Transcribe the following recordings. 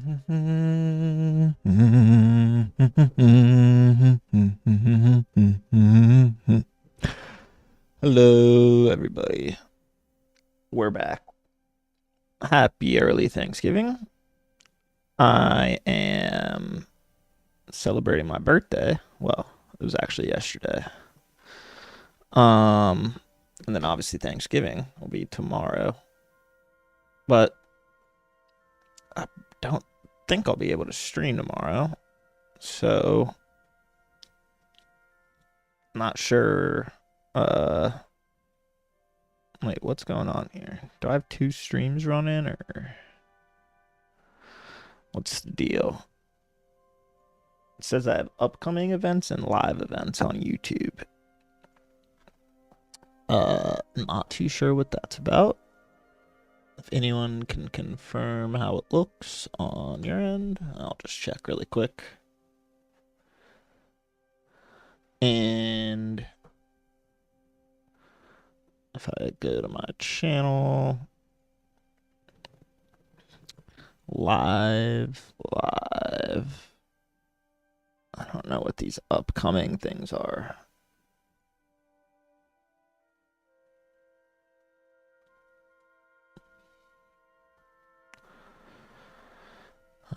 Hello, everybody. We're back. Happy early Thanksgiving. I am celebrating my birthday. Well, it was actually yesterday. And then obviously Thanksgiving will be tomorrow. But I don't think I'll be able to stream tomorrow. So not sure. Wait, what's going on here? Do I have two streams running or what's the deal? It says I have upcoming events and live events on YouTube. Not too sure what that's about. If anyone can confirm how it looks on your end, I'll just check really quick. And if I go to my channel, live, I don't know what these upcoming things are.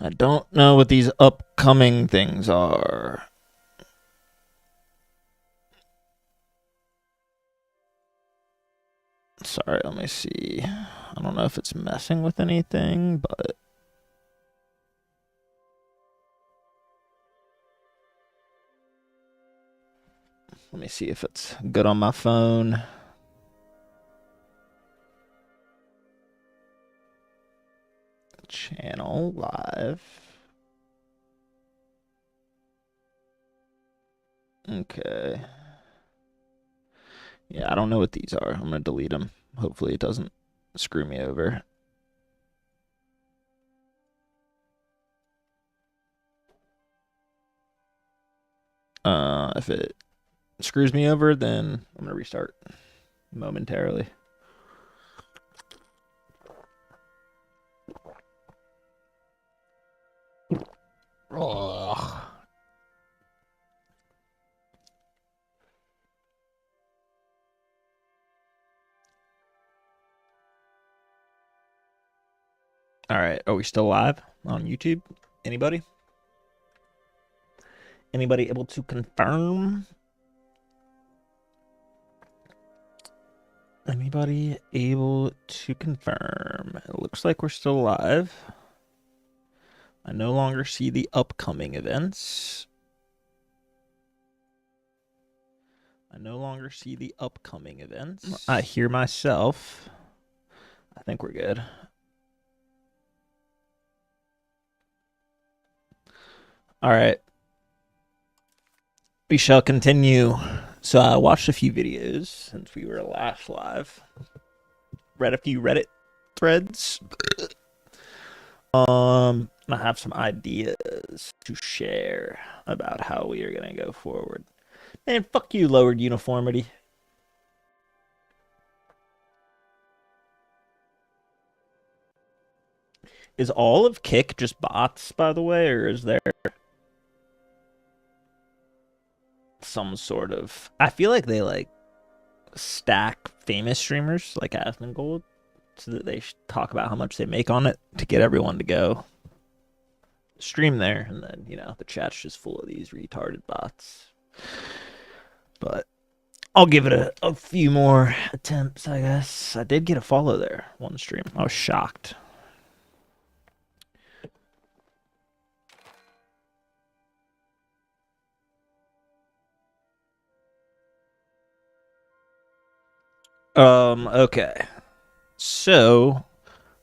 I don't know what these upcoming things are. Sorry, let me see. I don't know if it's messing with anything, but let me see if it's good on my phone. Channel live. Okay. Yeah, I don't know what these are. I'm going to delete them. Hopefully it doesn't screw me over. If it screws me over, then I'm going to restart momentarily. Ugh. All right, are we still live on YouTube? Anybody? Anybody able to confirm? Anybody able to confirm? It looks like we're still live. I no longer see the upcoming events. I hear myself. I think we're good. All right. We shall continue. So I watched a few videos since we were last live. Read a few Reddit threads. I have some ideas to share about how we are gonna go forward. Man, fuck you, lowered uniformity. Is all of Kick just bots, by the way, or is there some sort of... I feel like they, like, stack famous streamers like Asmongold so that they talk about how much they make on it to get everyone to go stream there, and then, you know, the chat's just full of these retarded bots. But I'll give it a few more attempts, I guess. I did get a follow there, one stream. I was shocked. Okay. So,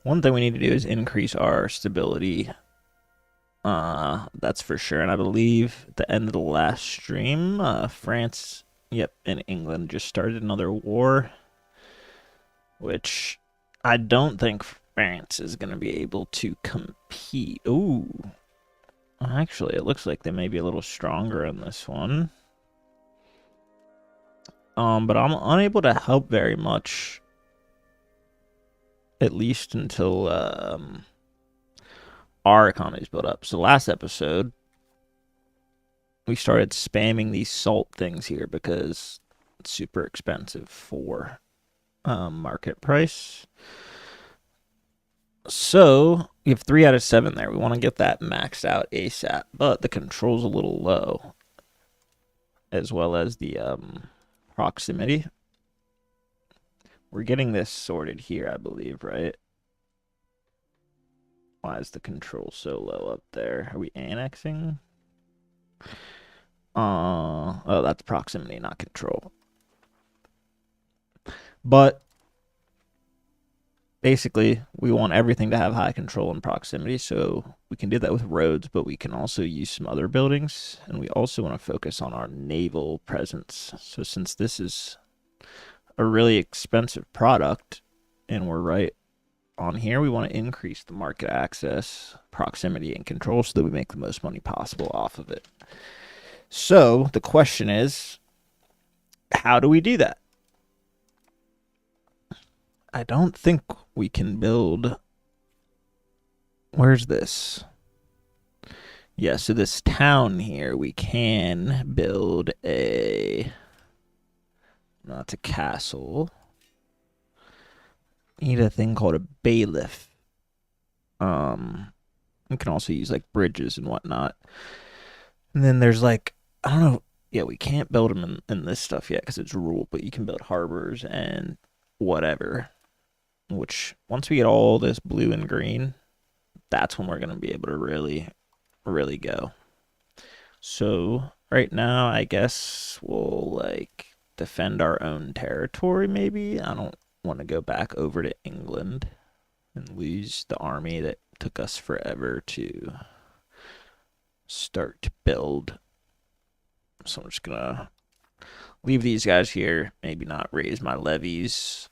one thing we need to do is increase our stability. That's for sure. And I believe at the end of the last stream, France, and England just started another war, which I don't think France is going to be able to compete. Ooh. Actually, it looks like they may be a little stronger in this one. But I'm unable to help very much, at least until our economy's built up. So last episode, we started spamming these salt things here because it's super expensive for market price. So we have 3 out of 7 there. We want to get that maxed out ASAP, but the control's a little low, as well as the proximity. We're getting this sorted here, I believe, right? Why is the control so low up there? Are we annexing? Oh, that's proximity, not control. But basically, we want everything to have high control and proximity, so we can do that with roads, but we can also use some other buildings, and we also want to focus on our naval presence. So since this is a really expensive product, and we're right on here, we want to increase the market access, proximity, and control so that we make the most money possible off of it. So the question is, how do we do that? I don't think we can build. Where's this? Yeah, so this town here, we can build a. Not a castle. Need a thing called a bailiff. We can also use like bridges and whatnot. And then there's like, I don't know. Yeah, we can't build them in this stuff yet because it's rule, but you can build harbors and whatever. Which, once we get all this blue and green, that's when we're going to be able to really, really go. So, right now, I guess we'll, like, defend our own territory, maybe. I don't want to go back over to England and lose the army that took us forever to start to build. So I'm just going to leave these guys here, maybe not raise my levies.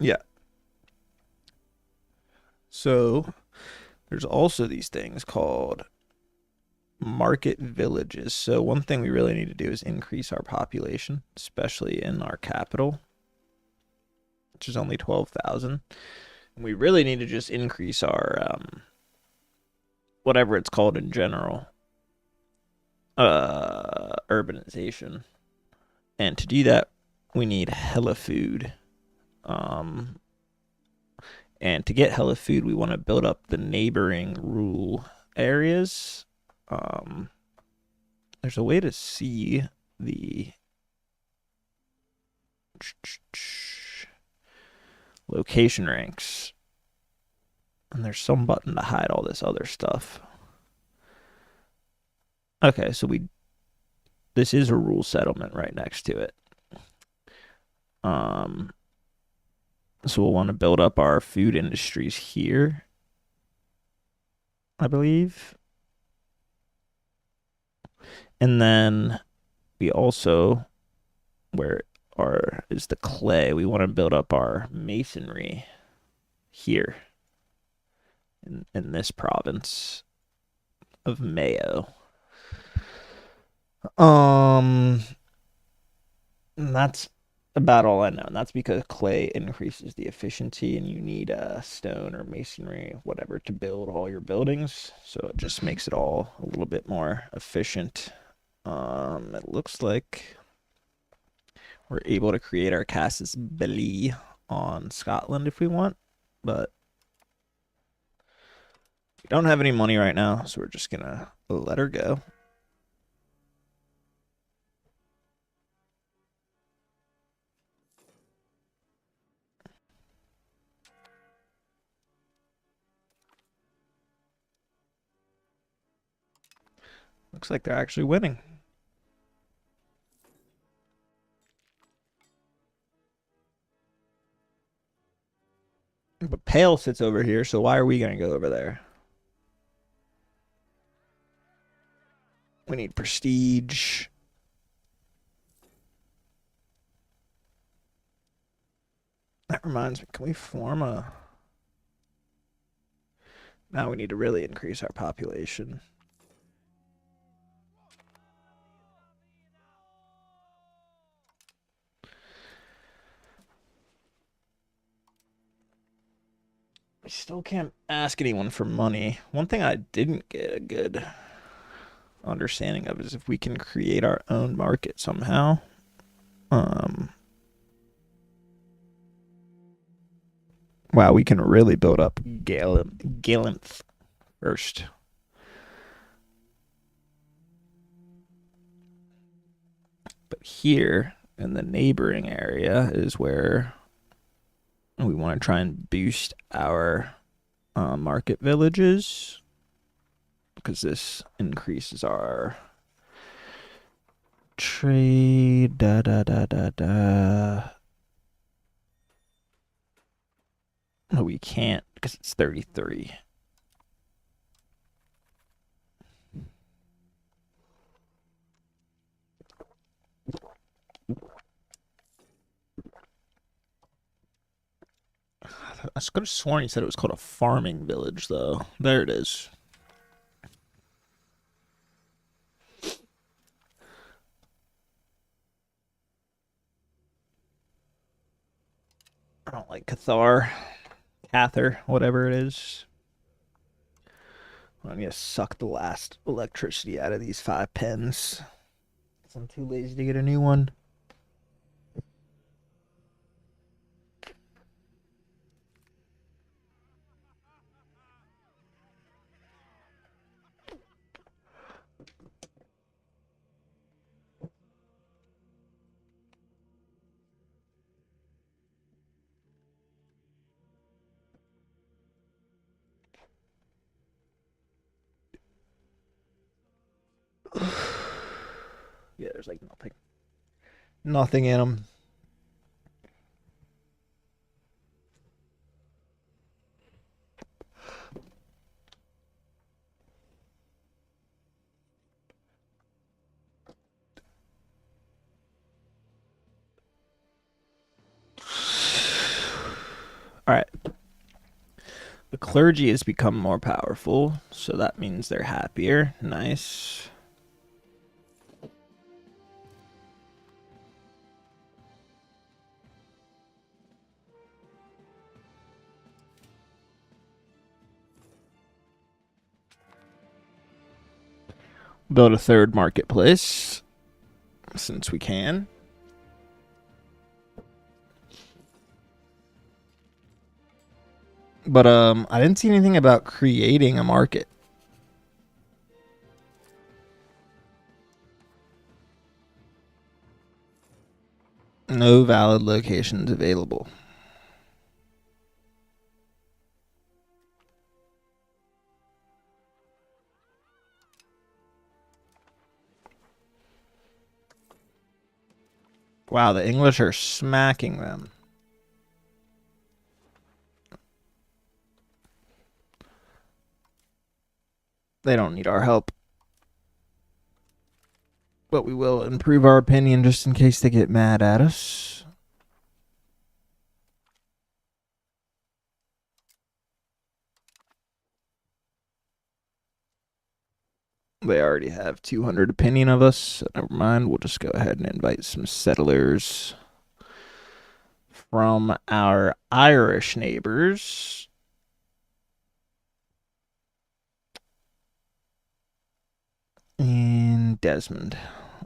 Yeah. So there's also these things called market villages. So one thing we really need to do is increase our population, especially in our capital, which is only 12,000. We really need to just increase our whatever it's called in general, urbanization. And to do that, we need hella food. And to get hella food, we want to build up the neighboring rural areas. There's a way to see the location ranks. And there's some button to hide all this other stuff. Okay, so this is a rural settlement right next to it. So we'll want to build up our food industries here, I believe. And then we also, where is the clay, we want to build up our masonry here in this province of Mayo. And that's about all I know. And that's because clay increases the efficiency and you need stone or masonry, whatever, to build all your buildings. So it just makes it all a little bit more efficient. It looks like we're able to create our Casus Belli on Scotland if we want, but we don't have any money right now, so we're just gonna let her go. Looks like they're actually winning. But Pale sits over here, so why are we gonna go over there? We need prestige. That reminds me, can we form a... Now we need to really increase our population. I still can't ask anyone for money. One thing I didn't get a good understanding of is if we can create our own market somehow. Wow, we can really build up Galenth first. But here in the neighboring area is where we want to try and boost our market villages, because this increases our trade. No, we can't because it's 33. I could have sworn he said it was called a farming village, though. There it is. I don't like Cather, whatever it is. I'm gonna suck the last electricity out of these 5 pens. I'm too lazy to get a new one. Yeah, there's like nothing in them. All right. The clergy has become more powerful, so that means they're happier. Nice. Build a third marketplace, since we can. But I didn't see anything about creating a market. No valid locations available. Wow, the English are smacking them. They don't need our help. But we will improve our opinion just in case they get mad at us. They already have 200 opinion of us. So never mind. We'll just go ahead and invite some settlers from our Irish neighbors. And Desmond.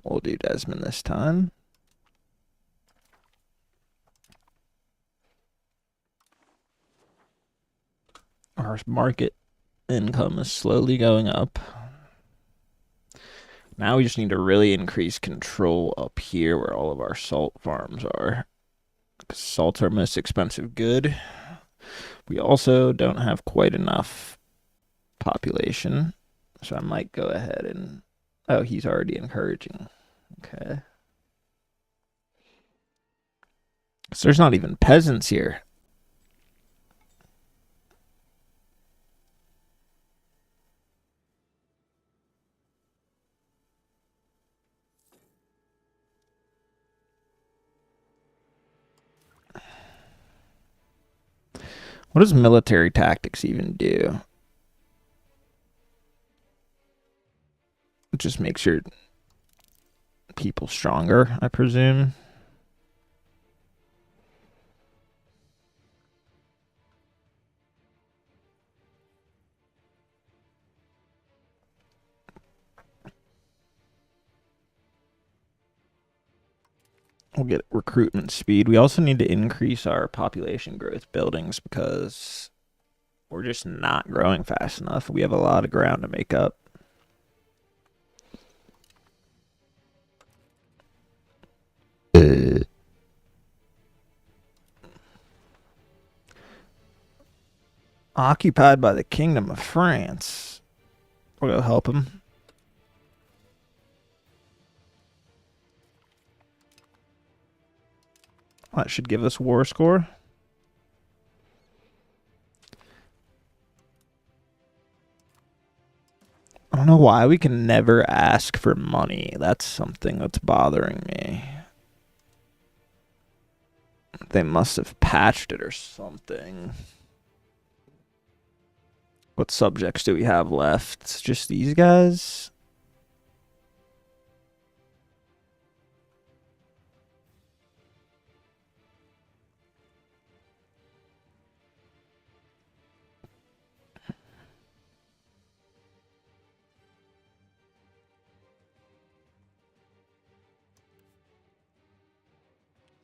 We'll do Desmond this time. Our market income is slowly going up. Now we just need to really increase control up here where all of our salt farms are. Salt's our most expensive good. We also don't have quite enough population, so I might go ahead and... Oh, he's already encouraging. Okay. So there's not even peasants here. What does military tactics even do? It just makes your people stronger, I presume. We'll get recruitment speed. We also need to increase our population growth buildings because we're just not growing fast enough. We have a lot of ground to make up. Occupied by the Kingdom of France. We'll go help him. That should give us war score. I don't know why we can never ask for money. That's something that's bothering me. They must have patched it or something. What subjects do we have left? It's just these guys.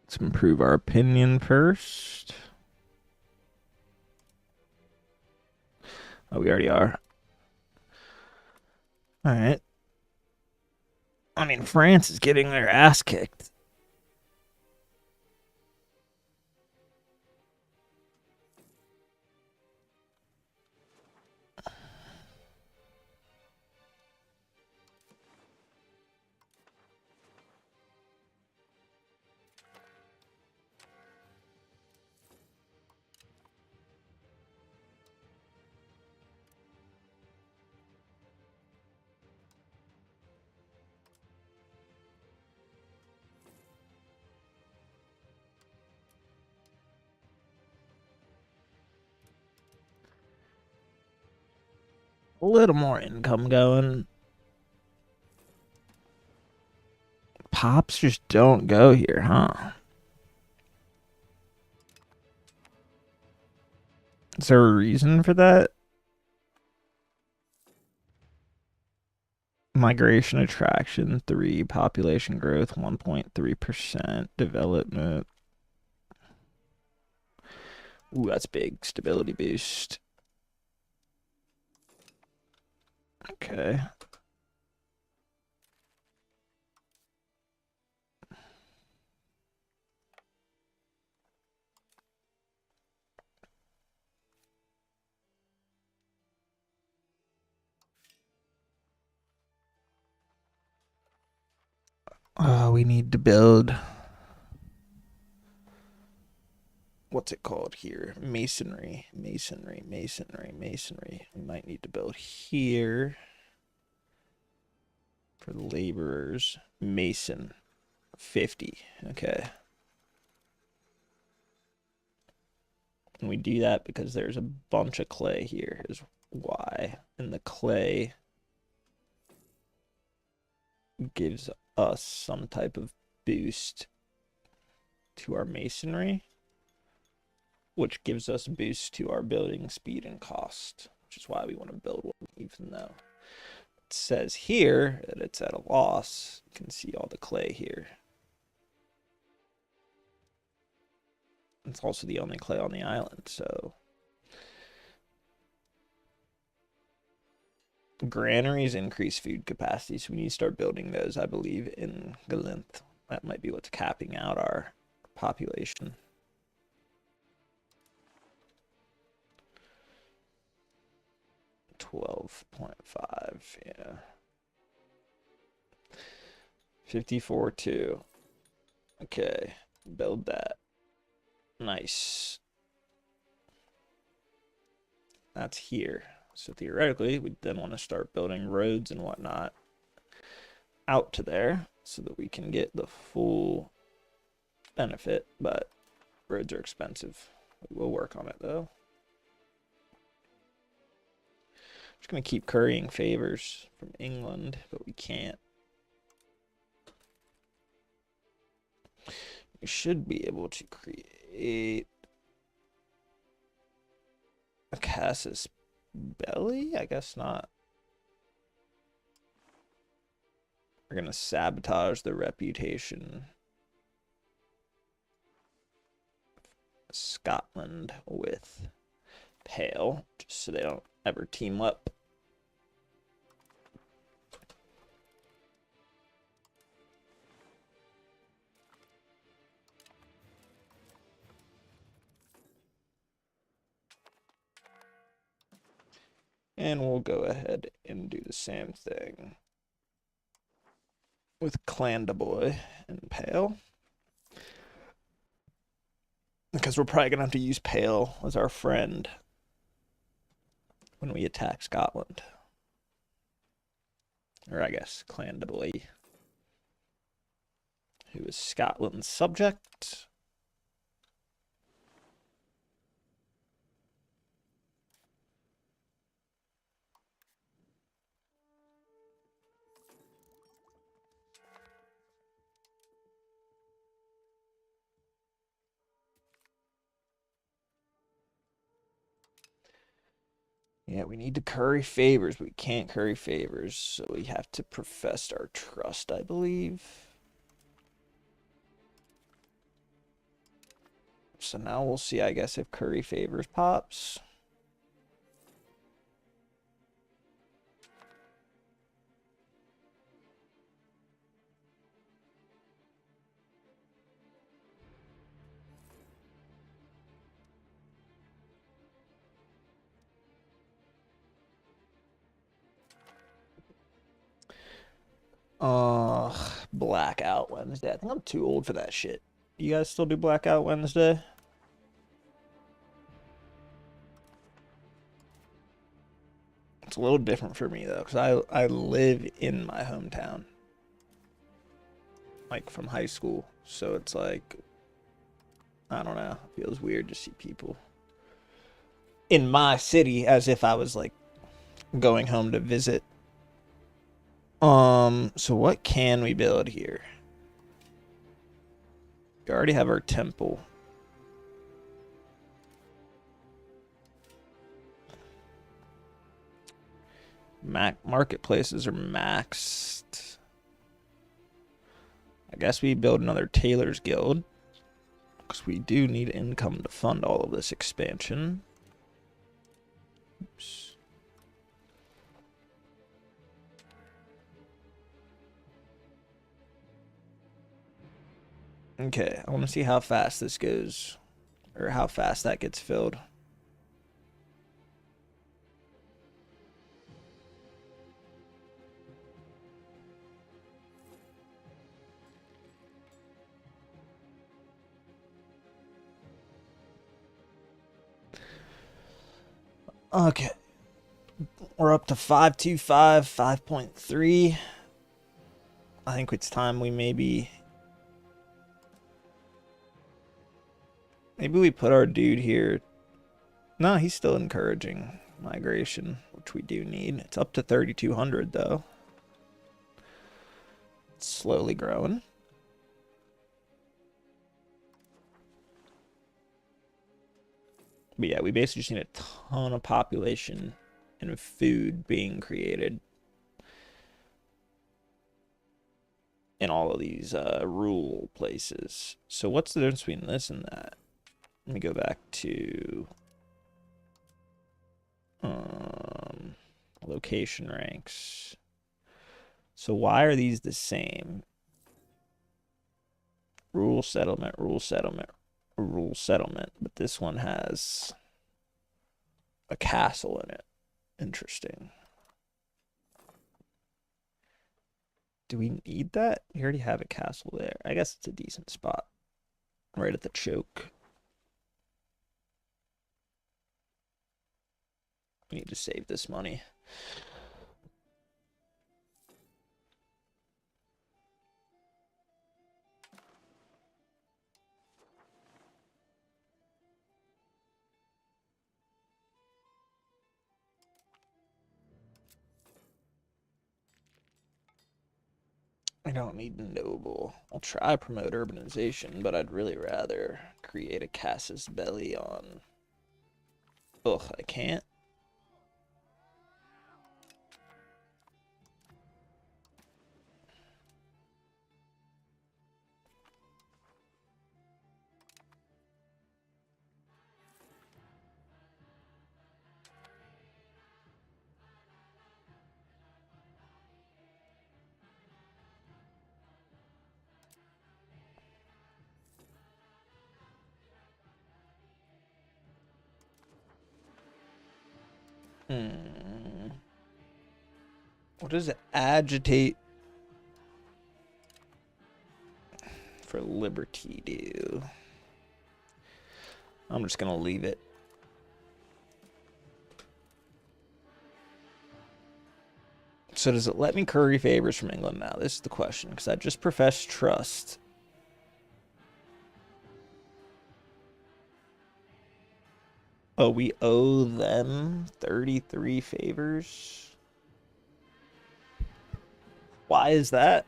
Let's improve our opinion first. Oh, we already are. All right. I mean, France is getting their ass kicked. A little more income going. Pops just don't go here, huh? Is there a reason for that? Migration attraction 3, population growth 1.3%, development. Ooh, that's big. Stability boost. Okay. We need to build. What's it called here? Masonry. Masonry. We might need to build here for the laborers. Mason. 50. Okay. And we do that because there's a bunch of clay here, is why. And the clay gives us some type of boost to our masonry, which gives us a boost to our building speed and cost, which is why we want to build one, even though it says here that it's at a loss. You can see all the clay here. It's also the only clay on the island, so granaries increase food capacity, so we need to start building those, I believe, in Galinth. That might be what's capping out our population. $12.5, yeah. 54.2. Okay, build that. Nice. That's here. So theoretically, we then want to start building roads and whatnot out to there so that we can get the full benefit, but roads are expensive. We'll work on it though. Just gonna keep currying favors from England, but we can't. We should be able to create a Casus Belli? I guess not. We're gonna sabotage the reputation Scotland with Pale, just so they don't ever team up. And we'll go ahead and do the same thing with Clandaboy and Pale. Because we're probably going to have to use Pale as our friend when we attack Scotland. Or I guess Clandaboy, who is Scotland's subject. Yeah, we need to curry favors, but we can't curry favors, so we have to profess our trust, I believe. So now we'll see, I guess, if curry favors pops. Blackout Wednesday. I think I'm too old for that shit. You guys still do Blackout Wednesday? It's a little different for me though, because I live in my hometown, like from high school. So it's like, I don't know, it feels weird to see people in my city as if I was like going home to visit. So what can we build here? We already have our temple. Marketplaces are maxed. I guess we build another tailor's guild, because we do need income to fund all of this expansion. Oops. Okay, I want to see how fast this goes, or how fast that gets filled. Okay. We're up to 525, 5.3. I think it's time we maybe we put our dude here. No, he's still encouraging migration, which we do need. It's up to 3,200 though. It's slowly growing. But yeah, we basically just need a ton of population and food being created in all of these rural places. So what's the difference between this and that? Let me go back to location ranks. So why are these the same? Rural settlement, rural settlement, rural settlement. But this one has a castle in it. Interesting. Do we need that? We already have a castle there. I guess it's a decent spot. Right at the choke. We need to save this money. I don't need noble. I'll try promote urbanization, but I'd really rather create a casus belli on... Ugh, I can't. What does agitate for liberty do? I'm just gonna leave it. So does it let me curry favors from England now? This is the question, because I just professed trust. Oh, we owe them 33 favors? Why is that?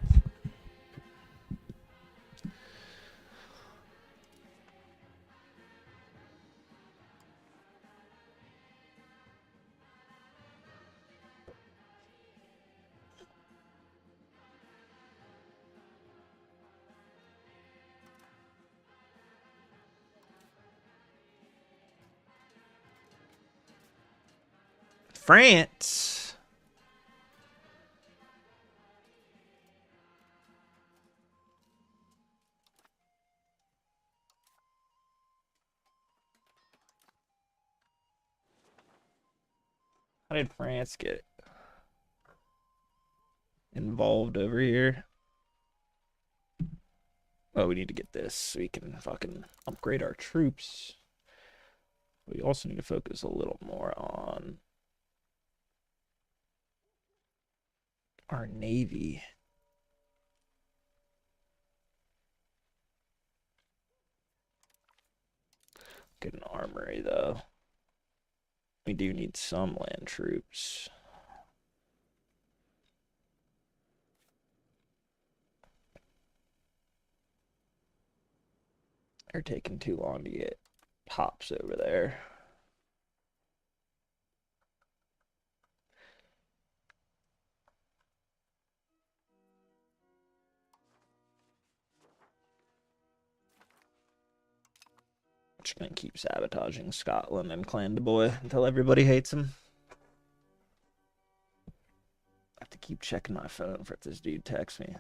France. How did France get involved over here? Oh, we need to get this so we can fucking upgrade our troops. We also need to focus a little more on our navy. Get an armory, though. We do need some land troops. They're taking too long to get tops over there. Just gonna keep sabotaging Scotland and Clanricarde until everybody hates him. I have to keep checking my phone for if this dude texts me.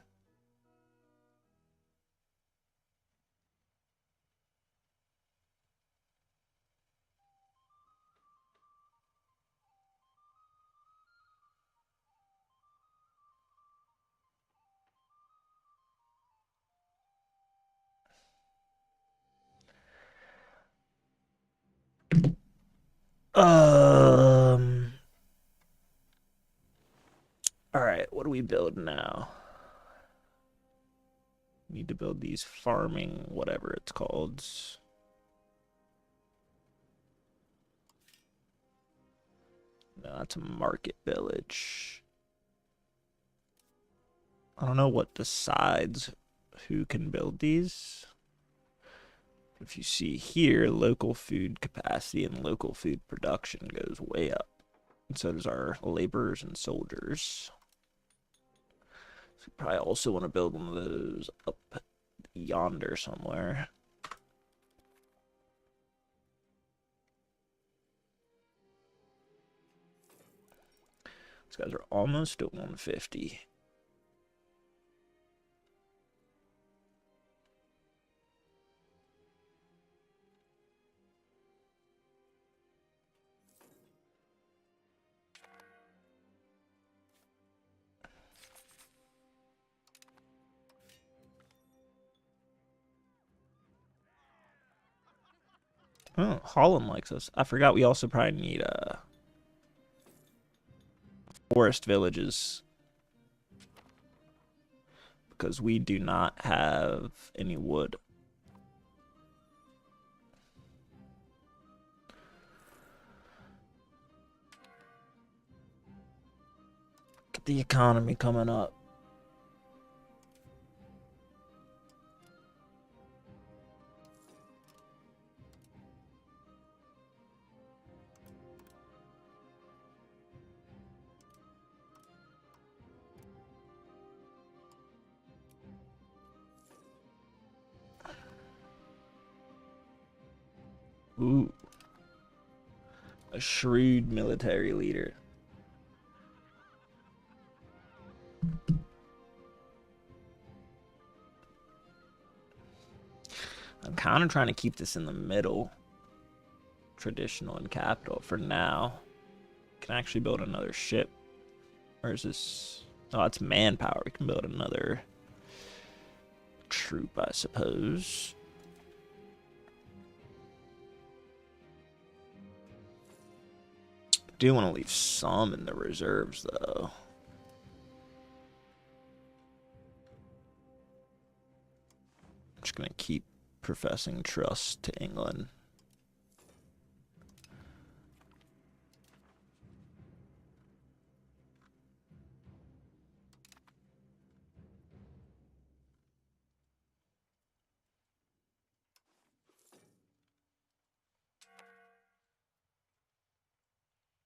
All right, what do we build now? Need to build these farming, whatever it's called. No, that's a market village. I don't know what decides who can build these. If you see here, local food capacity and local food production goes way up. And so does our laborers and soldiers. So we probably also want to build one of those up yonder somewhere. These guys are almost at 150. Oh, Holland likes us. I forgot we also probably need forest villages. Because we do not have any wood. Get the economy coming up. Ooh. A shrewd military leader. I'm kind of trying to keep this in the middle. Traditional and capital for now. can actually build another ship. Or is this... Oh, it's manpower. We can build another troop, I suppose. I do want to leave some in the reserves, though. I'm just going to keep professing trust to England.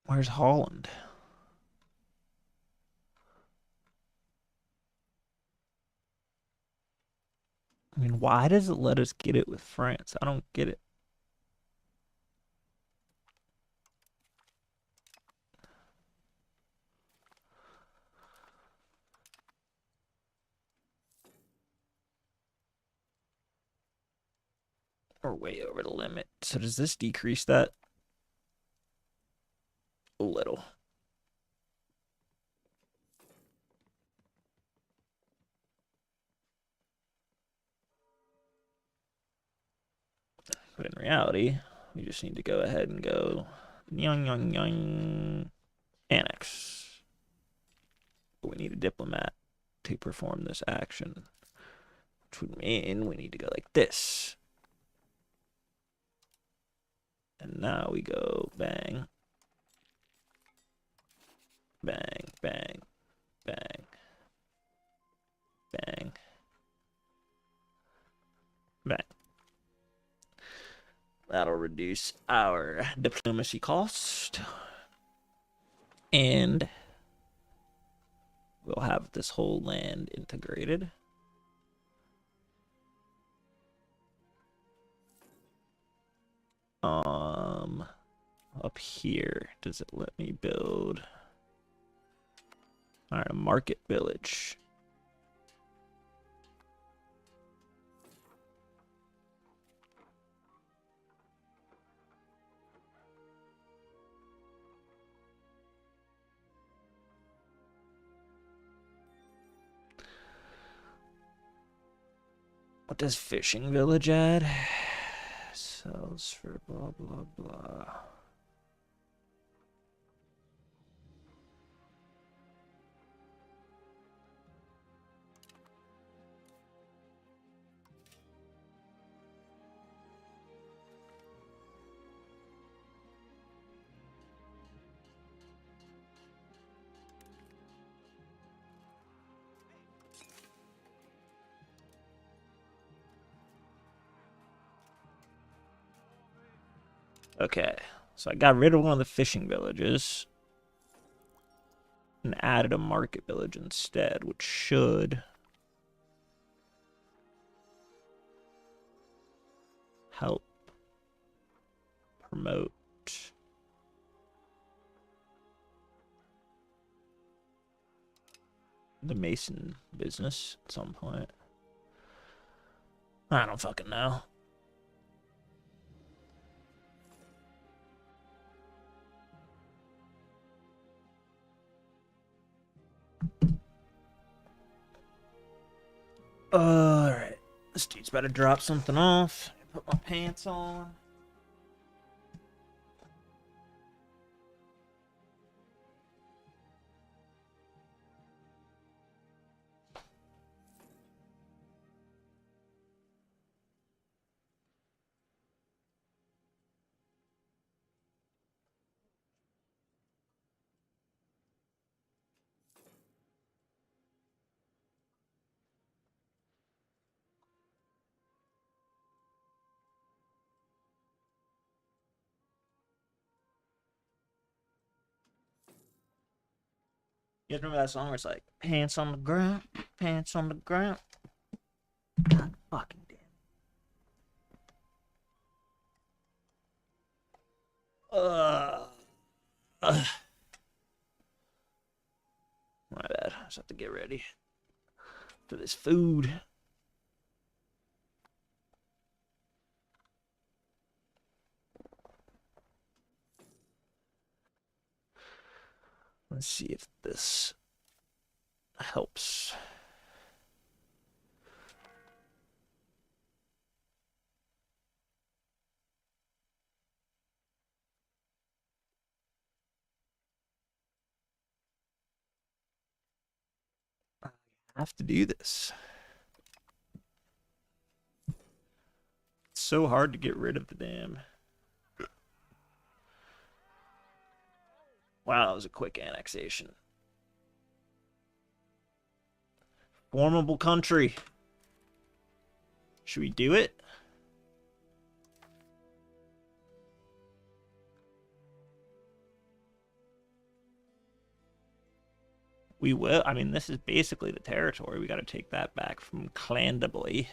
Where's Holland? I mean, why does it let us get it with France? I don't get it. We're way over the limit. So does this decrease that? A little. But in reality, we just need to go ahead and go yoing, yoing, yoing, annex. But we need a diplomat to perform this action, which would mean we need to go like this. And now we go bang, bang, bang, bang, bang, bang. That'll reduce our diplomacy cost. And we'll have this whole land integrated. Up here, does it let me build? All right, a market village. What does fishing village add? Sells for blah, blah, blah. Okay, so I got rid of one of the fishing villages and added a market village instead, which should help promote the Mason business at some point. I don't fucking know. Alright. This dude's about to drop something off. Put my pants on. You guys remember that song where it's like, pants on the ground, pants on the ground? God fucking damn. My bad. I just have to get ready for this food. Let's see if this helps. I have to do this. It's so hard to get rid of the damn. Wow, that was a quick annexation. Formable country. Should we do it? We will. I mean, this is basically the territory. We got to take that back from Clandably.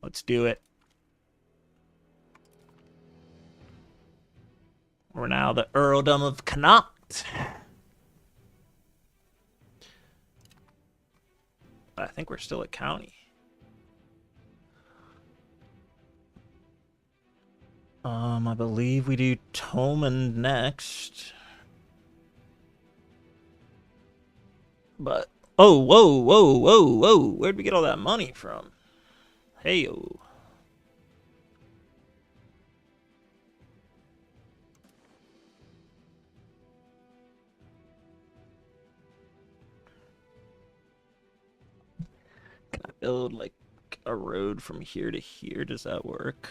Let's do it. We're now the earldom of Connacht. But I think we're still a county. I believe we do Thomond next. But oh, whoa, whoa, whoa, whoa! Where'd we get all that money from? Hey-o. Can I build like a road from here to here? Does that work?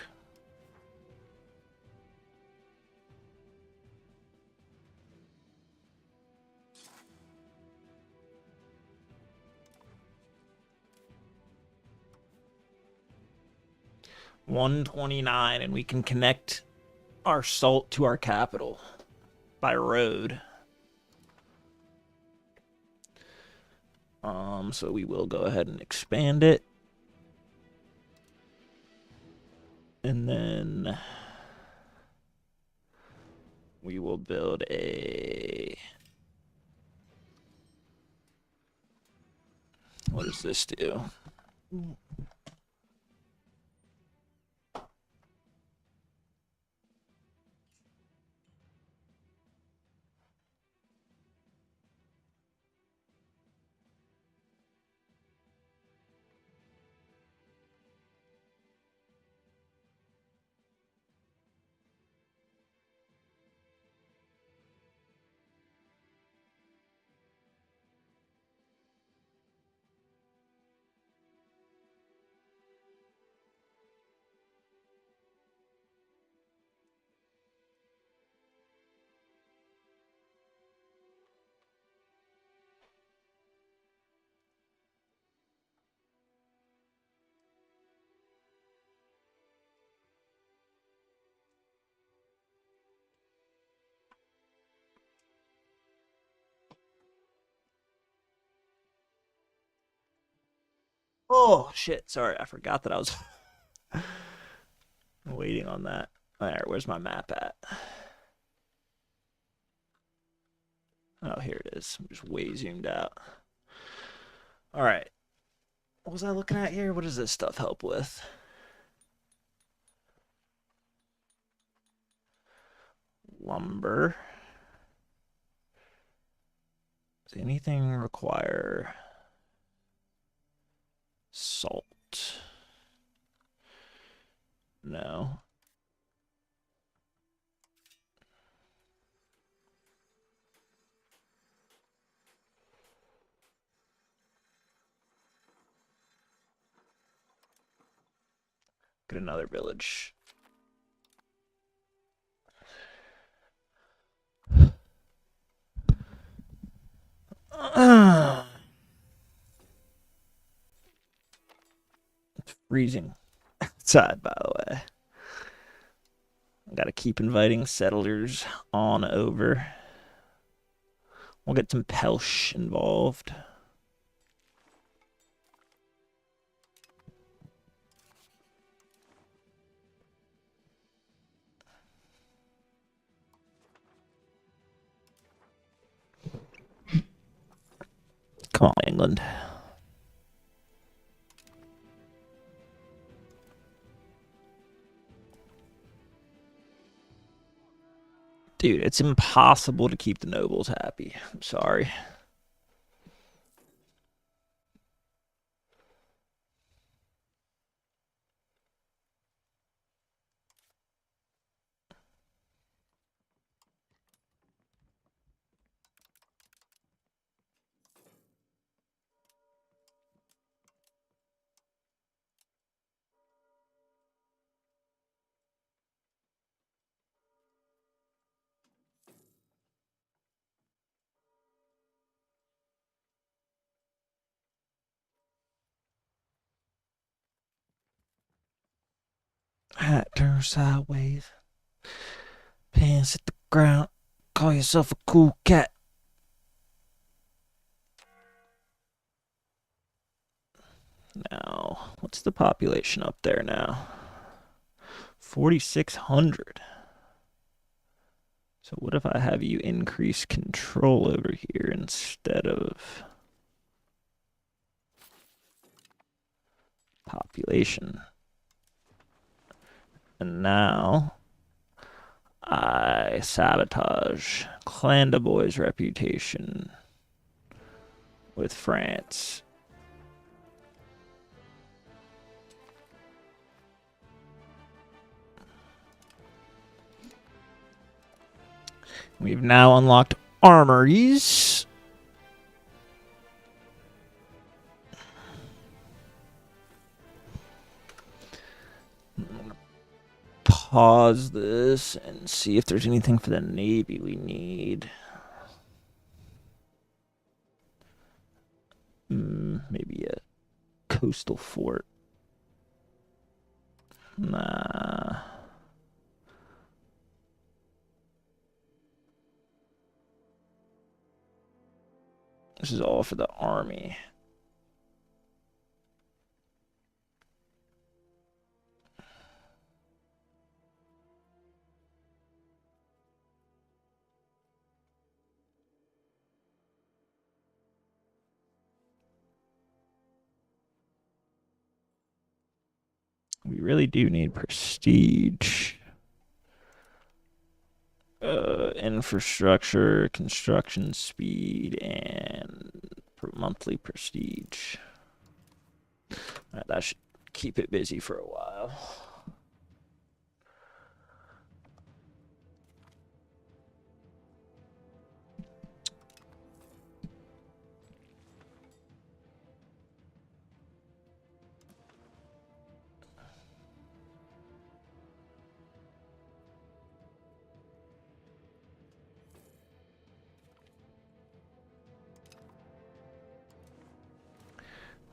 $129, and we can connect our salt to our capital by road. So we will go ahead and expand it. And then we will build a... What does this do? Oh, shit. Sorry, I forgot that I was waiting on that. All right, where's my map at? Oh, here it is. I'm just way zoomed out. All right. What was I looking at here? What does this stuff help with? Lumber. Does anything require salt? No. Get another village. It's freezing outside, by the way. I gotta keep inviting settlers on over. We'll get some Pelsh involved. Come on, England. Dude, it's impossible to keep the nobles happy. I'm sorry. Hat turn sideways. Pants at the ground. Call yourself a cool cat. Now, what's the population up there now? 4,600. So what if I have you increase control over here instead of population? And now I sabotage Clandaboy's reputation with France. We've now unlocked armories. I'm gonna pause this and see if there's anything for the Navy we need. Maybe a coastal fort. Nah. This is all for the army. We really do need prestige. Infrastructure, construction speed, and monthly prestige. All right, that should keep it busy for a while.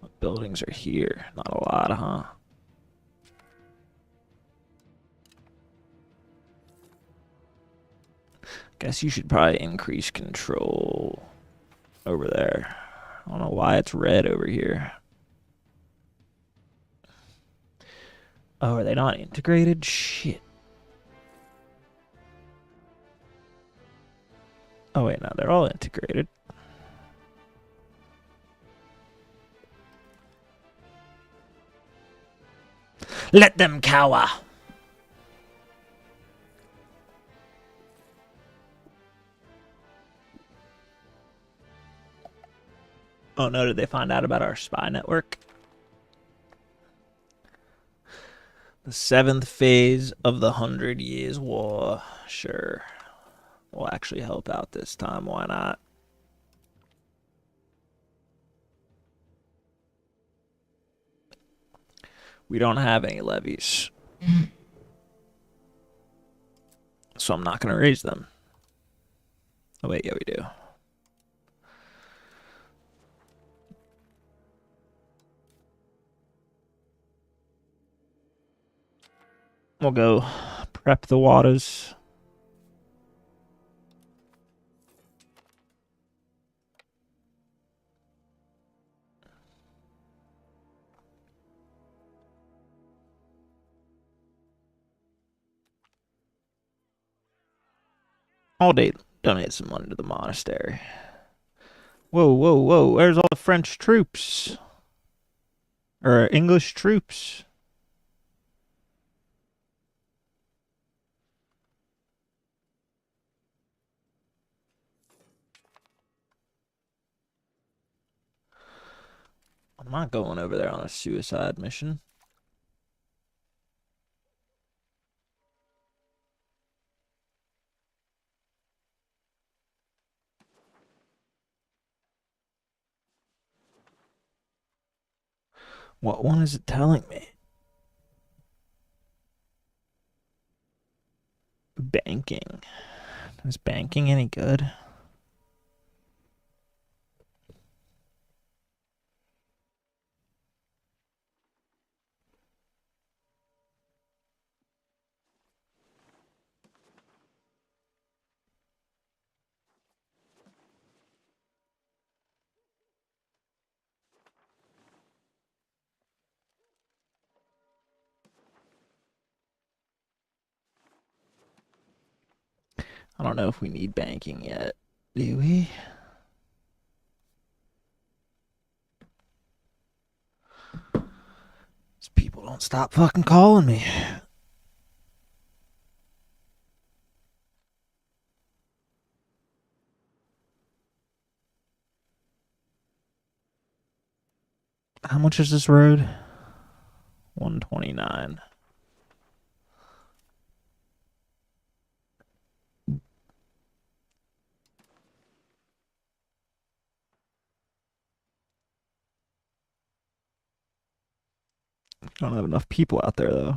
What buildings are here? Not a lot, huh? Guess you should probably increase control over there. I don't know why it's red over here. Oh, are they not integrated? Shit. Oh, wait, no, they're all integrated. Let them cower. Oh no, did they find out about our spy network? The 7th phase of the 100 Years' War. Sure. We'll actually help out this time. Why not? We don't have any levies. So I'm not going to raise them. Oh, wait, yeah, we do. We'll go prep the waters. All day, donate some money to the monastery. Whoa, whoa, whoa. Where's all the French troops? Or English troops? I'm not going over there on a suicide mission. What one is it telling me? Banking. Is banking any good? I don't know if we need banking yet. Do we? These people don't stop fucking calling me. How much is this road? 129. Don't have enough people out there though.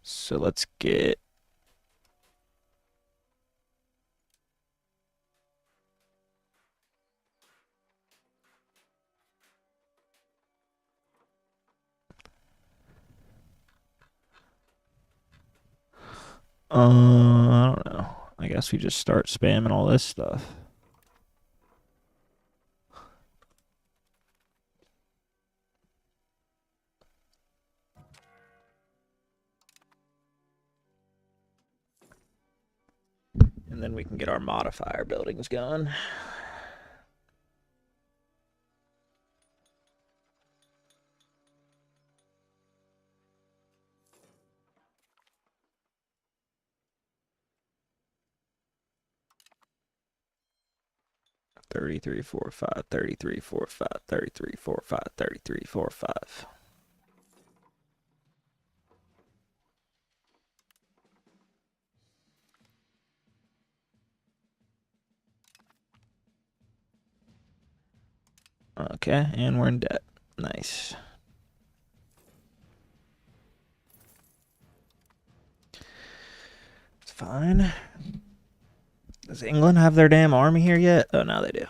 So let's get I don't know. I guess we just start spamming all this stuff. And then we can get our modifier buildings going. Thirty-three, 4, 5, 33, 4, 5, 33, 4, 5, 33, 4, 5. Okay, and we're in debt. Nice. It's fine. Does England have their damn army here yet? Oh, now they do.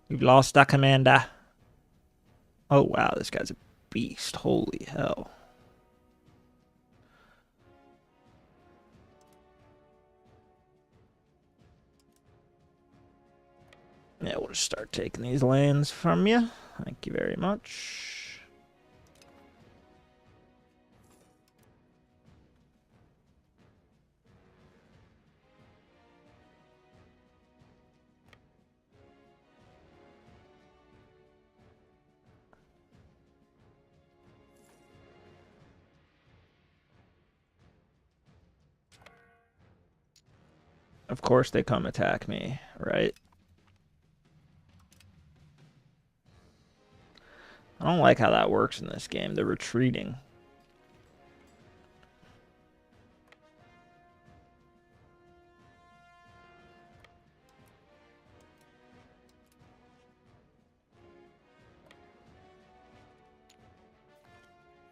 We've lost our commander. Oh, wow, this guy's a beast. Holy hell. Yeah, we'll just start taking these lands from you. Thank you very much. Of course they come attack me, right? I don't like how that works in this game. They're retreating.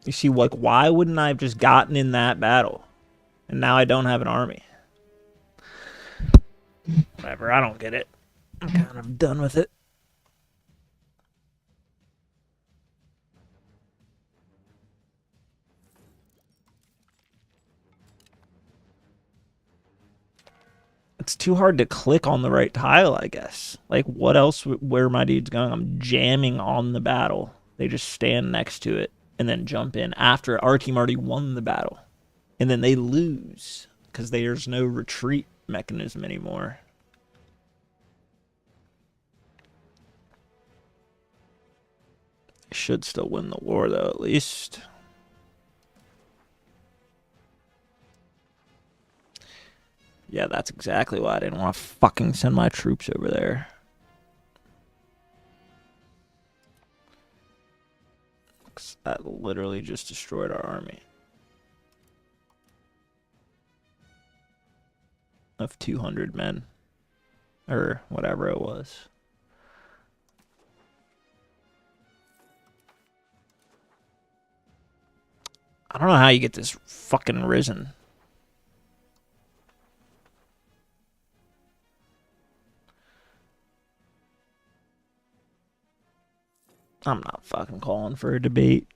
You see, like, why wouldn't I have just gotten in that battle? And now I don't have an army. Whatever, I don't get it. I'm kind of done with it. It's too hard to click on the right tile, I guess. Like, what else, where my dude's going? I'm jamming on the battle. They just stand next to it. and then jump in after our team already won the battle. And then they lose because there's no retreat mechanism anymore. They should still win the war, though, at least. Yeah, that's exactly why I didn't want to fucking send my troops over there. That literally just destroyed our army. Of 200 men. Or whatever it was. I don't know how you get this fucking risen. I'm not fucking calling for a debate.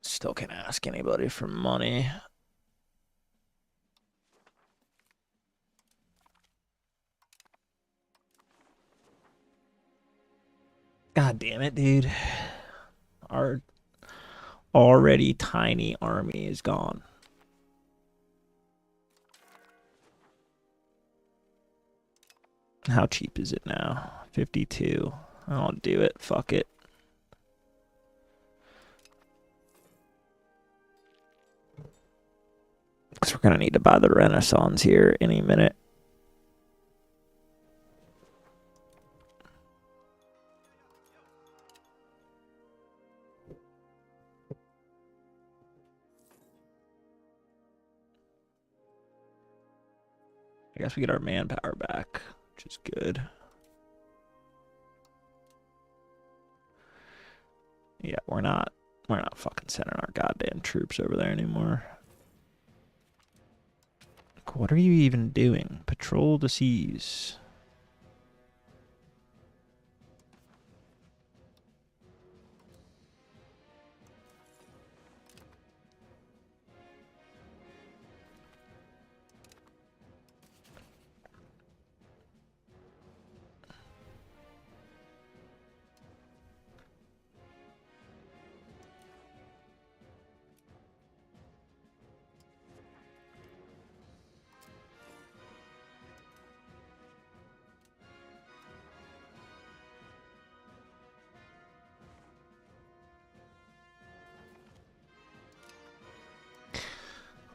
Still can't ask anybody for money. God damn it, dude. Our already tiny army is gone. How cheap is it now? 52. I'll do it. Fuck it. Because we're going to need to buy the Renaissance here any minute. I guess we get our manpower back, which is good. Yeah, we're not fucking sending our goddamn troops over there anymore. What are you even doing? Patrol the seas.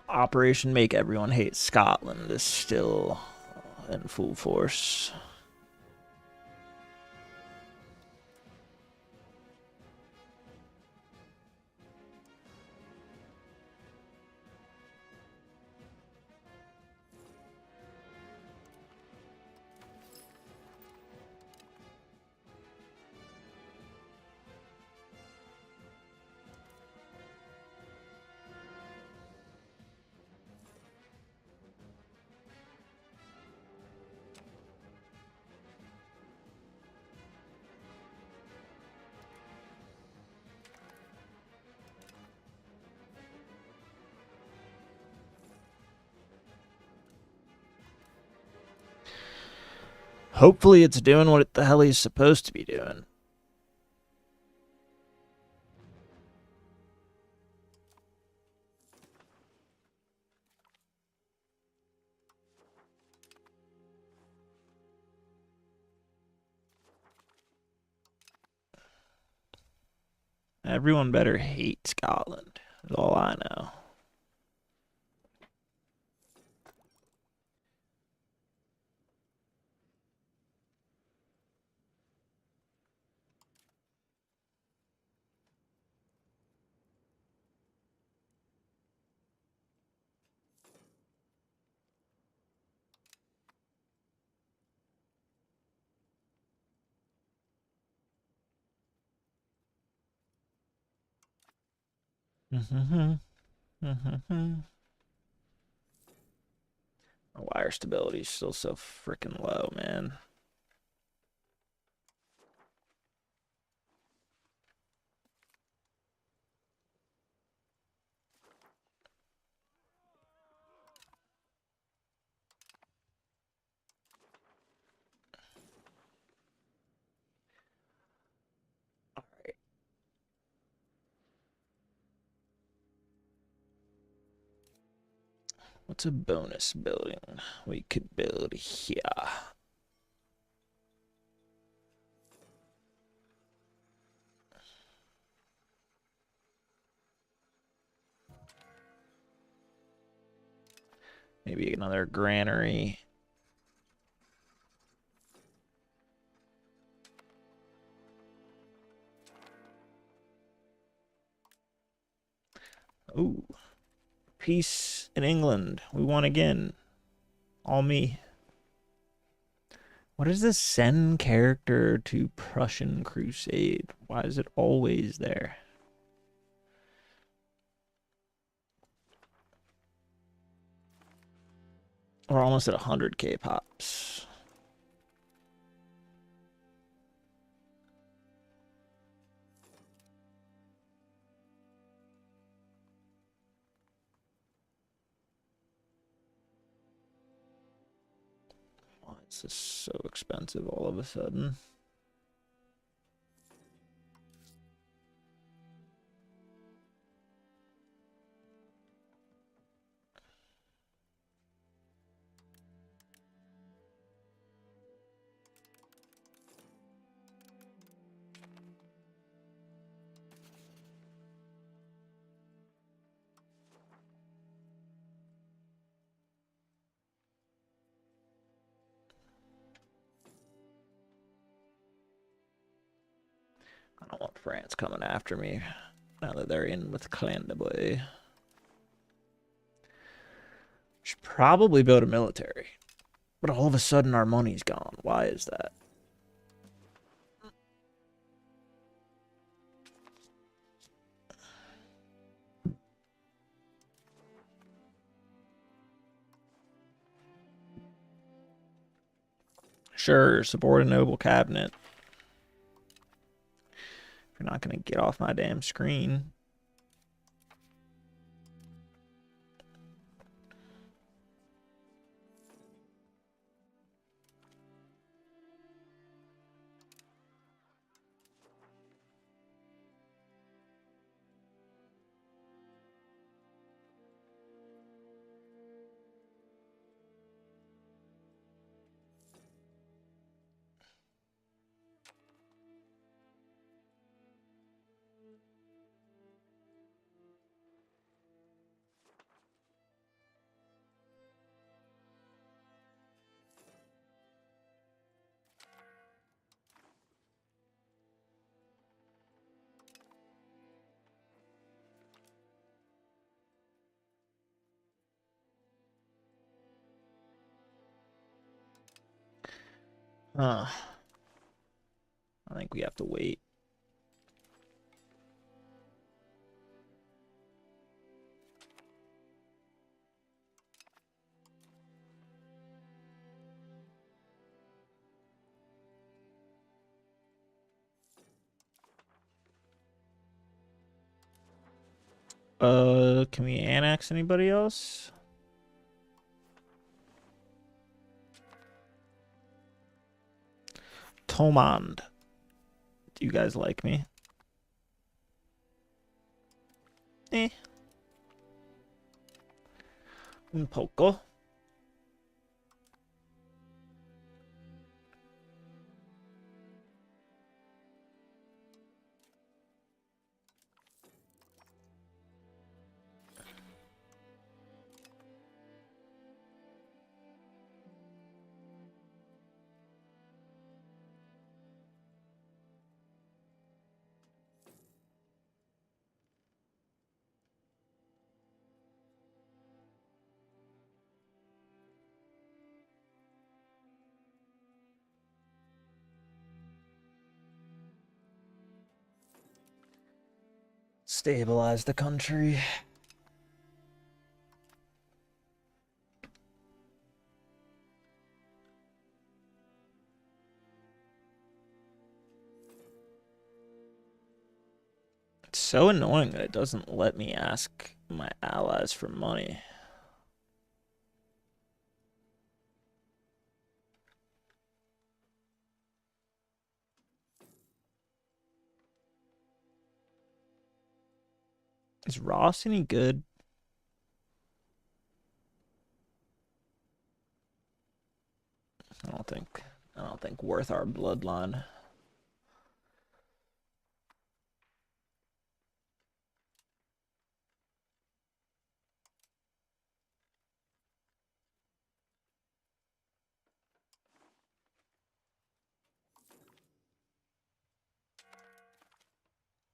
Operation Make Everyone Hate Scotland is still in full force. Hopefully it's doing what the hell he's supposed to be doing. Everyone better hate Scotland. That's all I know. Wire stability is still so freaking low, man. All right. What's a bonus building we could build here? Maybe another granary. Ooh. Peace in England. We won again. All me. What is this send character to Prussian Crusade? Why is it always there? We're almost at 100k pops. Why is this so expensive all of a sudden? I don't want France coming after me now that they're in with Clanricarde. Should probably build a military. But all of a sudden our money's gone. Why is that? Sure, support a noble cabinet. If you're not going to get off my damn screen. I think we have to wait. Can we annex anybody else? Tomand. Do you guys like me? Un poco. Stabilize the country. so annoying that it doesn't let me ask my allies for money. Is Ross any good? I don't think worth our bloodline.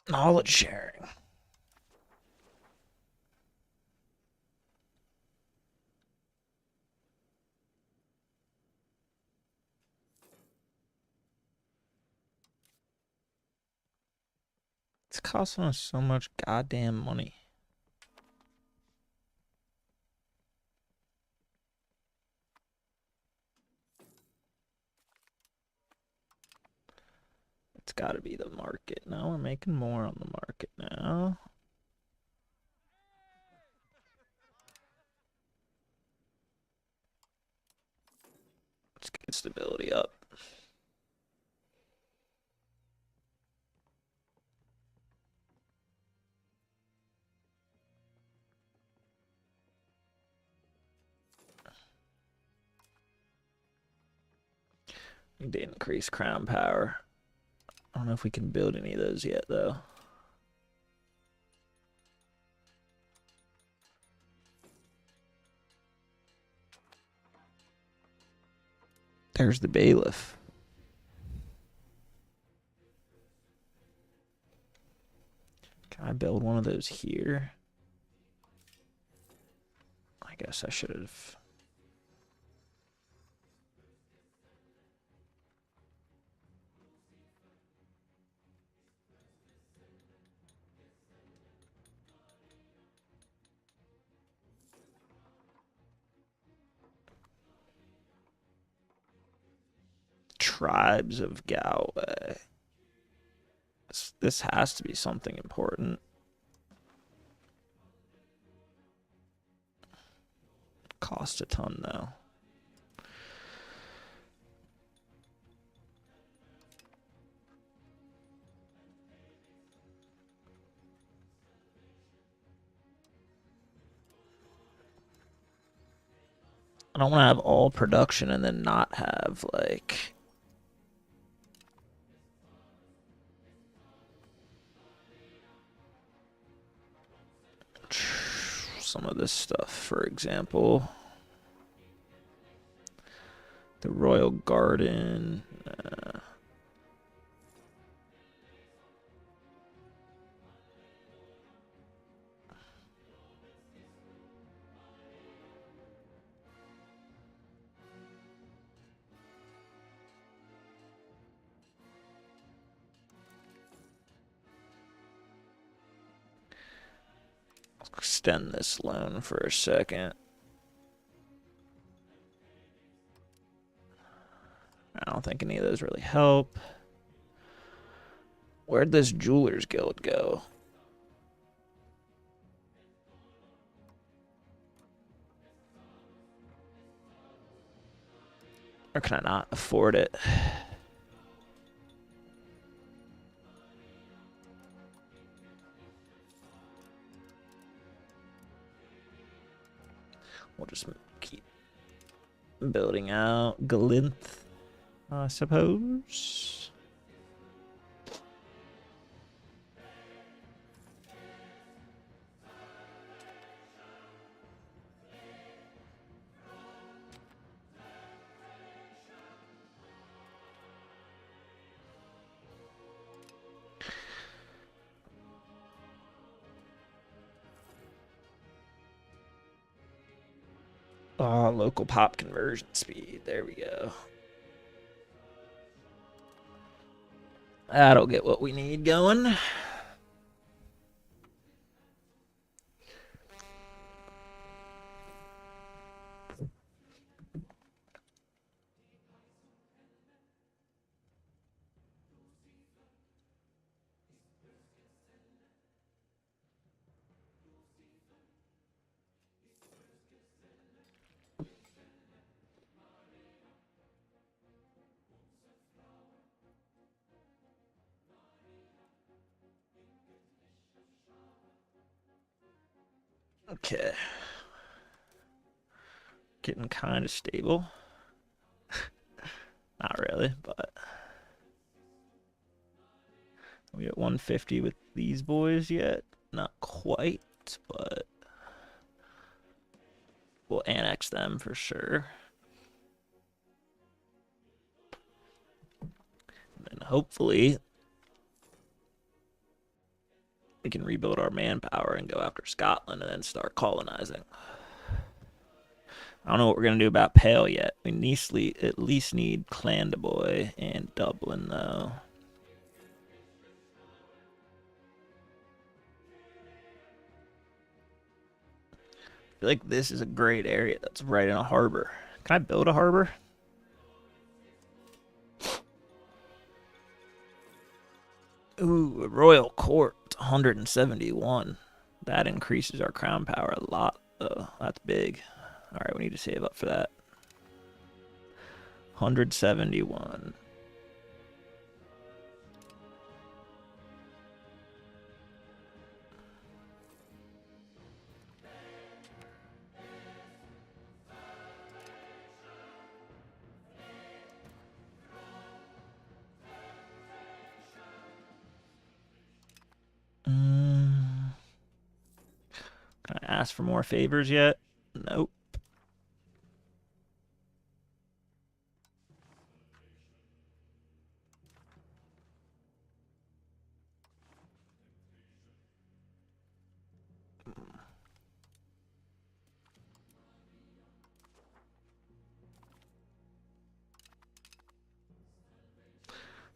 Knowledge sharing. It's costing us so much goddamn money. It's got to be the market. Now we're making more on the market now. Let's get stability up. Need to increase crown power. I don't know if we can build any of those yet, though. There's the bailiff. Can I build one of those here? I guess I should have. Tribes of Galway. This has to be something important. Cost a ton, though. I don't want to have all production and then not have, like, some of this stuff. For example, the Royal Garden. Extend this loan for a second. I don't think any of those really help. Where'd this Jewelers Guild go? Or can I not afford it? We'll just keep building out Galinth, I suppose. Local pop conversion speed. There we go. That'll get what we need going. Okay. Getting kind of stable. Not really, but we at 150 with these boys yet? Not quite, but we'll annex them for sure. And then hopefully we can rebuild our manpower and go after Scotland and then start colonizing. I don't know what we're going to do about Pale yet. We at least need Clandeboy and Dublin, though. I feel like this is a great area that's right in a harbor. Can I build a harbor? Ooh, a royal court, 171. That increases our crown power a lot, though. That's big. All right, we need to save up for that. 171. Can I ask for more favors yet? Nope.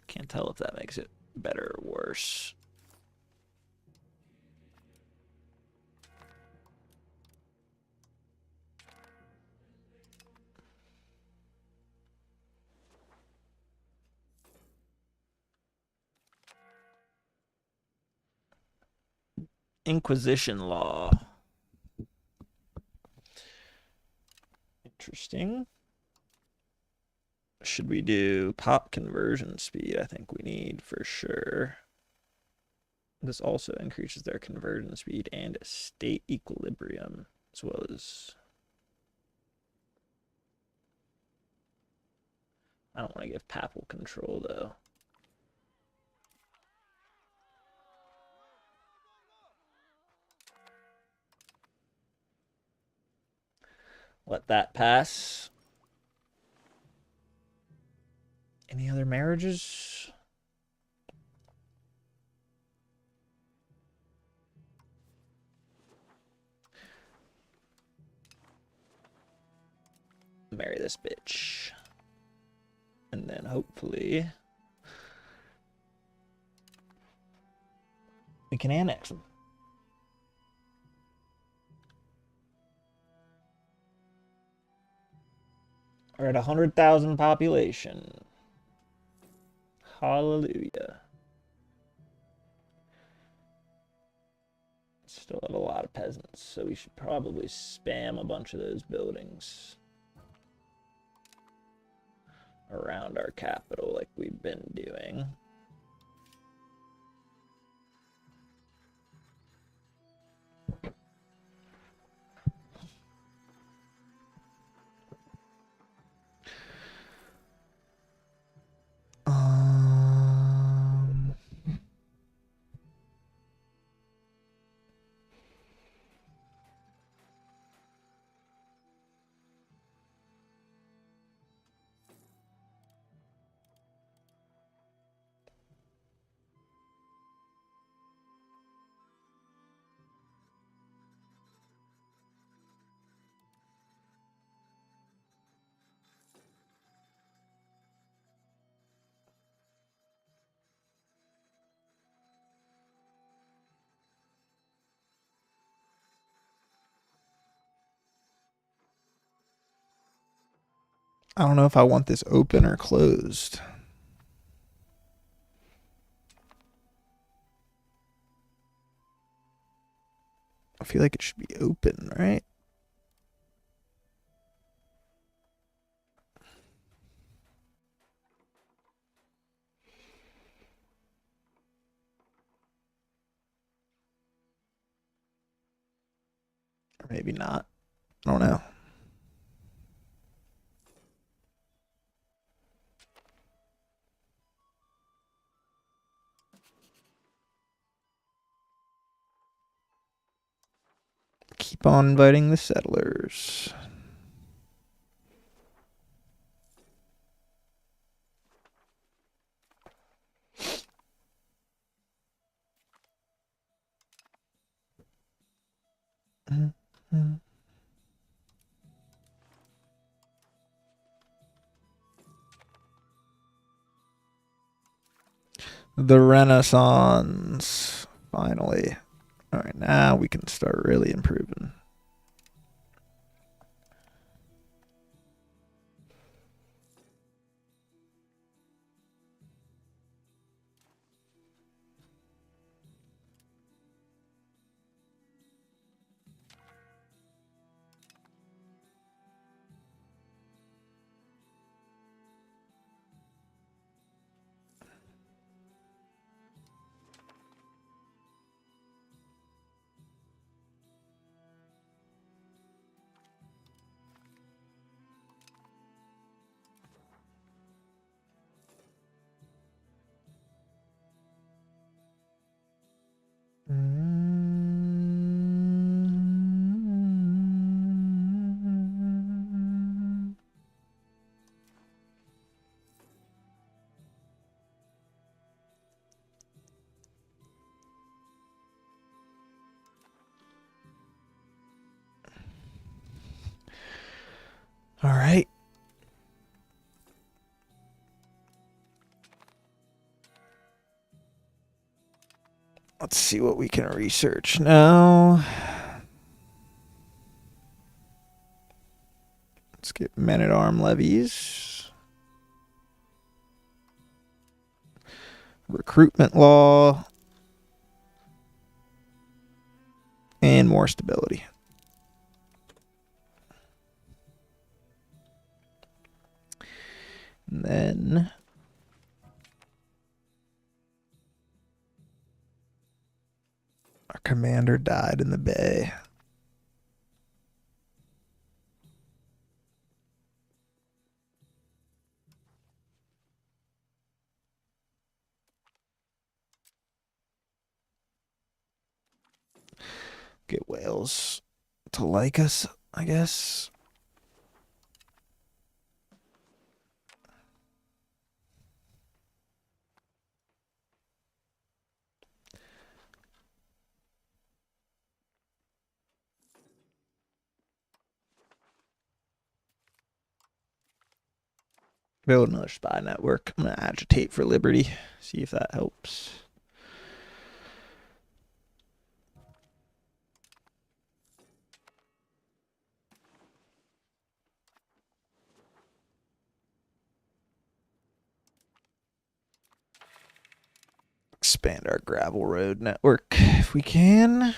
Can't tell if that makes it better or worse. Inquisition law. Interesting. Should we do pop conversion speed? I think we need for sure. This also increases their conversion speed and state equilibrium, as well as... I don't want to give papal control, though. Let that pass. Any other marriages? Marry this bitch. And then hopefully we can annex them. We're at 100,000 population. Hallelujah. Still have a lot of peasants, so we should probably spam a bunch of those buildings around our capital like we've been doing. I don't know if I want this open or closed. I feel like it should be open, right? Or maybe not. I don't know. Keep on inviting the settlers. The Renaissance. Finally. All right, now we can start really improving. All right. Let's see what we can research now. Let's get men-at-arm levies. Recruitment law. And more stability. And then our commander died in the bay. Get Wales to like us, I guess. Build another spy network. I'm going to agitate for liberty. See if that helps. Expand our gravel road network if we can.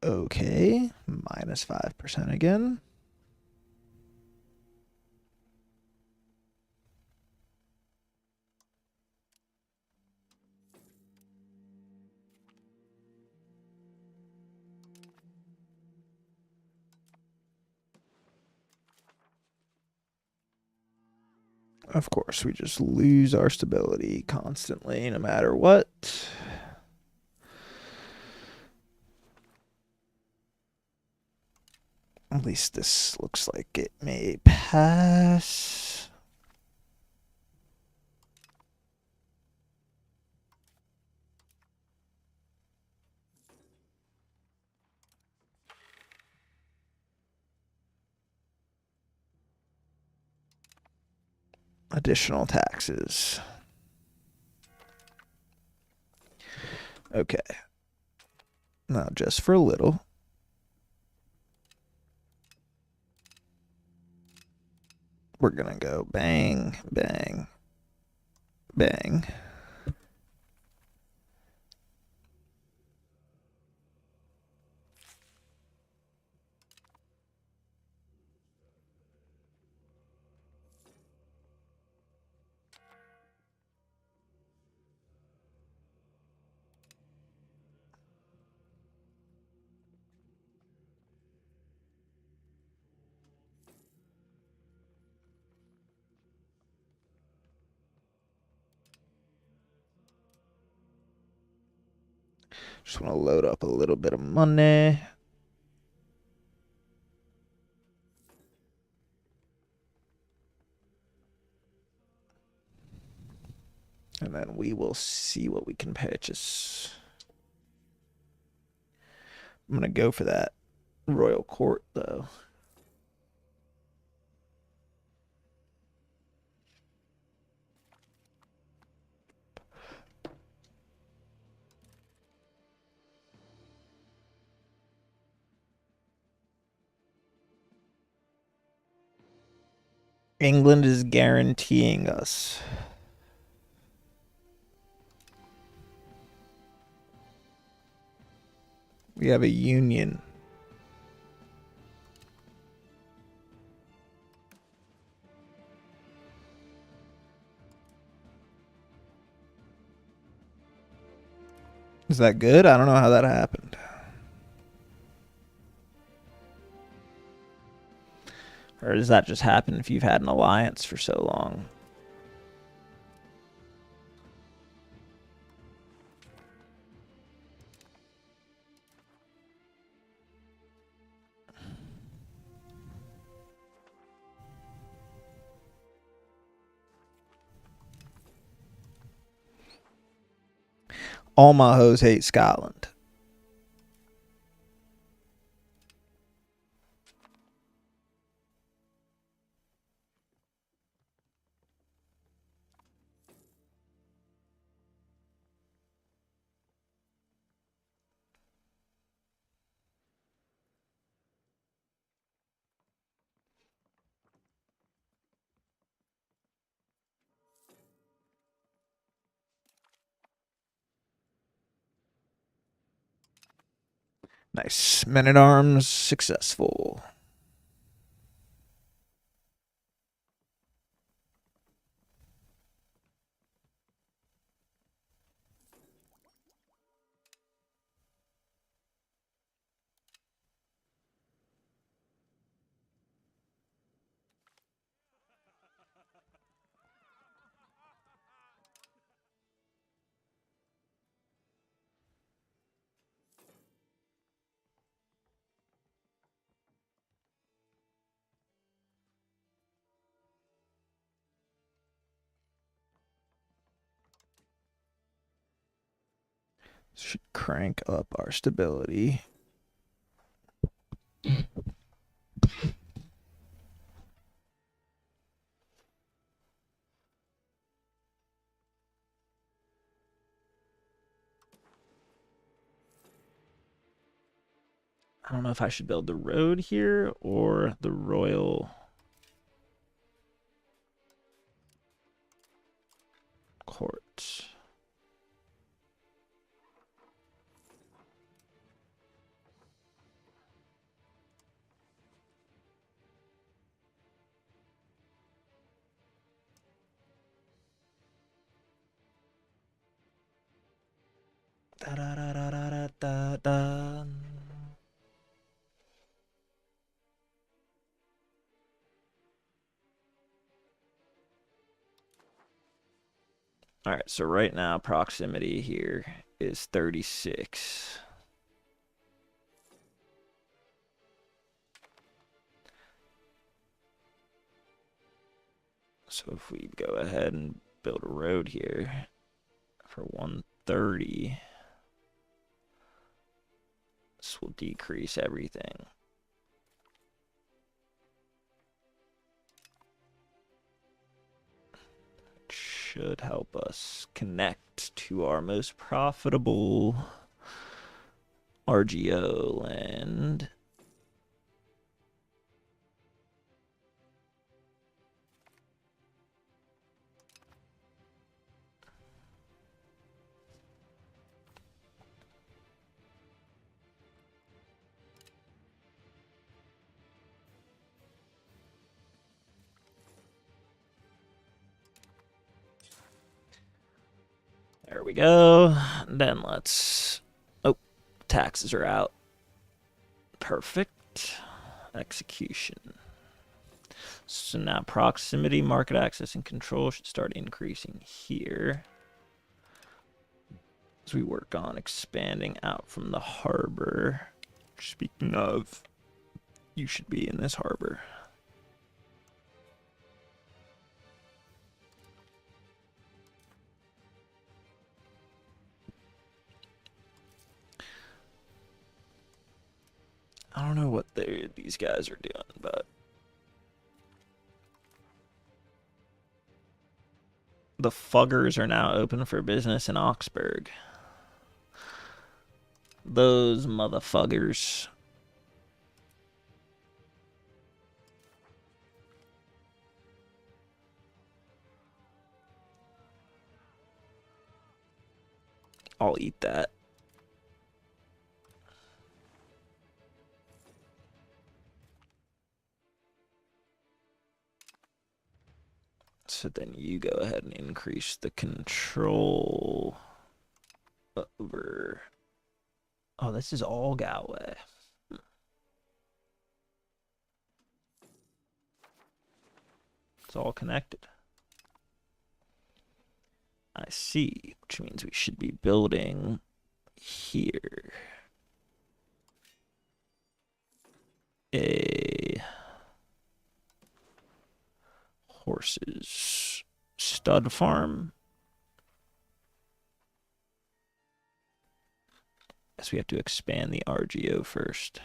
Okay, minus 5% again. Of course, we just lose our stability constantly, no matter what. At least this looks like it may pass. Additional taxes. Okay. Now, just for a little. we're gonna go bang, bang, bang. Just want to load up a little bit of money. And then we will see what we can purchase. I'm going to go for that royal court, though. England is guaranteeing us. We have a union. Is that good? I don't know how that happened. Or does that just happen if you've had an alliance for so long? All my hoes hate Scotland. Nice. Men-at-arms successful. Should crank up our stability. I don't know if I should build the road here or the royal court. Da, da, da, da, da, da, da. All right, so right now proximity here is 36. So if we go ahead and build a road here for 130, this will decrease everything. It should help us connect to our most profitable RGO land. we go. Then let's... Oh, taxes are out. Perfect. Execution. So now proximity, market access, and control should start increasing here as we work on expanding out from the harbor. Speaking of, you should be in this harbor. I don't know what these guys are doing, but the fuggers are now open for business in Augsburg. Those motherfuckers. I'll eat that. So then you go ahead and increase the control over... Oh, this is all Galway. It's all connected. I see, which means we should be building here a horses stud farm. Guess we have to expand the RGO first.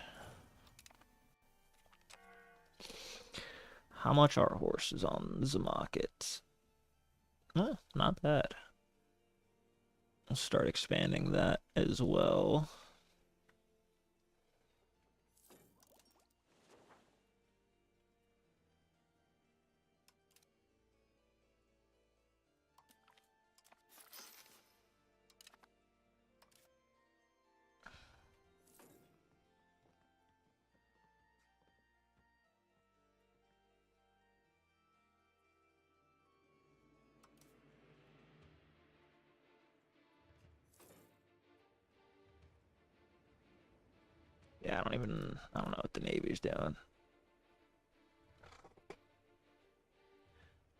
How much are horses on the market? Oh, not bad. We'll start expanding that as well. Yeah, I don't know what the Navy's doing. All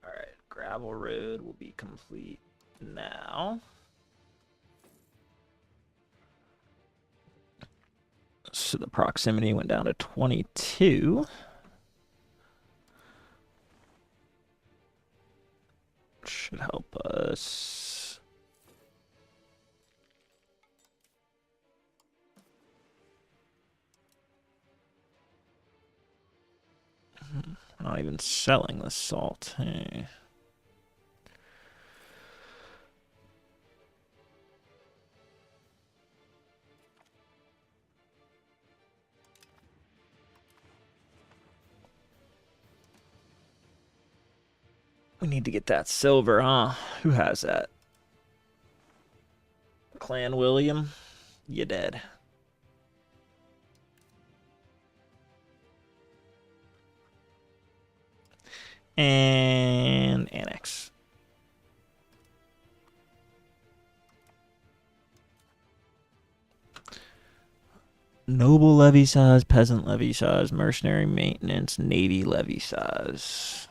right, gravel road will be complete now. So the proximity went down to 22. Should help us. We're not even selling the salt. Hey. We need to get that silver, huh? Who has that? Clan William? You dead. And annex. Noble levy size, peasant levy size, mercenary maintenance, navy levy size.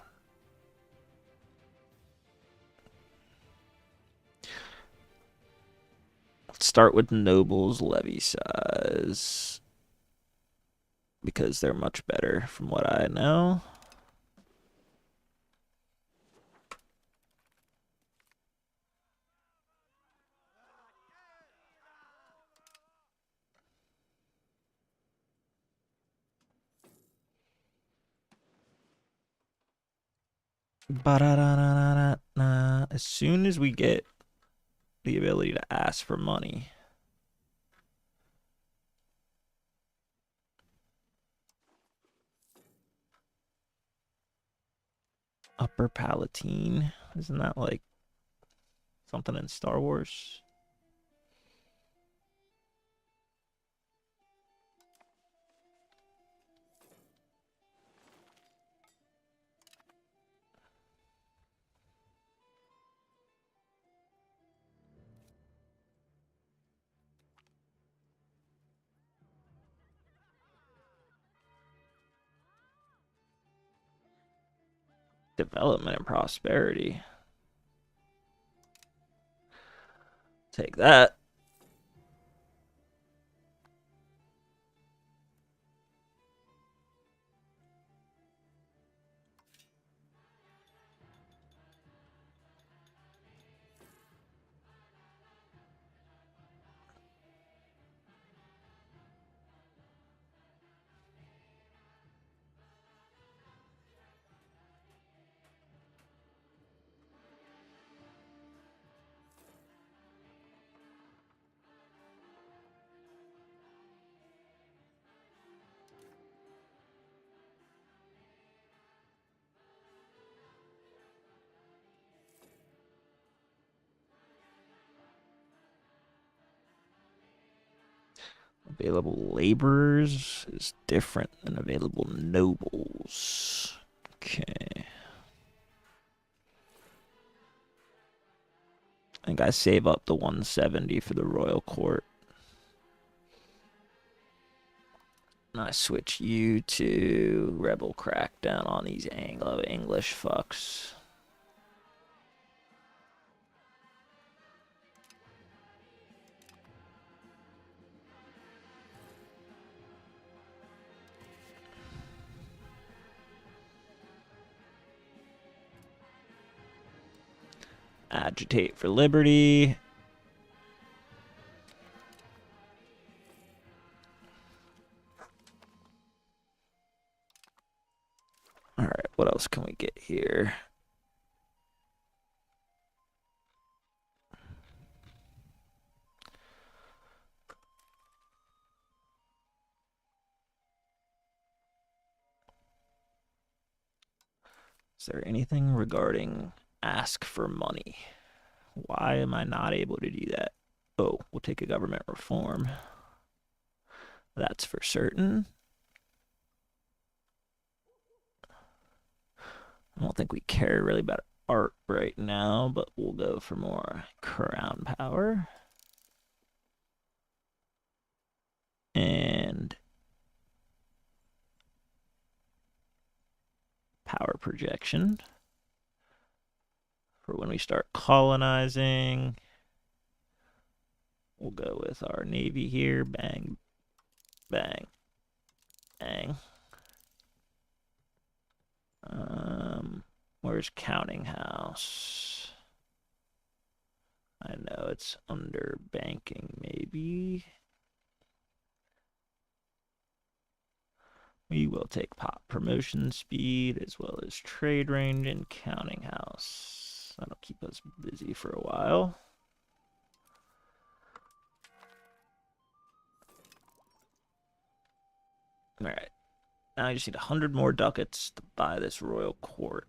Let's start with nobles levy size because they're much better from what I know. As soon as we get the ability to ask for money, Upper Palatine, isn't that like something in Star Wars? Development and prosperity. Take that. Available laborers is different than available nobles. Okay. I think I save up the 170 for the royal court. And I switch you to rebel crackdown on these Anglo-English fucks. Agitate for liberty. All right, what else can we get here? Is there anything regarding ask for money? Why am I not able to do that? Oh, we'll take a government reform. That's for certain. I don't think we care really about art right now, but we'll go for more crown power. And power projection for when we start colonizing. We'll go with our navy here. Bang, bang, bang. Where's counting house? I know it's under banking, maybe. We will take pop promotion speed as well as trade range and counting house. That'll keep us busy for a while. All right. Now I just need 100 more ducats to buy this royal court.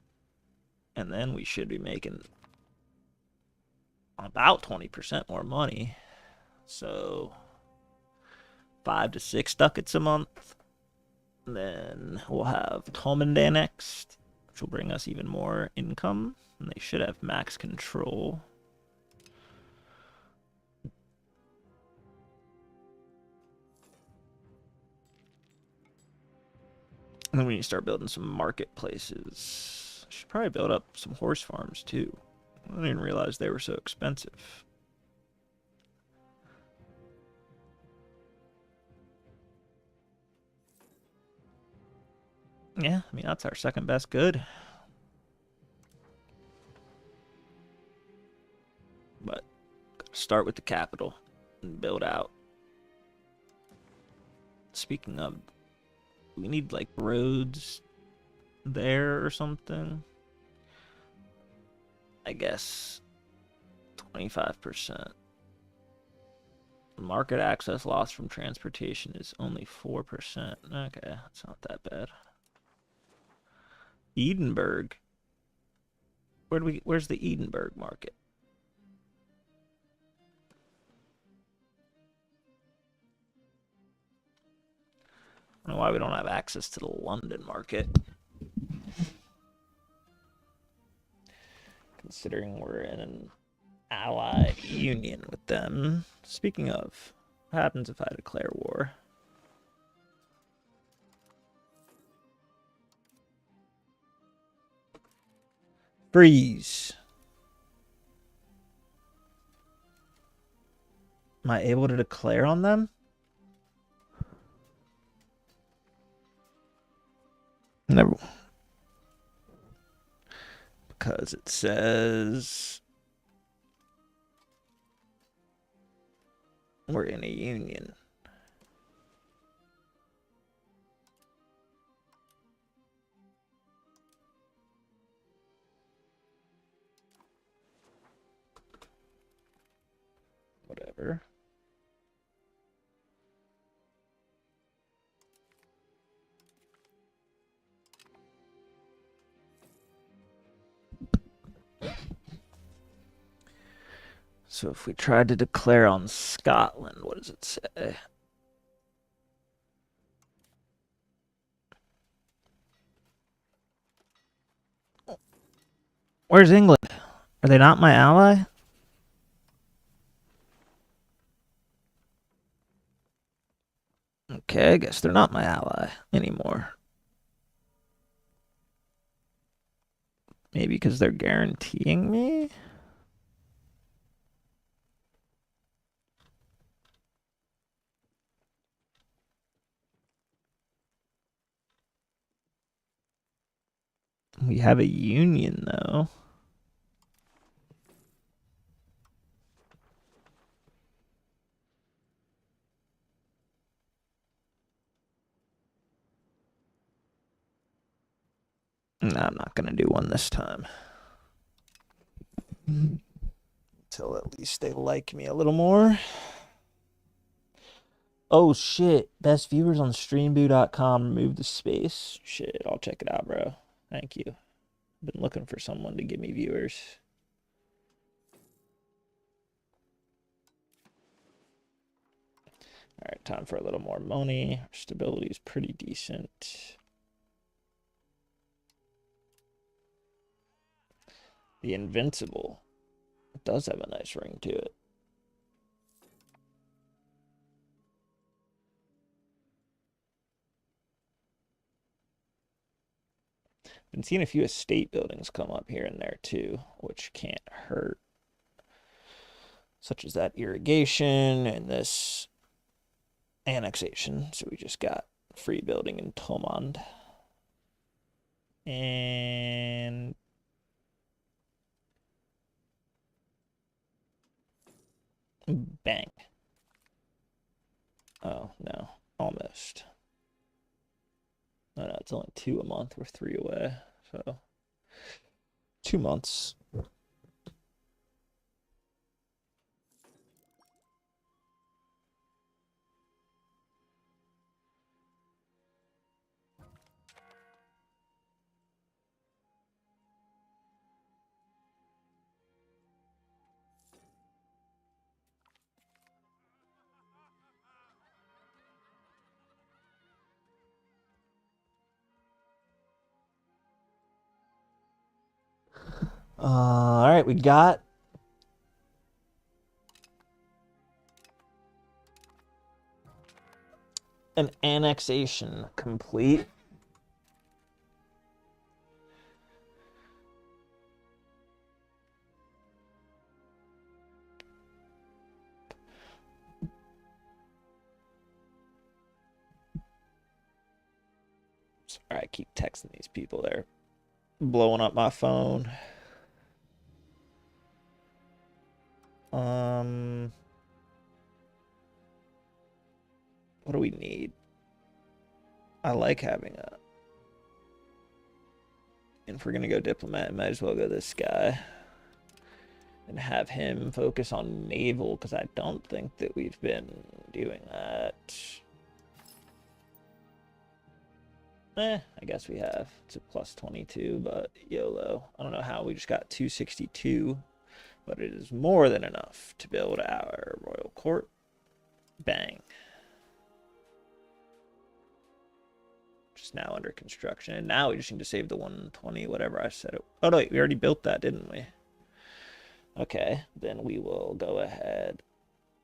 And then we should be making about 20% more money. So 5 to 6 ducats a month. And then we'll have Thomond annexed, which will bring us even more income. And they should have max control. And then we need to start building some marketplaces. Should probably build up some horse farms too. I didn't realize they were so expensive. Yeah, I mean, that's our second best good. But start with the capital and build out. Speaking of, we need like roads there or something. I guess 25%. Market access loss from transportation is only 4%. Okay, that's not that bad. Edinburgh. Where's the Edinburgh market? I don't know why we don't have access to the London market. Considering we're in an allied union with them. Speaking of, what happens if I declare war? Freeze. Am I able to declare on them? Never. Because it says we're in a union. Whatever. So if we tried to declare on Scotland, what does it say? Where's England? Are they not my ally? Okay, I guess they're not my ally anymore. Maybe because they're guaranteeing me? We have a union, though. No, I'm not going to do one this time. Until at least they like me a little more. Oh, shit. Best viewers on streamboo.com. Remove the space. Shit, I'll check it out, bro. Thank you. Been looking for someone to give me viewers. All right, time for a little more money. Our stability is pretty decent. The Invincible. It does have a nice ring to it. Been seeing a few estate buildings come up here and there too, which can't hurt. Such as that irrigation and this annexation. So we just got free building in Thomond. And bang. Oh, no. Almost. Oh, no, it's only 2 a month. We're 3 away. So 2 months. All right, we got an annexation complete. Sorry, I keep texting these people. They're blowing up my phone. What do we need? I like having a. And if we're gonna go diplomat, might as well go this guy. And have him focus on naval, because I don't think that we've been doing that. I guess we have. It's a plus 22, but YOLO. I don't know how we just got 262, but it is more than enough to build our royal court. Bang. Just now under construction. And now we just need to save the 120, whatever I said. Oh, no, we already built that, didn't we? Okay, then we will go ahead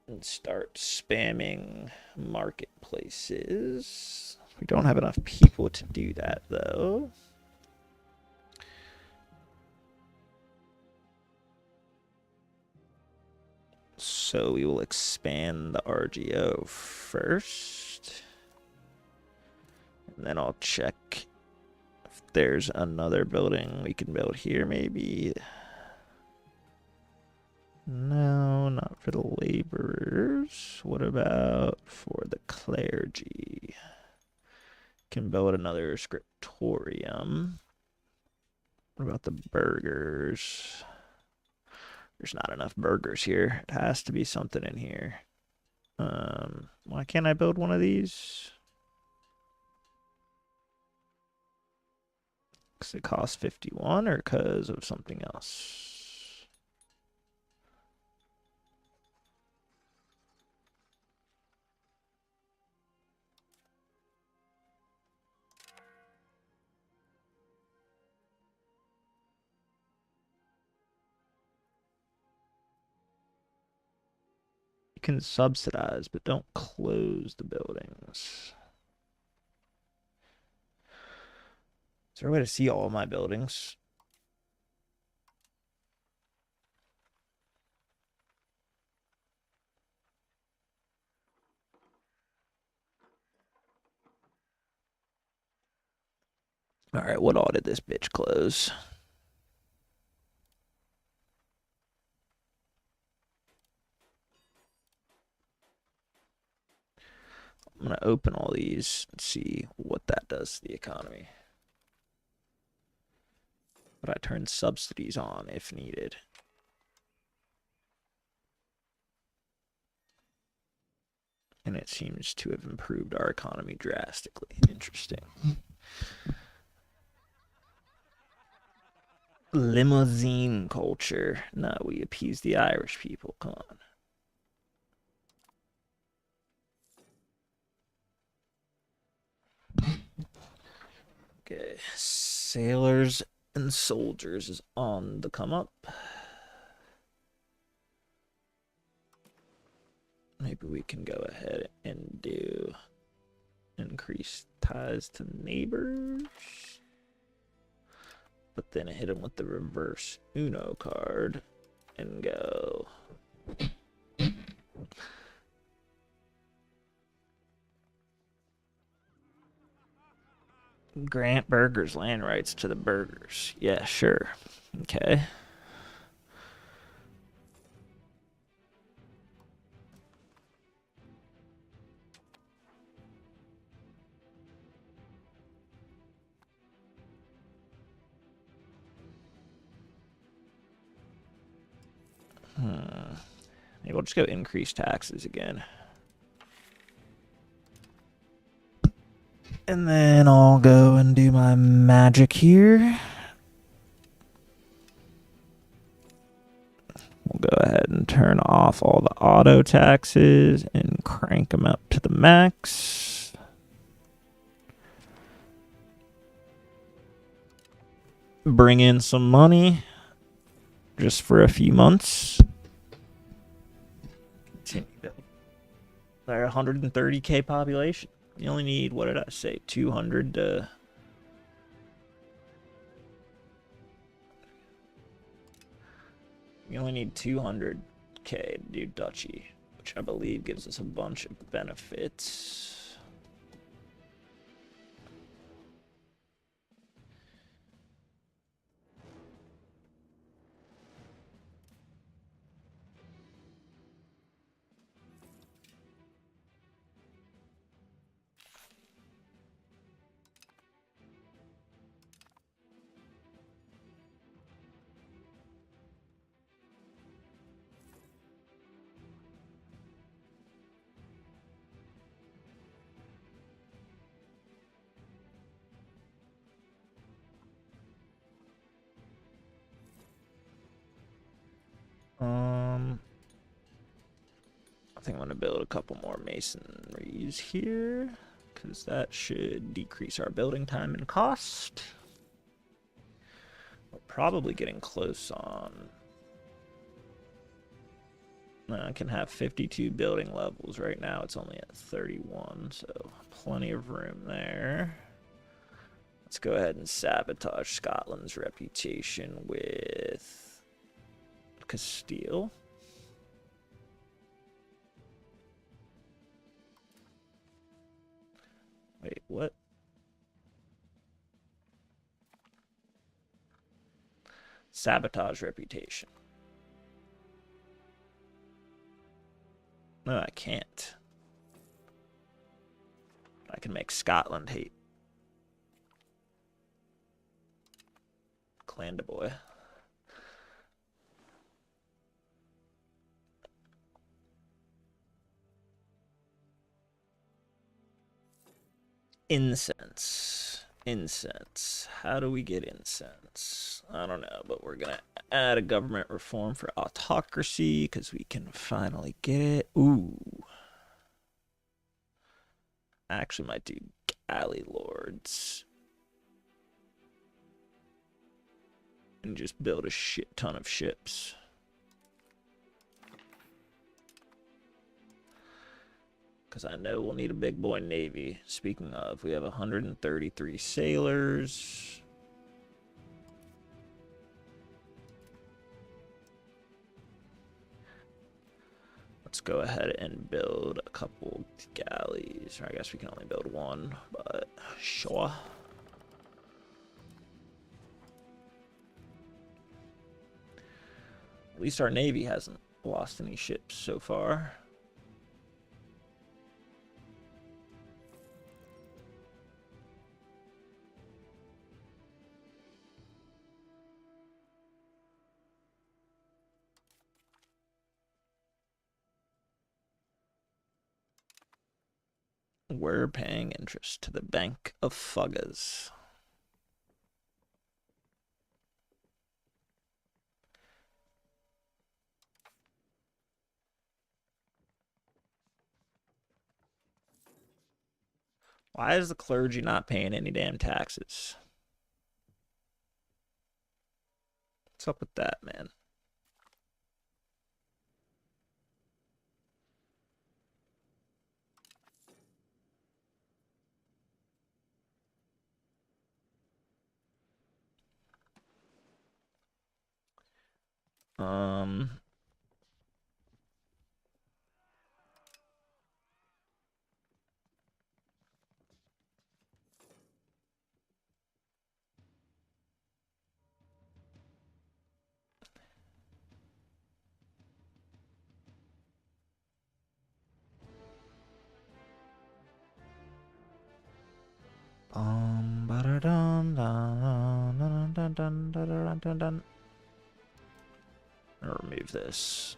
and start spamming marketplaces. We don't have enough people to do that, though. So we will expand the RGO first. And then I'll check if there's another building we can build here, maybe. No, not for the laborers. What about for the clergy? Can build another scriptorium. What about the burgers? There's not enough burgers here. It has to be something in here. Why can't I build one of these? Because it costs 51 or because of something else? You can subsidize, but don't close the buildings. Is there a way to see all of my buildings? All right, what all did this bitch close? I'm going to open all these and see what that does to the economy. But I turn subsidies on if needed. And it seems to have improved our economy drastically. Interesting. Limousine culture. No, we appease the Irish people. Come on. Okay. Sailors and soldiers is on the come up. Maybe we can go ahead and do increased ties to neighbors. But then hit them with the reverse Uno card and go. Grant burgers land rights to the burgers. Yeah, sure. Okay. Maybe we'll just go increase taxes again. And then I'll go and do my magic here. We'll go ahead and turn off all the auto taxes and crank them up to the max. Bring in some money just for a few months. They're 130K population. You only need, what did I say, 200 to... You only need 200K to do duchy, which I believe gives us a bunch of benefits. I think I'm going to build a couple more masonries here, because that should decrease our building time and cost. We're probably getting close on... I can have 52 building levels. Right now it's only at 31, so plenty of room there. Let's go ahead and sabotage Scotland's reputation with Castile. Wait, what? Sabotage reputation. No, I can't. I can make Scotland hate. Clandaboy. Incense. Incense. How do we get incense? I don't know, but we're going to add a government reform for autocracy because we can finally get it. Ooh. Actually might do galley lords. And just build a shit ton of ships. Because I know we'll need a big boy navy. Speaking of, we have 133 sailors. Let's go ahead and build a couple galleys. Or I guess we can only build one, but sure. At least our navy hasn't lost any ships so far. We're paying interest to the Bank of Fuggas. Why is the clergy not paying any damn taxes? What's up with that, man? I'll remove this.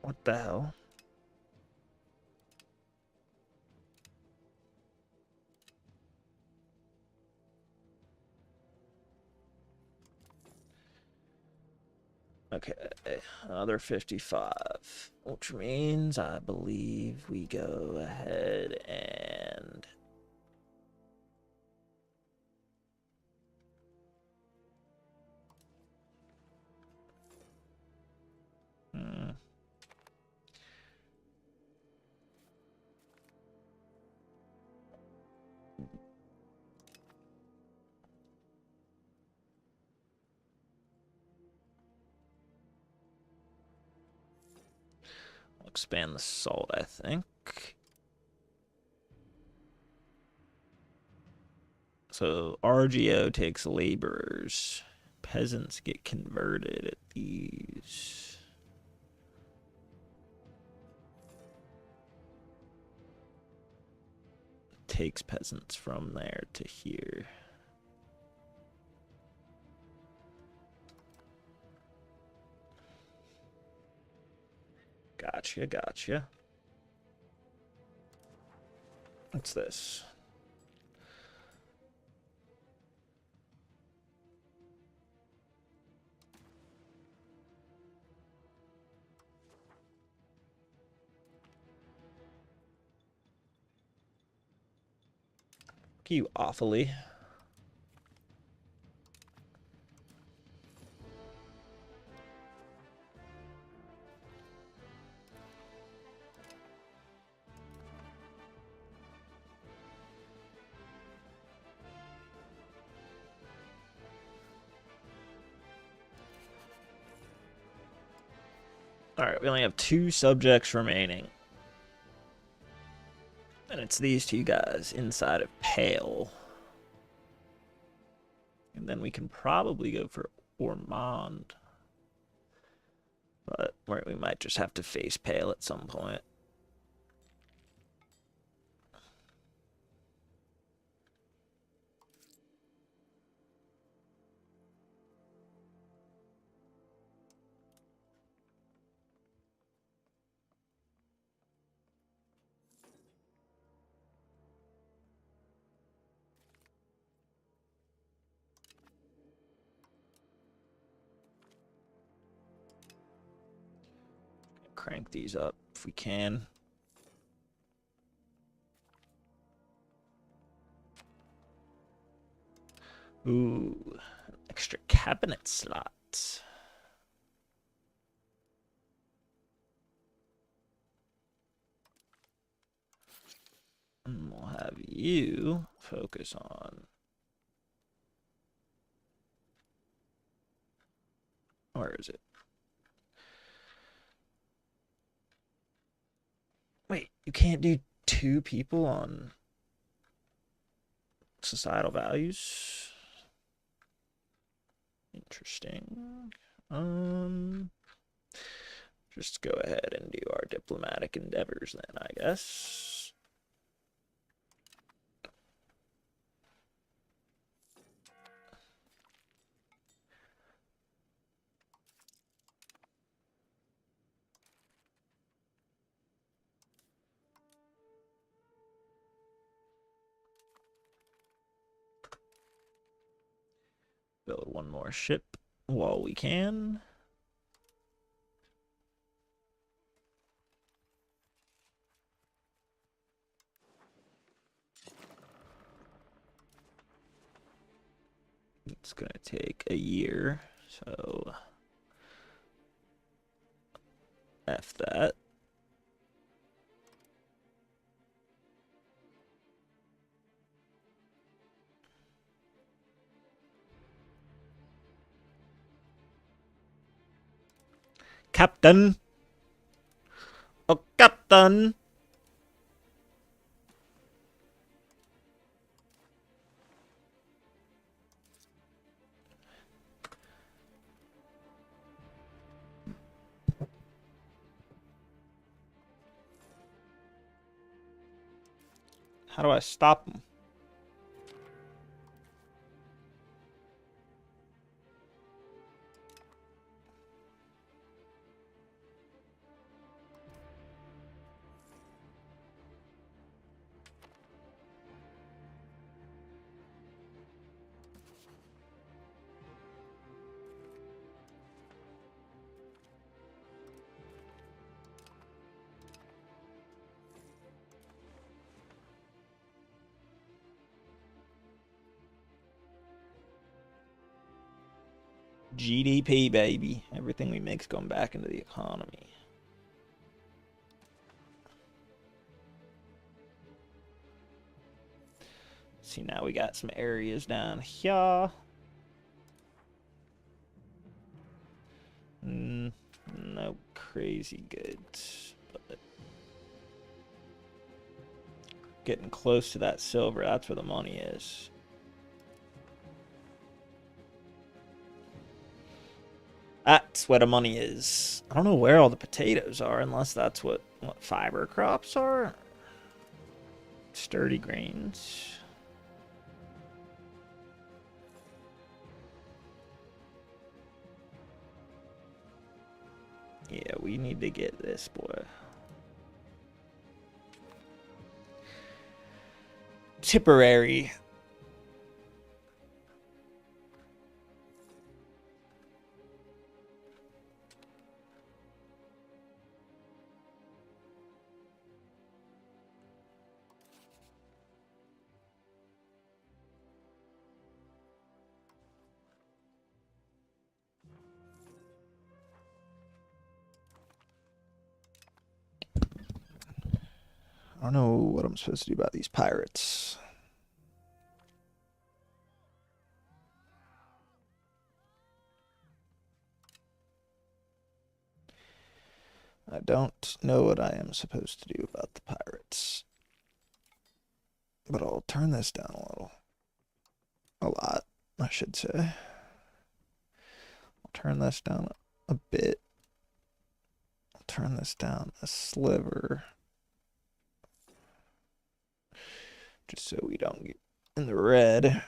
What the hell? Okay, another 55, which means I believe we go ahead and I'll expand the salt, I think. So RGO takes laborers. Peasants get converted at these. Takes peasants from there to here. Gotcha, gotcha. What's this? You awfully. Alright, we only have 2 subjects remaining. And it's these 2 guys inside of Pale. And then we can probably go for Ormond. But we might just have to face Pale at some point. Crank these up if we can. Ooh, extra cabinet slots. And we'll have you focus on. Where is it? Wait, you can't do 2 people on societal values? Interesting. Just go ahead and do our diplomatic endeavors then, I guess. Build one more ship while we can. It's gonna take a year, so F that. Captain! Oh, Captain! How do I stop him? GDP, baby. Everything we make's going back into the economy. See, now we got some areas down here. No crazy good, but getting close to that silver, that's where the money is. That's where the money is. I don't know where all the potatoes are, unless that's what fiber crops are. Sturdy grains. Yeah, we need to get this, boy. Tipperary. I don't know what I'm supposed to do about these pirates. I don't know what I am supposed to do about the pirates. But I'll turn this down a little. A lot, I should say. I'll turn this down a bit. I'll turn this down a sliver. Just so we don't get in the red.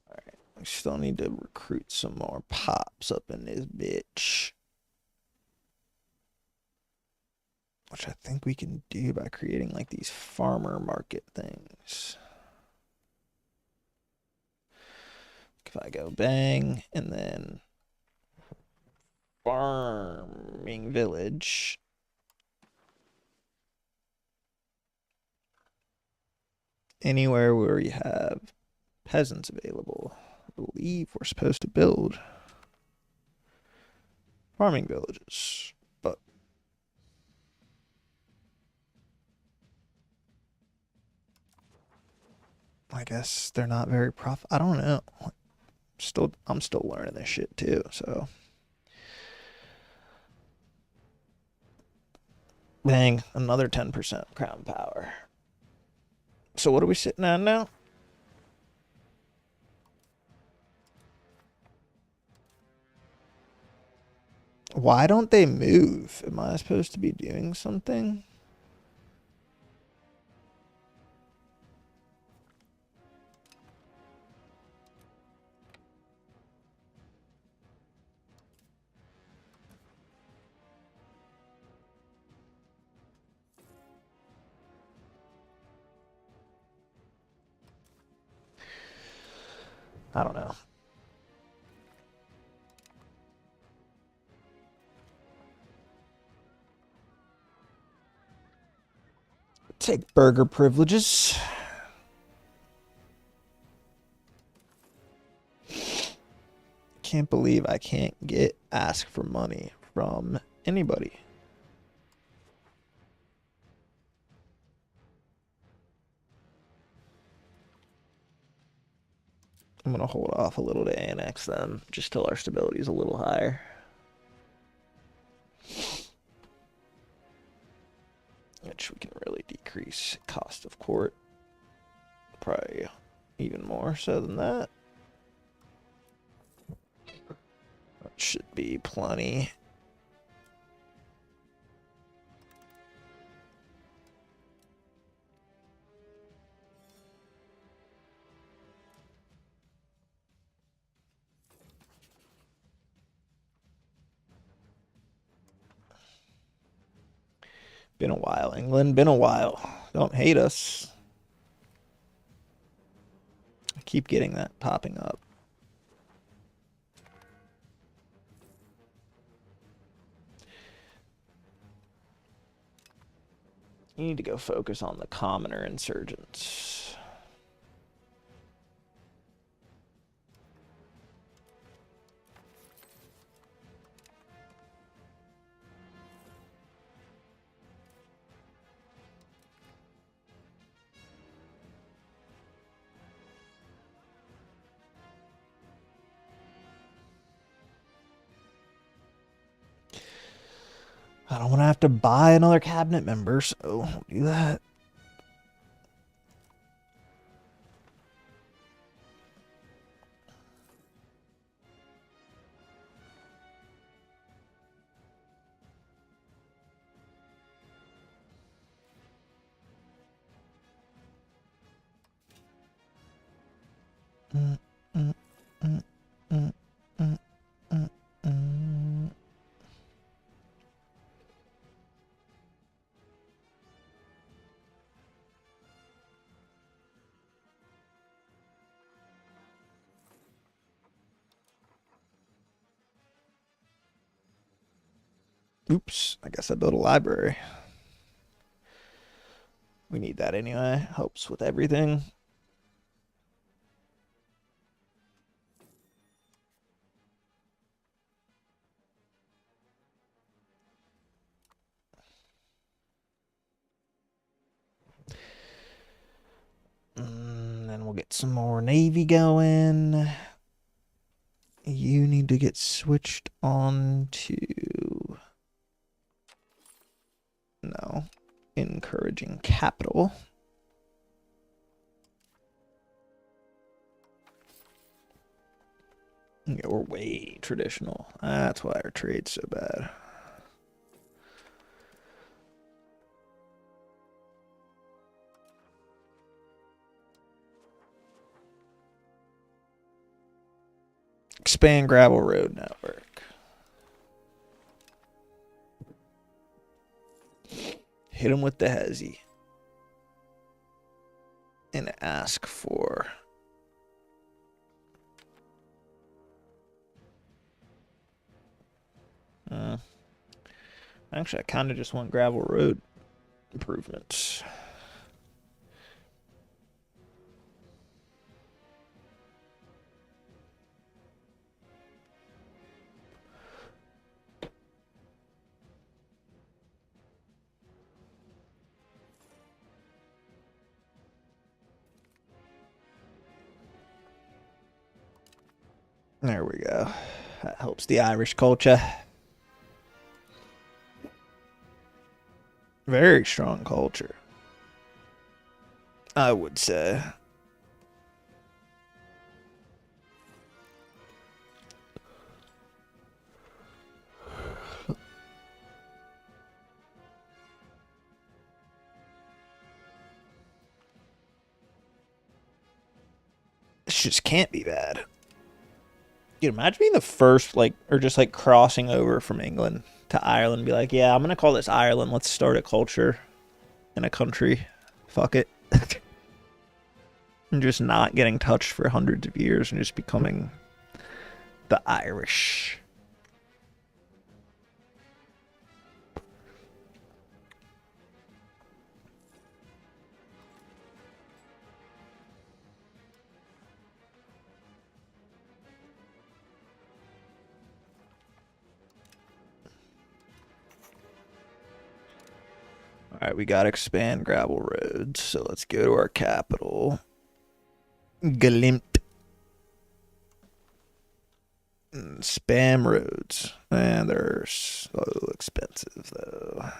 Alright, we still need to recruit some more pops up in this bitch. Which I think we can do by creating like these farmer market things. If I go bang and then farming village. Anywhere where we have peasants available, I believe we're supposed to build farming villages. But I guess they're not very I don't know. I'm still learning this shit too, so bang, another 10% crown power. So what are we sitting at now? Why don't they move? Am I supposed to be doing something? I don't know. Take burger privileges. Can't believe I can't ask for money from anybody. I'm gonna hold off a little to annex them just till our stability is a little higher. Which we can really decrease cost of court. Probably even more so than that. That should be plenty. Been a while, England. Been a while. Don't hate us. I keep getting that popping up. You need to go focus on the commoner insurgents. I don't want to have to buy another cabinet member, so I'll do that. Oops, I guess I built a library. We need that anyway. Helps with everything. we'll get some more navy going. You need to get switched on to... No. Encouraging capital. Yeah, we're way traditional. That's why our trade's so bad. Expand gravel road network. Hit him with the hezzy. And ask for... Actually, I kind of just want gravel road improvements. There we go. That helps the Irish culture. Very strong culture, I would say. This just can't be bad. Dude, imagine being the first, like, or just like crossing over from England to Ireland and be like, yeah, I'm going to call this Ireland. Let's start a culture in a country. Fuck it. And just not getting touched for hundreds of years and just becoming the Irish. All right, we got to expand gravel roads. So let's go to our capital. Glimp. Spam roads. And they're so expensive, though.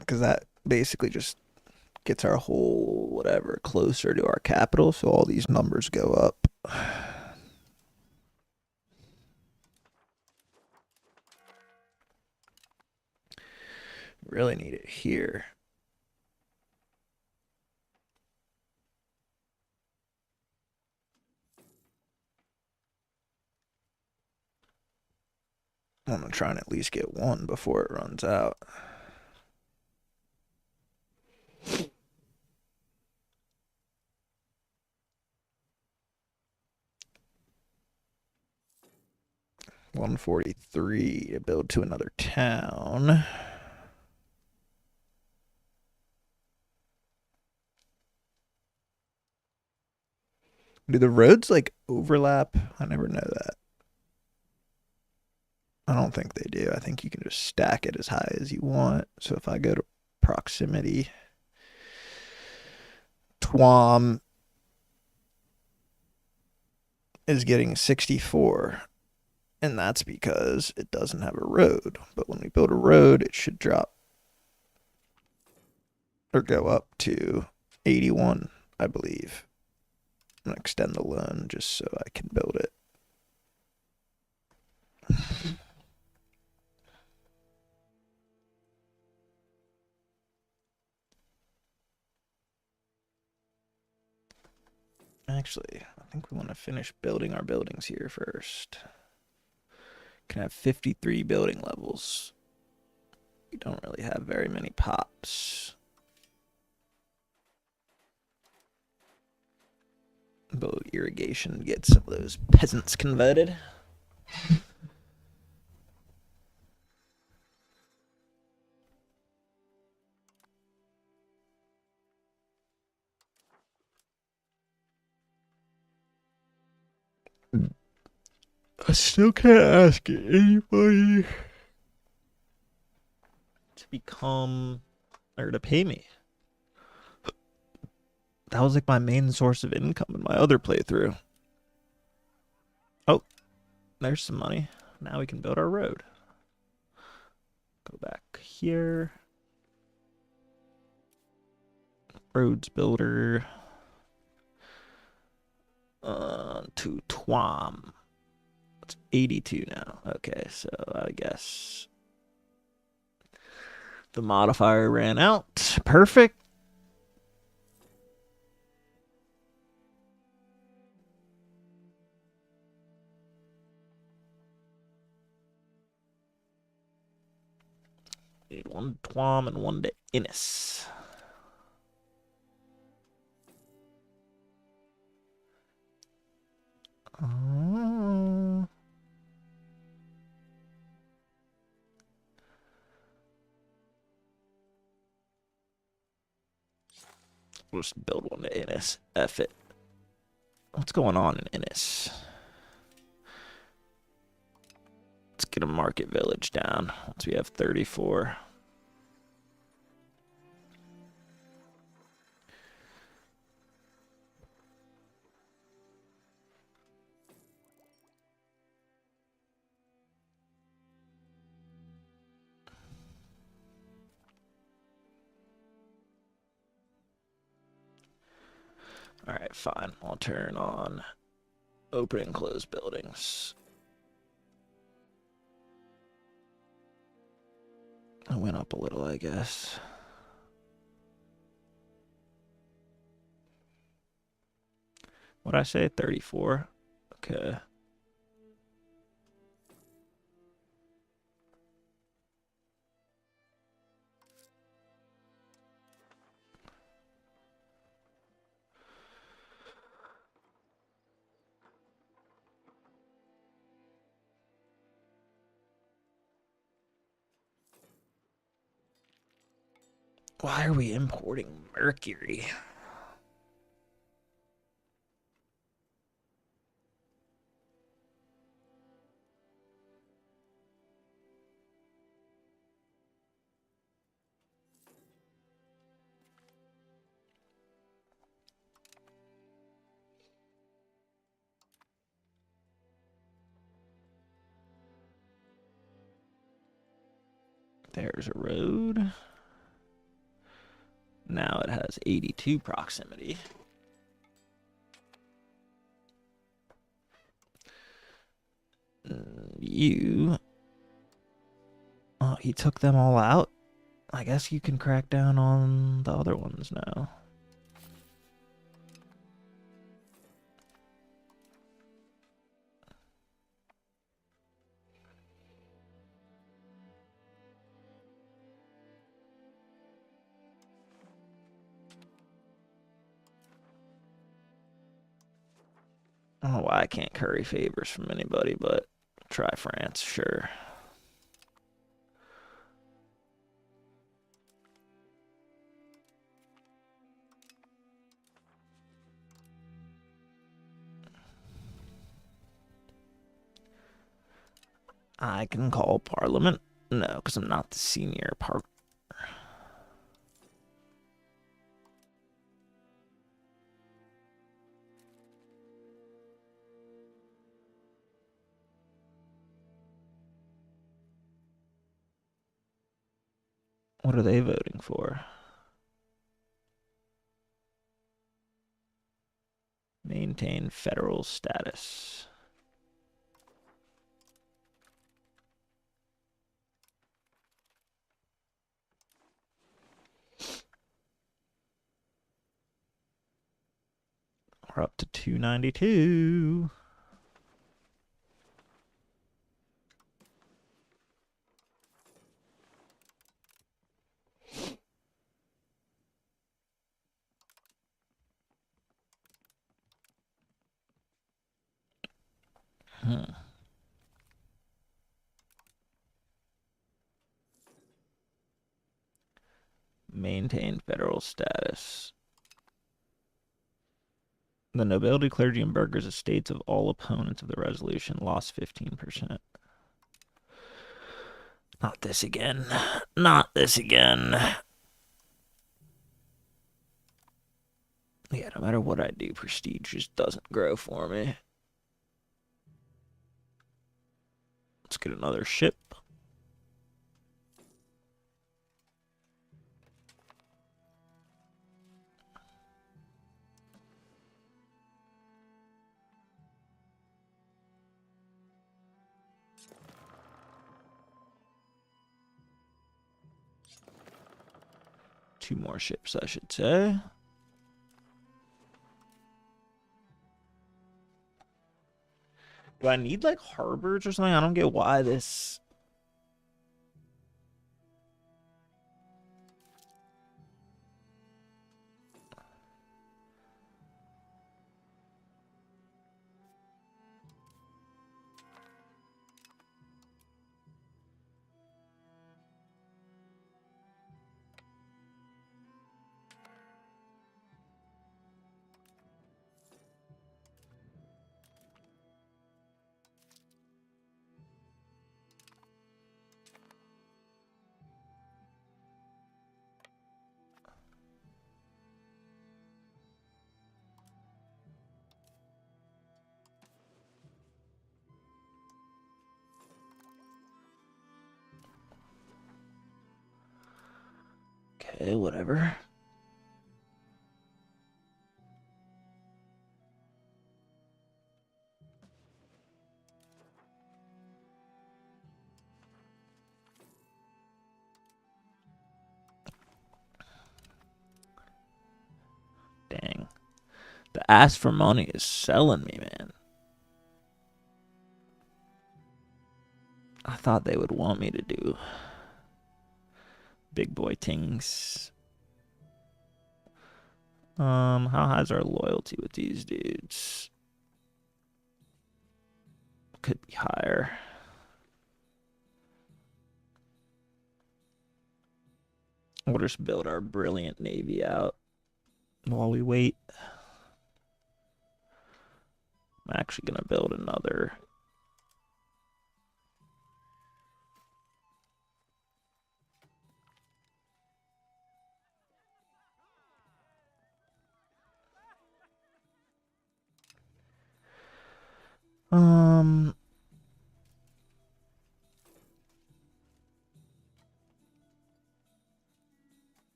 Because that basically just gets our whole whatever closer to our capital, so all these numbers go up. Really need it here. I'm gonna try and at least get one before it runs out. $143 to build to another town. Do the roads like overlap? I never know that. I don't think they do. I think you can just stack it as high as you want. So if I go to proximity, Twom is getting 64. And that's because it doesn't have a road. But when we build a road, it should drop or go up to 81, I believe. I'm going to extend the loan just so I can build it. Actually, I think we want to finish building our buildings here first. Can have 53 building levels. We don't really have very many pops. Build irrigation, get some of those peasants converted. I still can't ask anybody to become or to pay me. That was like my main source of income in my other playthrough. Oh, there's some money. Now we can build our road. Go back here. Roads builder. To Twam. It's 82 now. Okay, so I guess the modifier ran out. Perfect. Need one to Twam and one to Innis. We'll just build one to Innis. F it. What's going on in Innis? Let's get a market village down once we have 34. All right, fine. I'll turn on open and close buildings. I went up a little, I guess. What'd I say? 34? Okay. Why are we importing mercury? There's a road. Now it has 82 proximity. You... Oh, he took them all out? I guess you can crack down on the other ones now. I don't know why I can't curry favors from anybody, but try France, sure. I can call Parliament. No, because I'm not the senior part. What are they voting for? Maintain federal status. We're up to 292. Maintain federal status. The nobility, clergy, and burghers' estates of all opponents of the resolution lost 15%. Not this again. Not this again. Yeah, no matter what I do, prestige just doesn't grow for me. Let's get another ship. Two more ships, I should say. Do I need like harbors or something? I don't get why this. Okay, whatever. Dang. The ask for money is selling me, man. I thought they would want me to do big boy things. How high's our loyalty with these dudes? Could be higher. We'll just build our brilliant navy out while we wait. I'm actually gonna build another.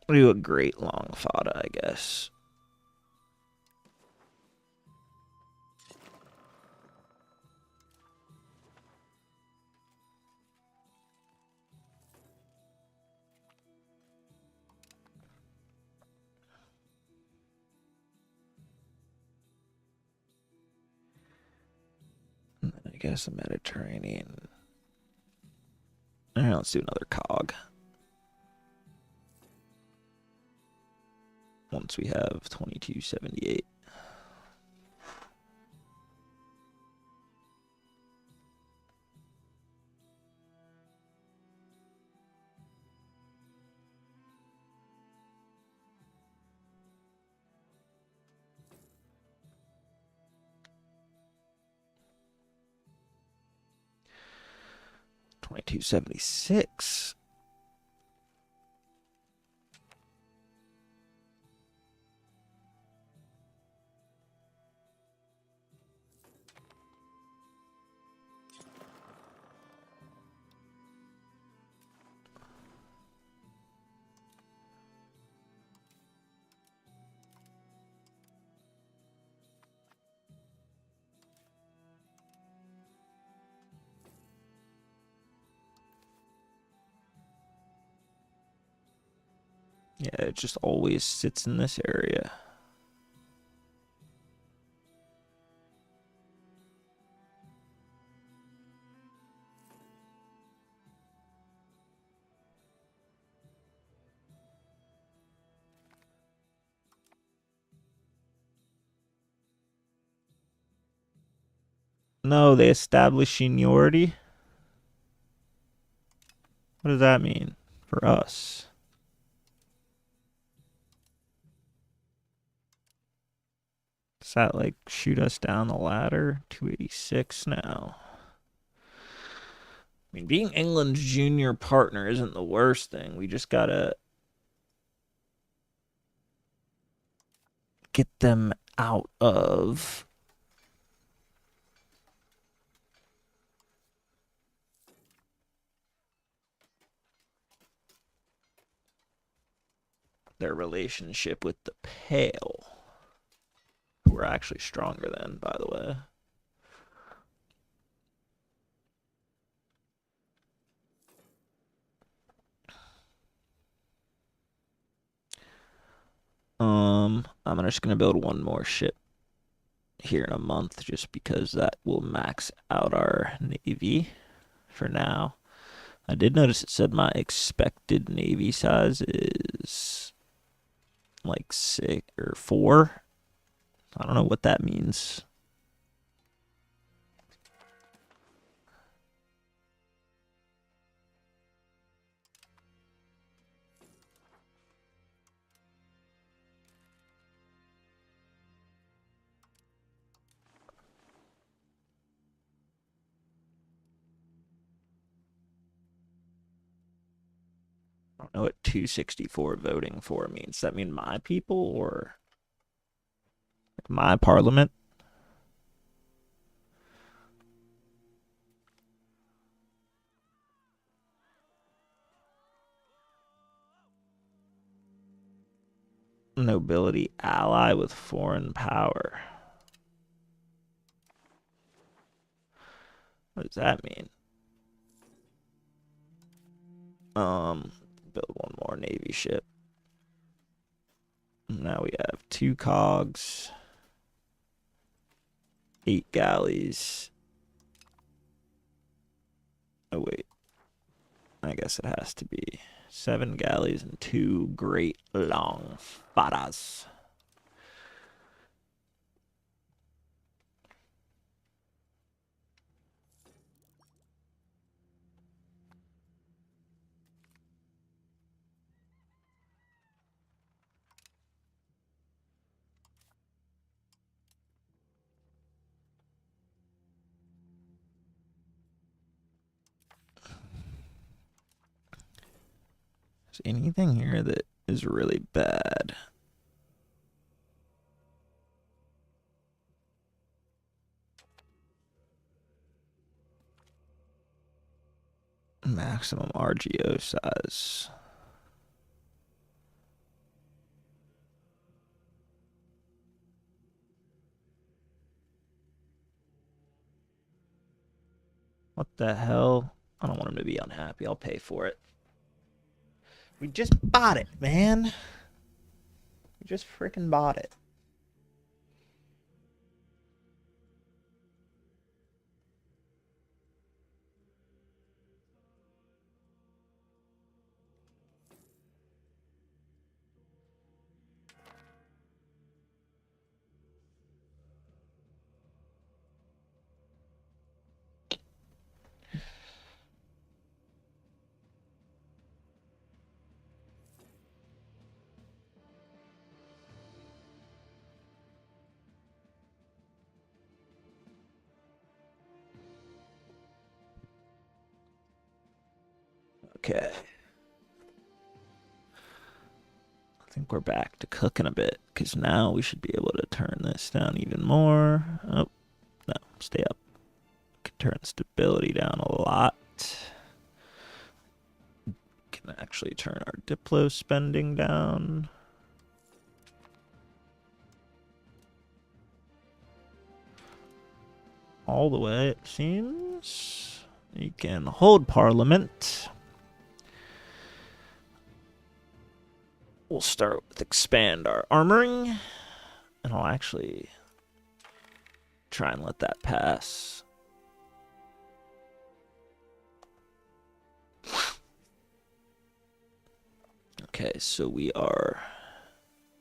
We'll do a great long fada, I guess. I guess the Mediterranean. All right, let's do another cog. Once we have 2278. $22.76. Yeah, it just always sits in this area. No, they establish seniority. What does that mean for us? Does that like shoot us down the ladder? 286 now. I mean, being England's junior partner isn't the worst thing. We just gotta get them out of their relationship with the Pale, who we're actually stronger than, by the way. I'm just gonna build one more ship here in a month just because that will max out our navy for now. I did notice it said my expected navy size is like 6 or 4. I don't know what that means. I don't know what 264 voting for means. Does that mean my people or my parliament? Nobility ally with foreign power. What does that mean? Build one more navy ship. Now we have 2 cogs, 8 galleys. Oh wait, I guess it has to be 7 galleys and 2 great long faras. Is anything here that is really bad? Maximum RGO size. What the hell? I don't want him to be unhappy. I'll pay for it. We just bought it, man. We just freaking bought it. Okay. I think we're back to cooking a bit because now we should be able to turn this down even more. Oh, no, stay up. Can turn stability down a lot. Can actually turn our Diplo spending down. All the way, it seems. You can hold Parliament. We'll start with expand our armoring. And I'll actually try and let that pass. Okay, so we are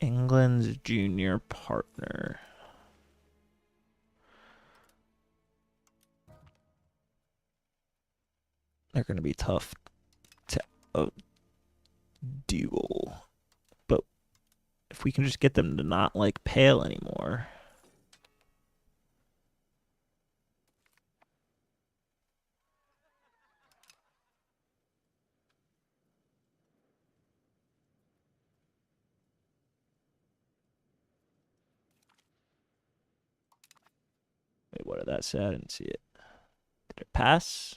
England's junior partner. They're going to be tough to duel. But if we can just get them to not like Pale anymore. what did that say? I didn't see it. Did it pass?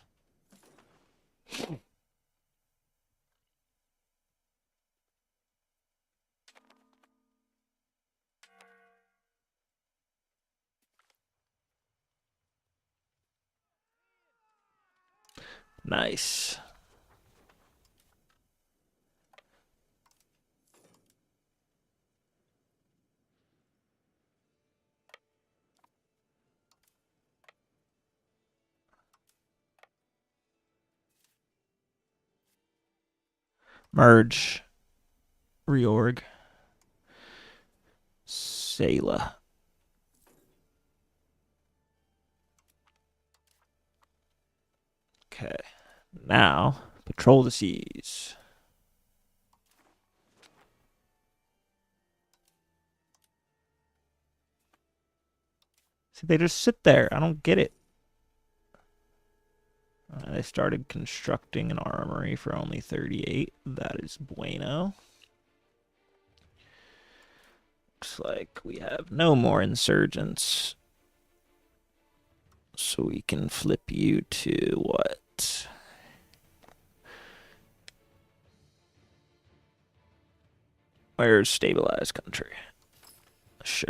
Nice. Merge. Reorg. Sayla. Okay. Now, patrol the seas. See, they just sit there. I don't get it. They started constructing an armory for only 38. That is bueno. Looks like we have no more insurgents. So we can flip you to what? Where's stabilized country? Sure.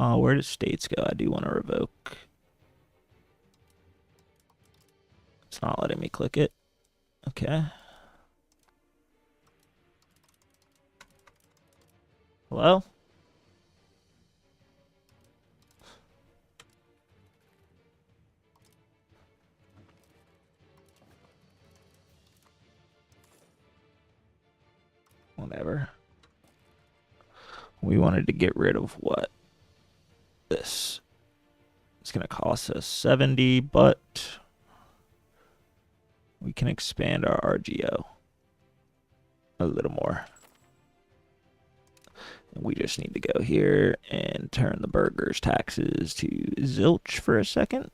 Where does states go? I do want to revoke. It's not letting me click it. Okay. Hello? Whatever. We wanted to get rid of what? This. It's going to cost us 70, but we can expand our RGO a little more. We just need to go here and turn the burgers taxes to zilch for a second.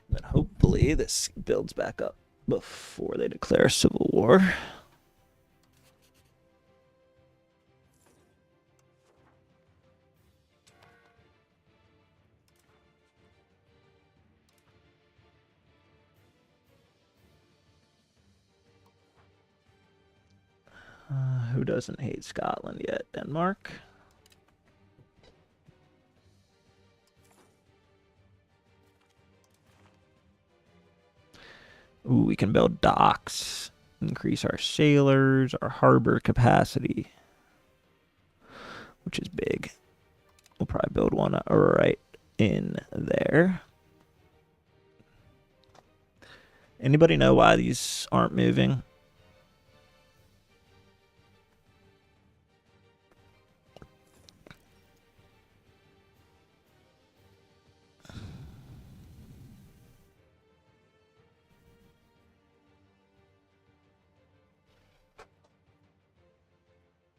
And then hopefully this builds back up before they declare civil war. Who doesn't hate Scotland yet? Denmark. Ooh, we can build docks, increase our sailors, our harbor capacity, which is big. We'll probably build one right in there. Anybody know why these aren't moving?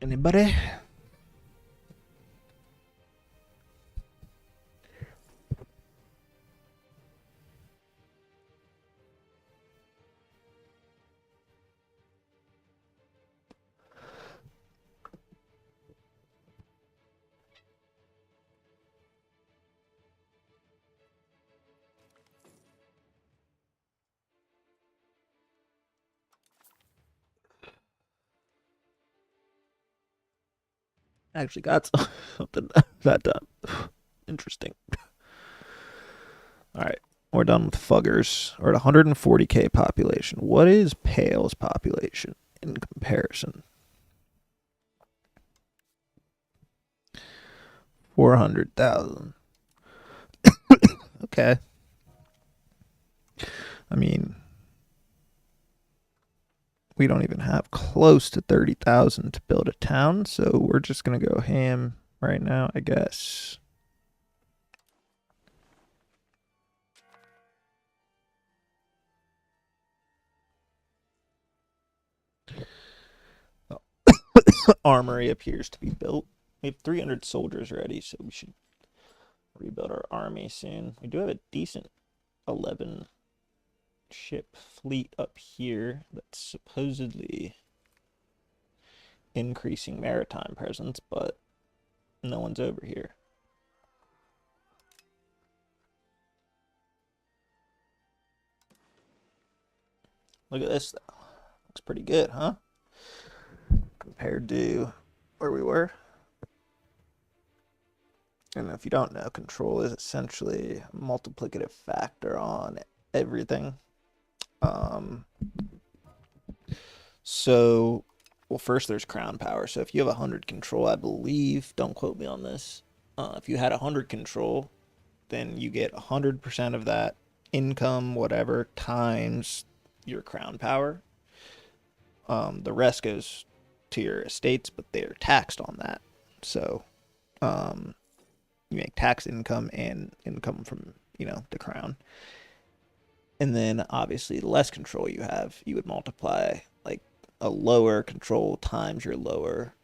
Anybody? Actually got something that done. Interesting. All right. We're done with Fuggers. We're at 140K population. What is Pale's population in comparison? 400,000. Okay. I mean, we don't even have close to 30,000 to build a town, so we're just going to go ham right now, I guess. Armory appears to be built. We have 300 soldiers ready, so we should rebuild our army soon. We do have a decent 11 ship fleet up here that's supposedly increasing maritime presence, but no one's over here. Look at this, though. Looks pretty good, huh? Compared to where we were. And if you don't know, control is essentially a multiplicative factor on everything. So, well, first there's crown power. So if you have 100 control, I believe, don't quote me on this, if you had 100 control, then you get 100% of that income, whatever, times your crown power. The rest goes to your estates, but they're taxed on that. So, you make tax income and income from, the crown. And then obviously the less control you have, you would multiply like a lower control times your lower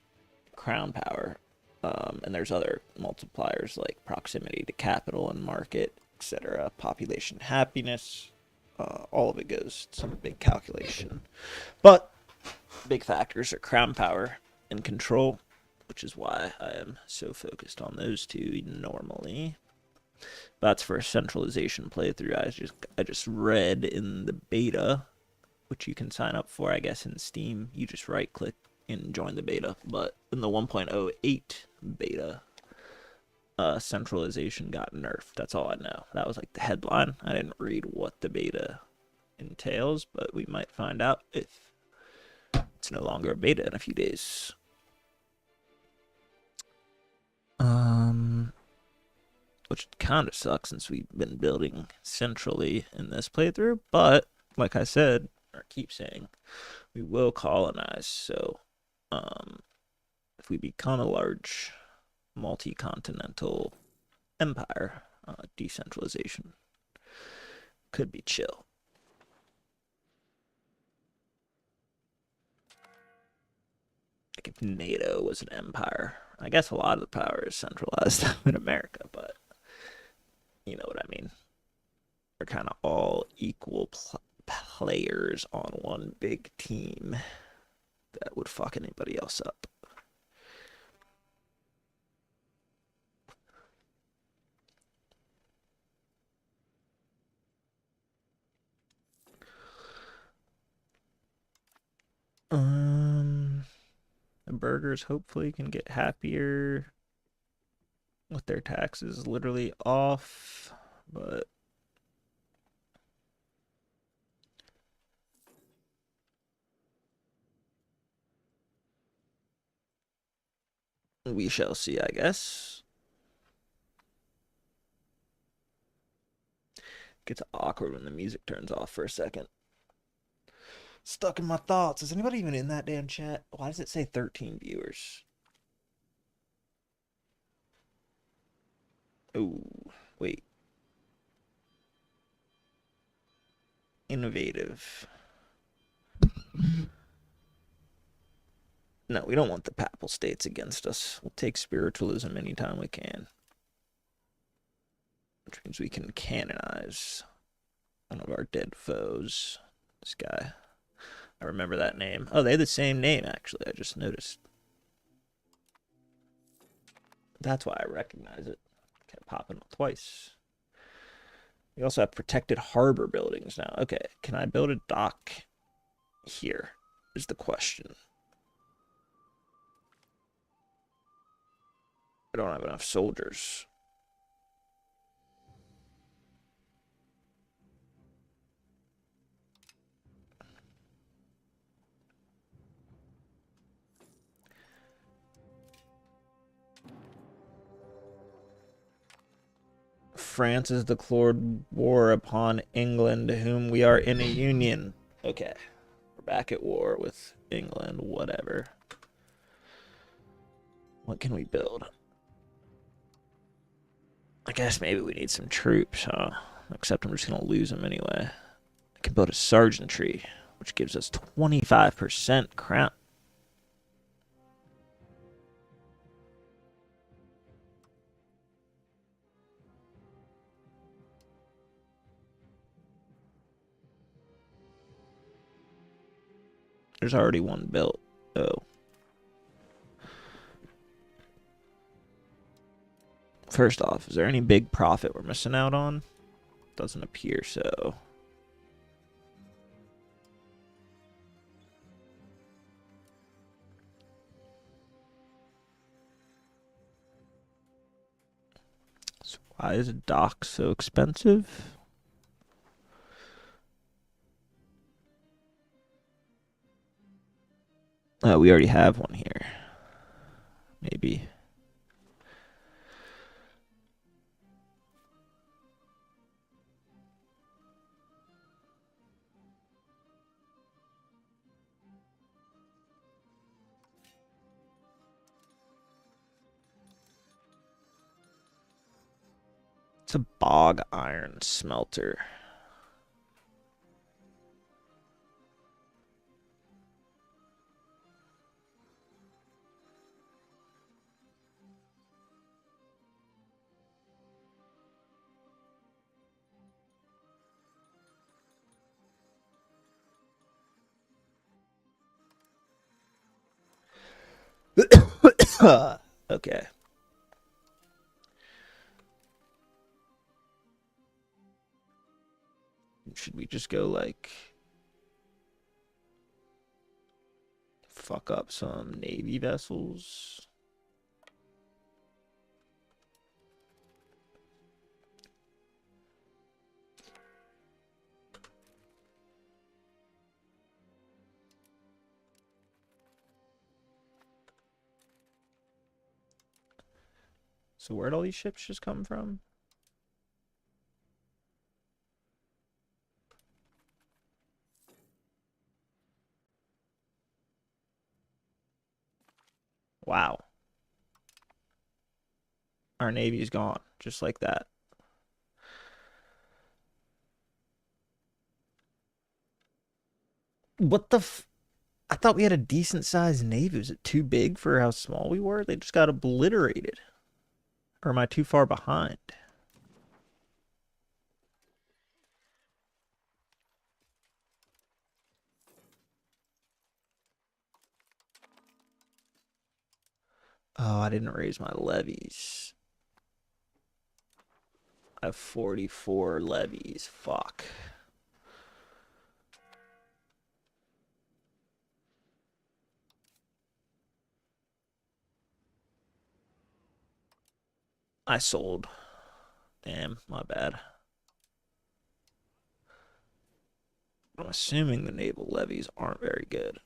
crown power. And there's other multipliers like proximity to capital and market, etc., population happiness. All of it goes to some big calculation. But big factors are crown power and control, which is why I am so focused on those two normally. That's for a centralization playthrough. I just read in the beta, which you can sign up for, I guess, in Steam. You just right click and join the beta. But in the 1.08 beta, centralization got nerfed. That's all I know. That was like the headline. I didn't read what the beta entails, but we might find out if it's no longer a beta in a few days. Which kind of sucks since we've been building centrally in this playthrough, but like I said, or keep saying, we will colonize. So if we become a large multi-continental empire, decentralization could be chill. Like if NATO was an empire, I guess a lot of the power is centralized in America, but you know what I mean. We're kind of all equal players on one big team that would fuck anybody else up. The burgers hopefully can get happier with their taxes literally off, but we shall see, I guess. Gets awkward when the music turns off for a second. Stuck in my thoughts. Is anybody even in that damn chat? Why does it say 13 viewers? Oh, wait. Innovative. No, we don't want the papal states against us. We'll take spiritualism anytime we can. Which means we can canonize one of our dead foes. This guy. I remember that name. Oh, they have the same name, actually. I just noticed. That's why I recognize it. Can't pop it twice. We also have protected harbor buildings now. Okay, can I build a dock here? Is the question. I don't have enough soldiers. France has declared war upon England, whom we are in a union. Okay, we're back at war with England, whatever. What can we build? I guess maybe we need some troops, huh? Except I'm just going to lose them anyway. I can build a sergeantry, which gives us 25% crown. There's already one built. Oh. First off, is there any big profit we're missing out on? Doesn't appear so. So why is a dock so expensive? Oh, we already have one here. Maybe. It's a bog iron smelter. Okay. Should we just go like fuck up some Navy vessels? So where'd all these ships just come from? Wow. Our Navy's gone, just like that. What the f- I thought we had a decent sized Navy. Was it too big for how small we were? They just got obliterated. Or am I too far behind? Oh, I didn't raise my levies. I have 44 levies. Fuck. I sold. Damn, my bad. I'm assuming the naval levies aren't very good.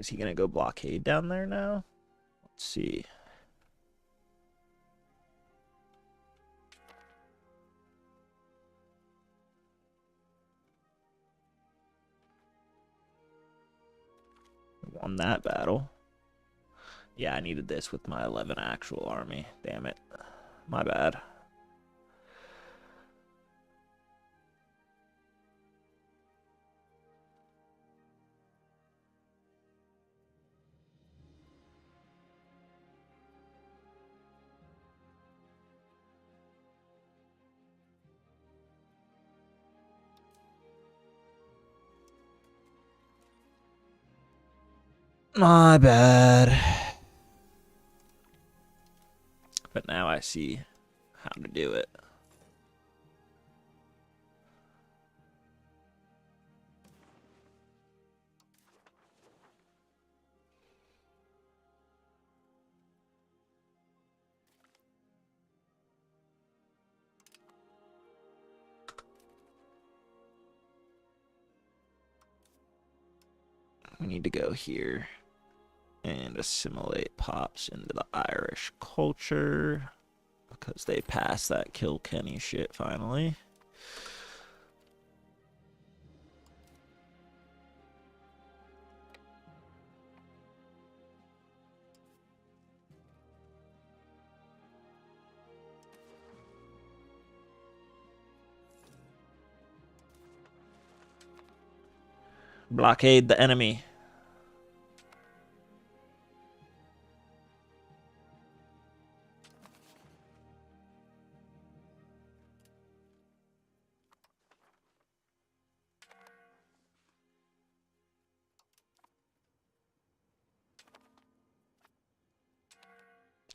Is he gonna go blockade down there now? Let's see. Won that battle. Yeah, I needed this with my 11 actual army. Damn it. My bad. My bad. But now I see how to do it. We need to go here and assimilate pops into the Irish culture. because they passed that Kilkenny shit finally. Blockade the enemy.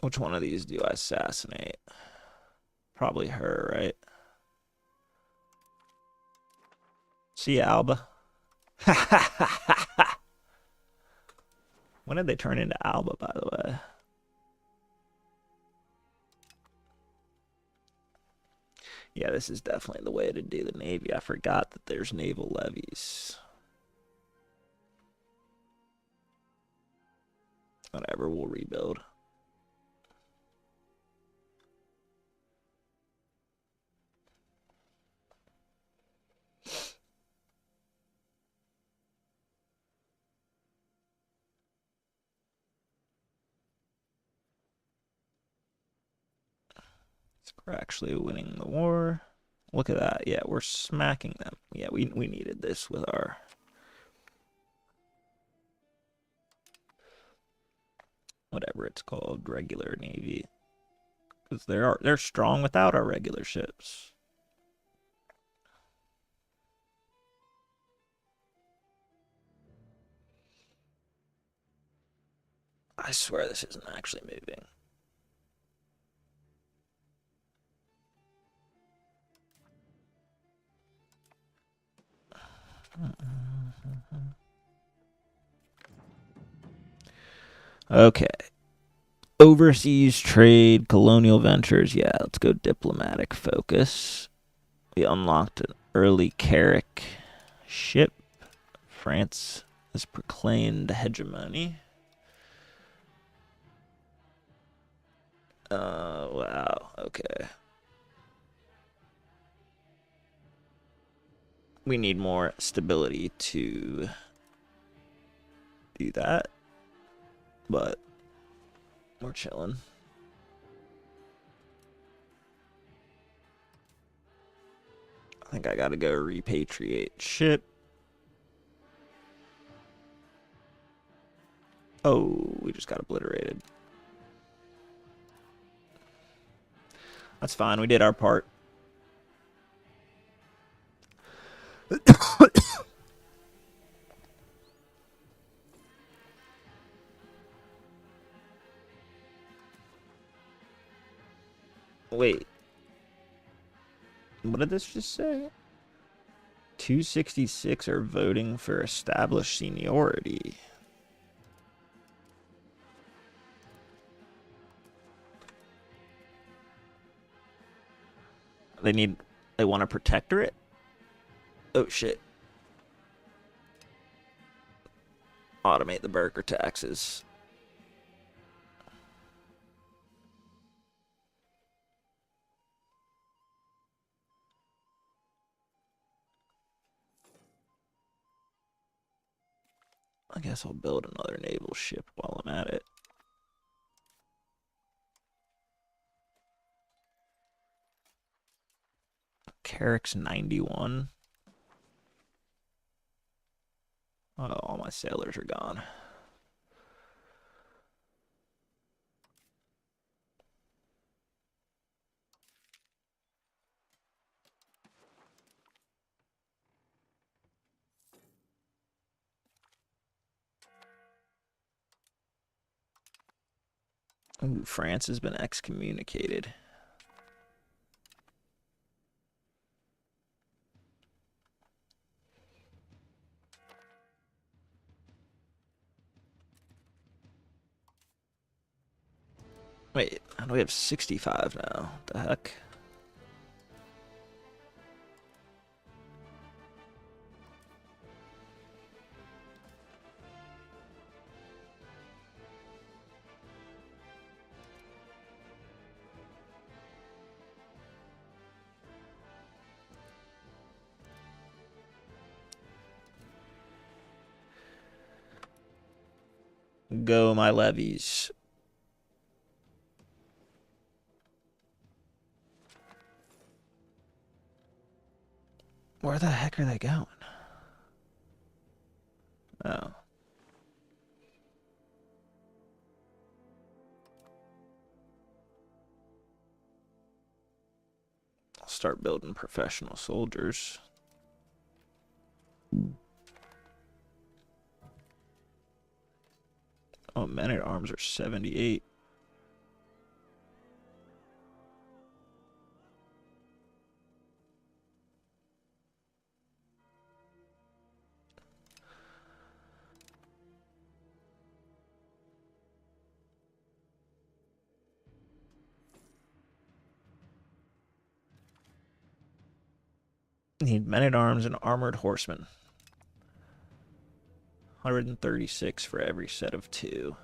Which one of these do I assassinate? Probably her, right? See ya, Alba. When did they turn into Alba, by the way? Yeah, this is definitely the way to do the Navy. I forgot that there's naval levies. Whatever, we'll rebuild. We're actually winning the war. Look at that. Yeah, we're smacking them. Yeah, we needed this with our... whatever it's called, regular Navy. Because they're strong without our regular ships. I swear this isn't actually moving. Okay. Overseas trade, colonial ventures. Yeah, let's go diplomatic focus. We unlocked an early Carrick ship. France has proclaimed hegemony. Wow. Okay. We need more stability to do that. But we're chilling. I think I gotta go repatriate ship. Oh, we just got obliterated. That's fine. We did our part. Wait. What did this just say? 266 are voting for established seniority. They want a protectorate? Oh shit. Automate the burger taxes. I guess I'll build another naval ship while I'm at it. Carrick's 91. Oh, all my sailors are gone. Ooh, France has been excommunicated. Wait, how do we have 65 now? What the heck? go my levies. Where the heck are they going? Oh. I'll start building professional soldiers. Oh, men-at-arms are 78. Need men-at-arms and armored horsemen. 136 for every set of 2.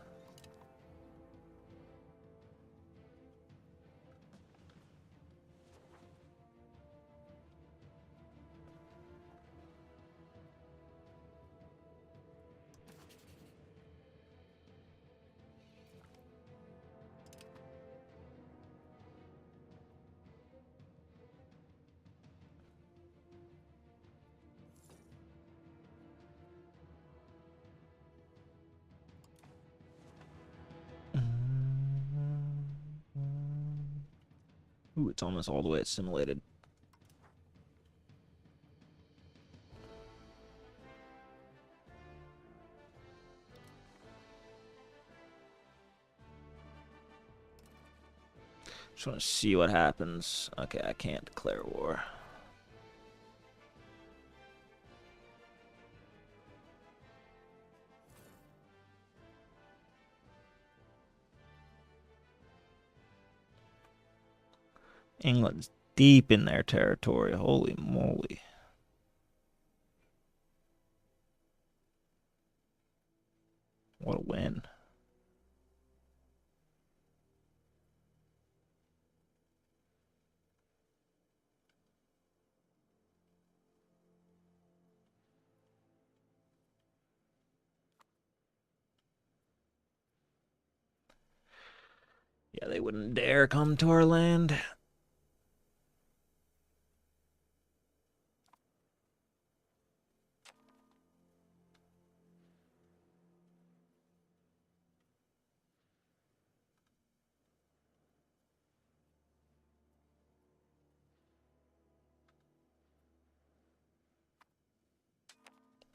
Ooh, it's almost all the way assimilated. Just want to see what happens. Okay, I can't declare war. England's deep in their territory. Holy moly. What a win. Yeah, they wouldn't dare come to our land.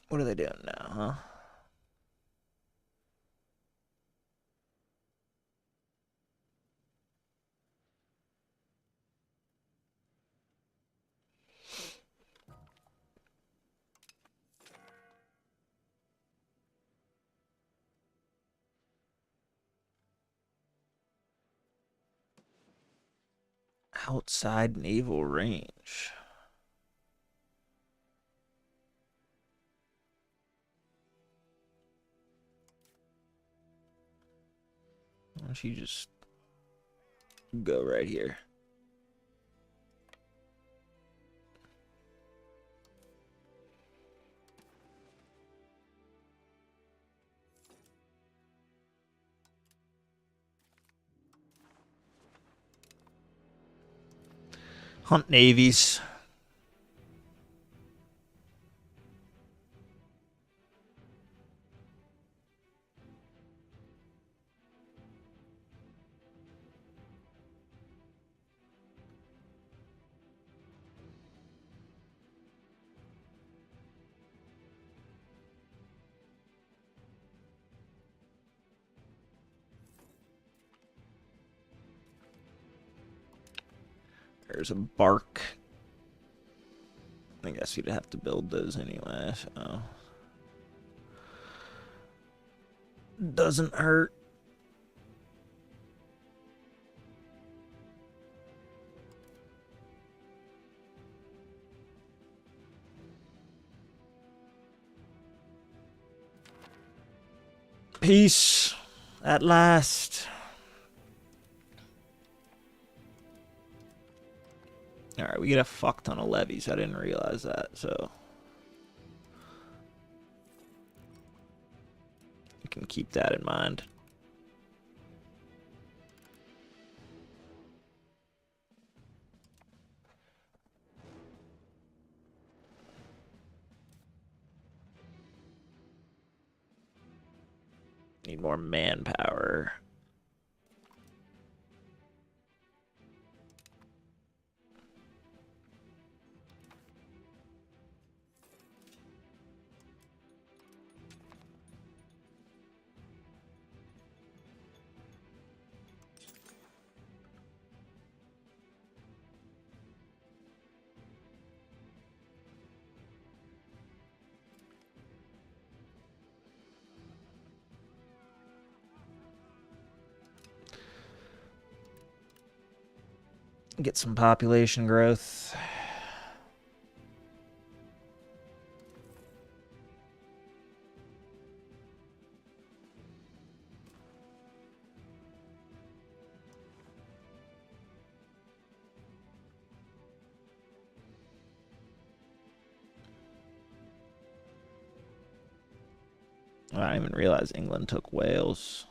What are they doing now, huh? Outside naval range. Why don't you just go right here? Hunt navies. There's a bark. I guess you'd have to build those anyway, so. Doesn't hurt. Peace at last. Alright, we get a fuck ton of levies. I didn't realize that, so. We can keep that in mind. Need more manpower. Get some population growth. I didn't even realize England took Wales.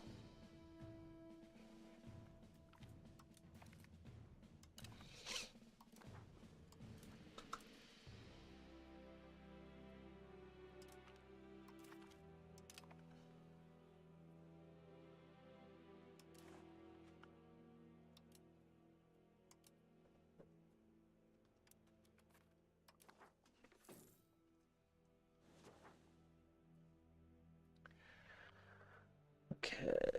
Okay.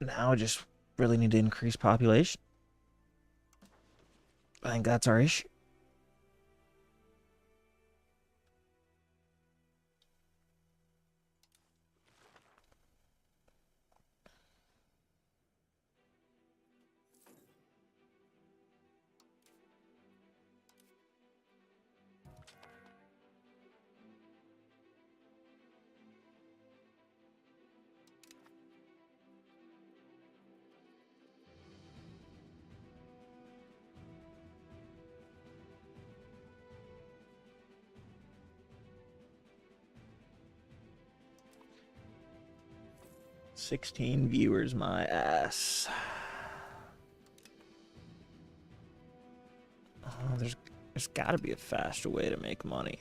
Now I just really need to increase population. I think that's our issue. $16 viewers, my ass. Oh, there's got to be a faster way to make money.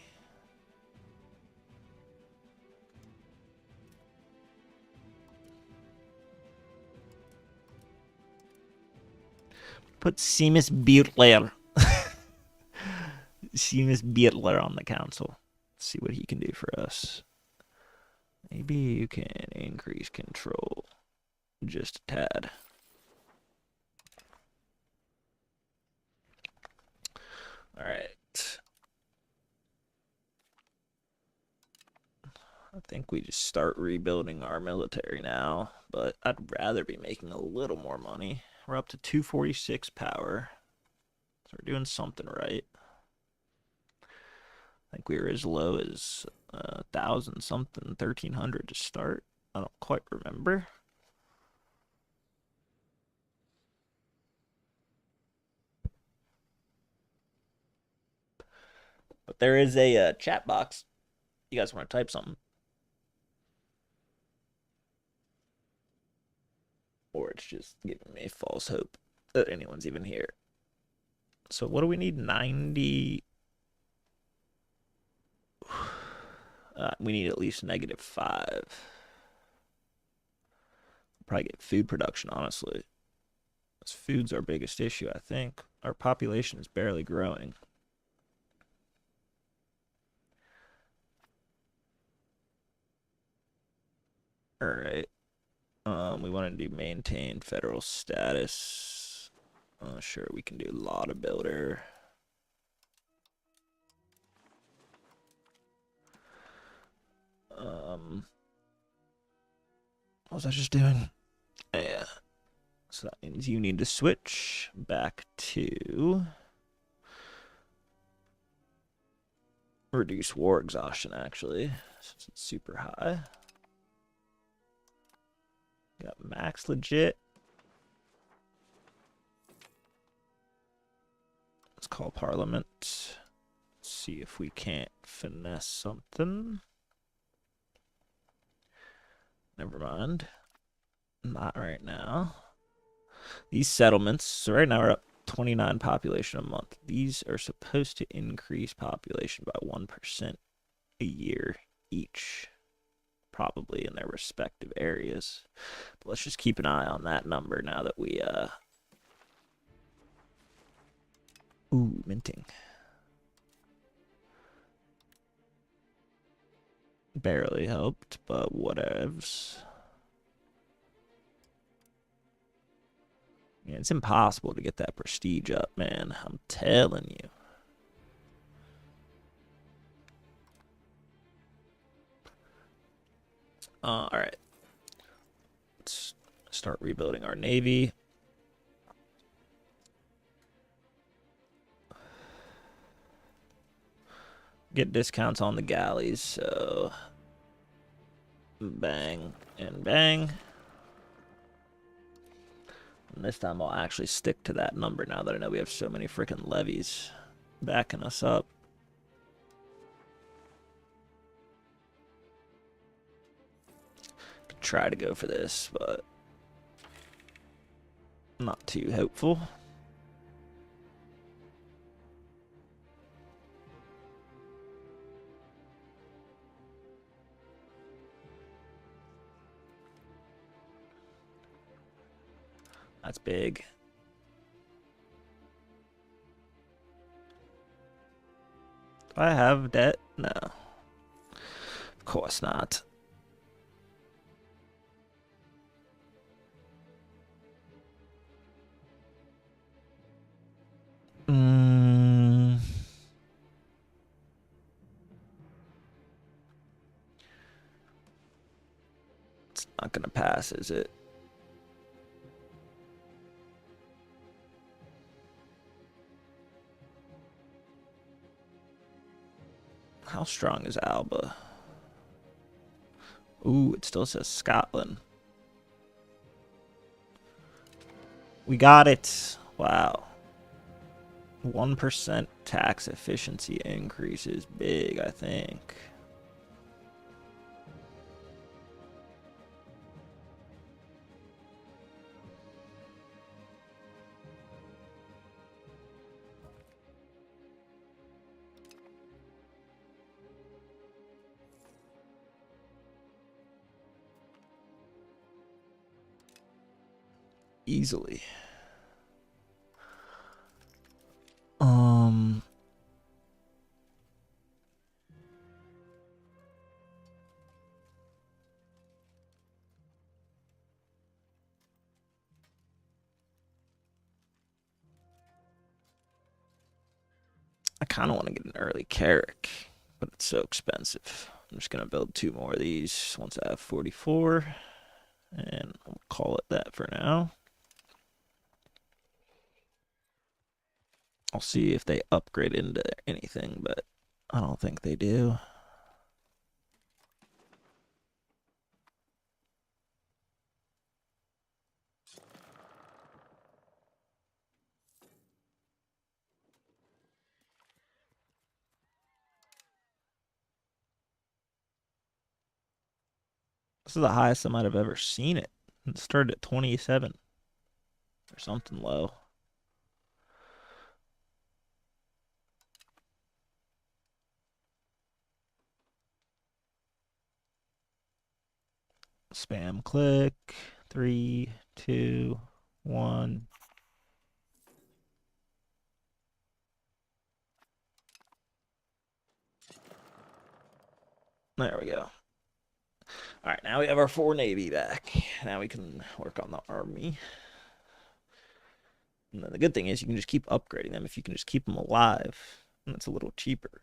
Put Seamus Butler. Seamus Butler on the council. Let's see what he can do for us. Maybe you can increase control just a tad. All right. I think we just start rebuilding our military now, but I'd rather be making a little more money. We're up to 246 power, so we're doing something right. I think we were as low as 1,000 something, 1,300 to start. I don't quite remember. But there is a chat box. You guys want to type something? Or it's just giving me false hope that anyone's even here. So what do we need? 90. We need at least -5. Probably get food production, honestly. Food's our biggest issue, I think. Our population is barely growing. All right. We want to do maintain federal status. Sure, we can do lot of builder. What was I just doing? Yeah. So that means you need to switch back to reduce war exhaustion, actually, since it's super high. Got max legit. Let's call Parliament. See if we can't finesse something. Never mind. Not right now. These settlements, so right now we're up 29 population a month. These are supposed to increase population by 1% a year each, probably in their respective areas. But let's just keep an eye on that number now that we ooh, minting. Barely helped, but whatevs. Yeah, it's impossible to get that prestige up, man. I'm telling you. All right. Let's start rebuilding our navy. Get discounts on the galleys, so bang and bang. And this time I'll actually stick to that number now that I know we have so many freaking levies backing us up. Could try to go for this, but not too hopeful. That's big. Do I have debt? No. Of course not. It's not gonna pass, is it? How strong is Alba? Ooh, it still says Scotland. We got it. Wow. 1% tax efficiency increase is big, I think. Easily. I kind of want to get an early Carrick, but it's so expensive. I'm just going to build 2 more of these once I have 44, and I'll call it that for now. I'll see if they upgrade into anything, but I don't think they do. This is the highest I might have ever seen it. It started at 27 or something low. Spam click. 3, 2, 1. There we go. All right, now we have our 4 Navy back. Now we can work on the Army. And then the good thing is you can just keep upgrading them if you can just keep them alive. And it's a little cheaper.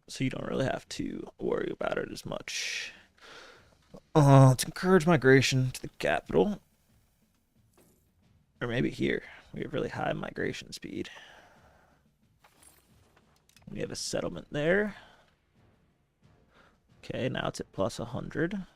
So you don't really have to worry about it as much. Let's encourage migration to the capital. Or maybe here. We have really high migration speed. We have a settlement there. Okay, now it's at plus 100.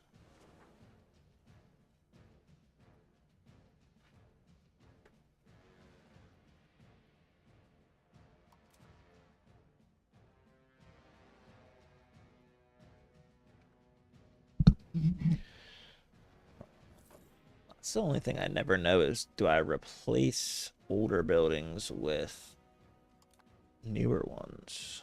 That's the only thing I never know is, do I replace older buildings with newer ones?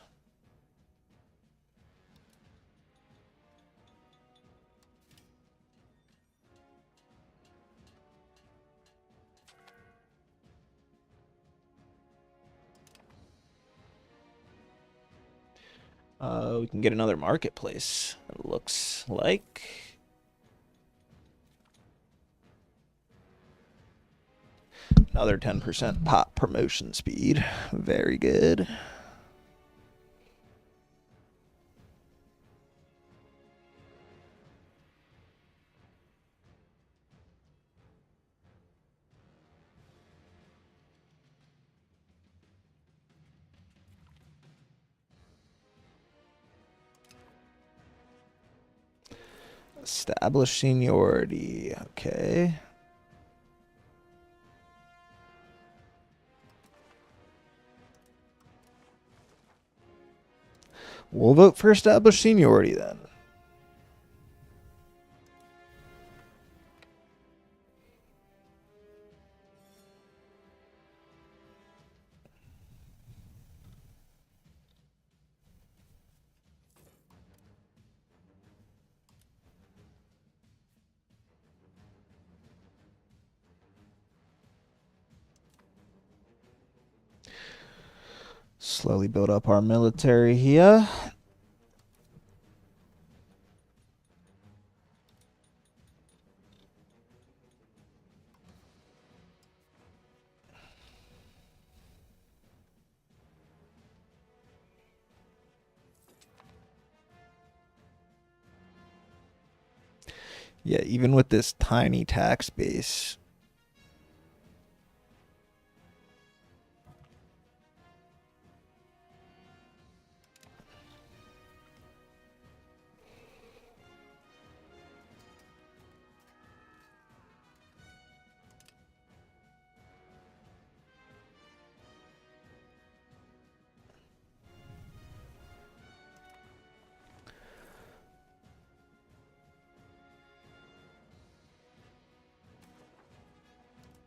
We can get another marketplace, it looks like. Another 10% pop promotion speed. Very good. Establish seniority. Okay. We'll vote for established seniority then. Slowly build up our military here. Yeah, even with this tiny tax base.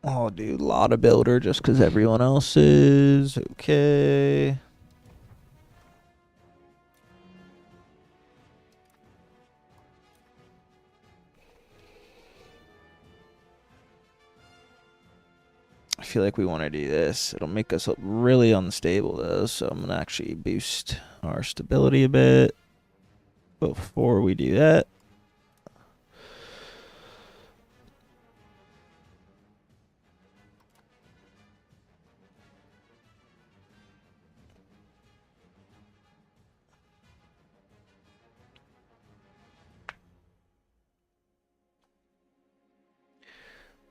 Oh, dude, lot of builder just because everyone else is. Okay. I feel like we want to do this. It'll make us look really unstable, though, so I'm going to actually boost our stability a bit before we do that.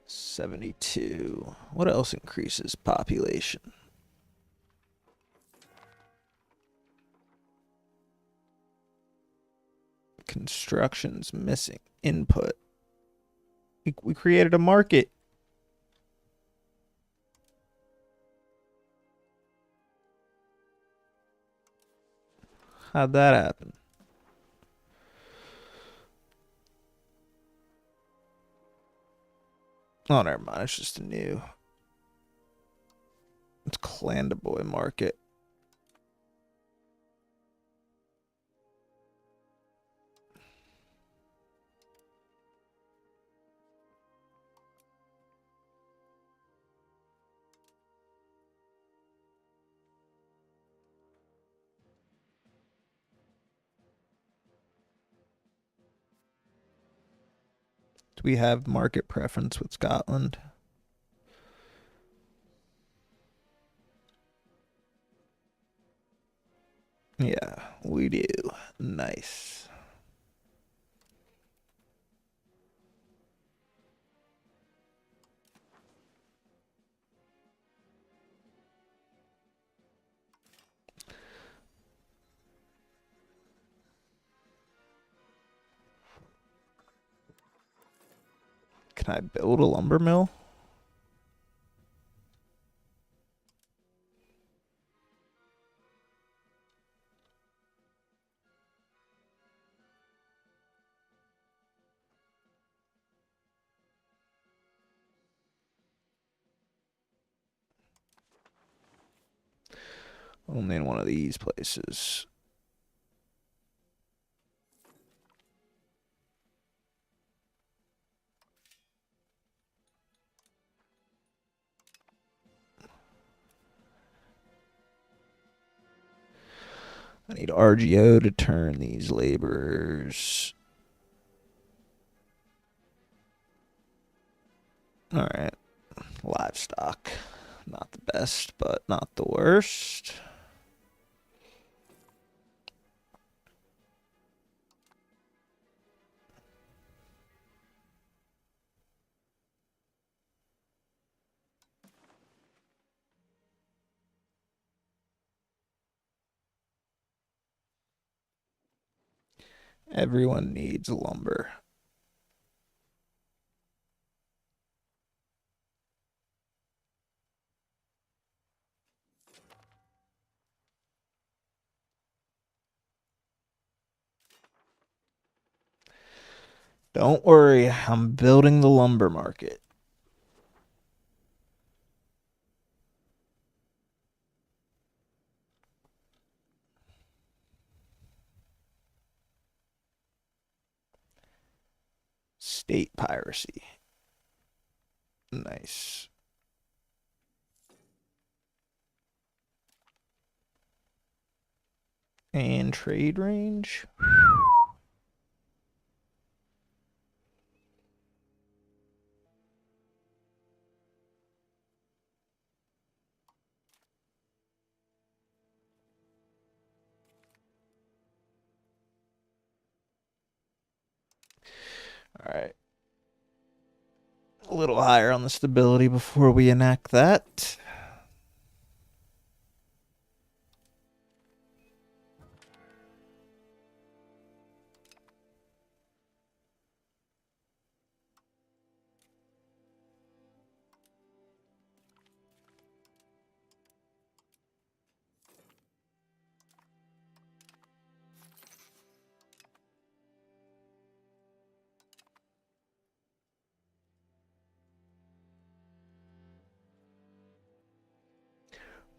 $72. What else increases population? Construction's missing. Input. We created a market. How'd that happen? Oh, never mind. It's just a new. It's Clandaboy market. Do we have market preference with Scotland? Yeah, we do. Nice. Can I build a lumber mill? Only in one of these places. I need RGO to turn these laborers. Alright. Livestock. Not the best, but not the worst. Everyone needs lumber. Don't worry, I'm building the lumber market. State piracy. Nice. And trade range. All right. A little higher on the stability before we enact that.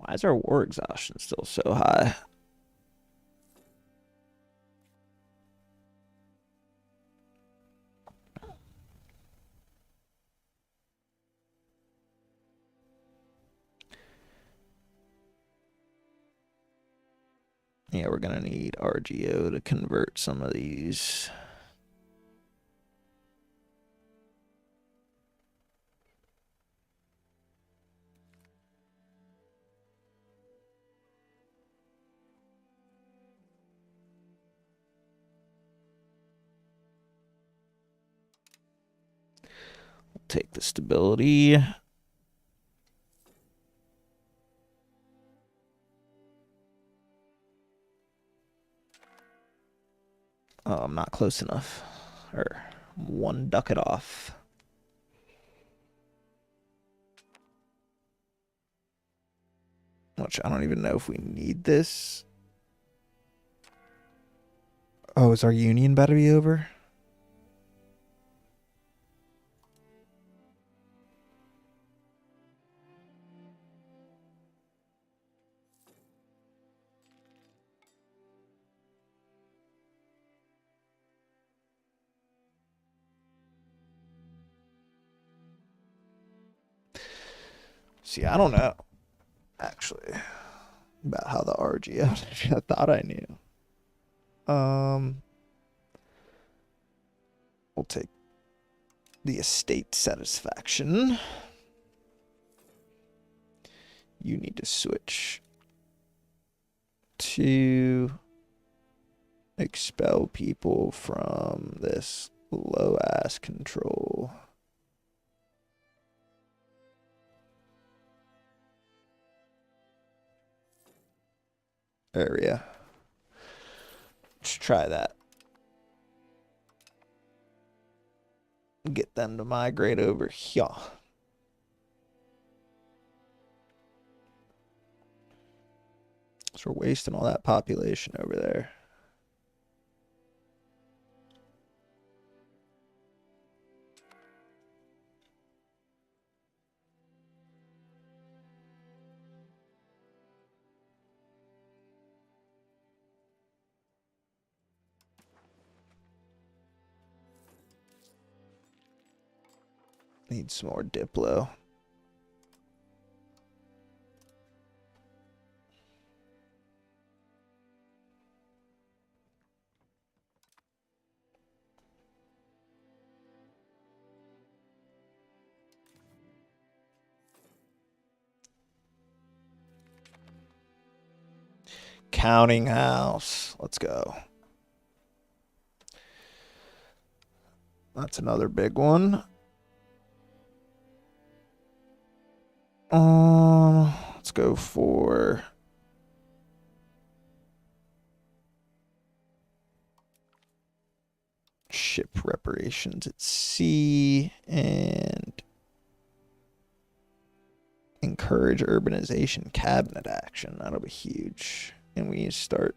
Why is our war exhaustion still so high? Yeah, we're going to need RGO to convert some of these. We'll take the stability. Oh, I'm not close enough. Or one ducat off. Which I don't even know if we need this. Oh, is our union about to be over? See, I don't know, actually, about how the RGO. I thought I knew. We'll take the estate satisfaction. You need to switch to expel people from this low ass control area. Let's try that. Get them to migrate over here. So we're wasting all that population over there. Need some more Diplo. Counting house. Let's go. That's another big one. Let's go for ship reparations at sea and encourage urbanization cabinet action. That'll be huge. And we need to start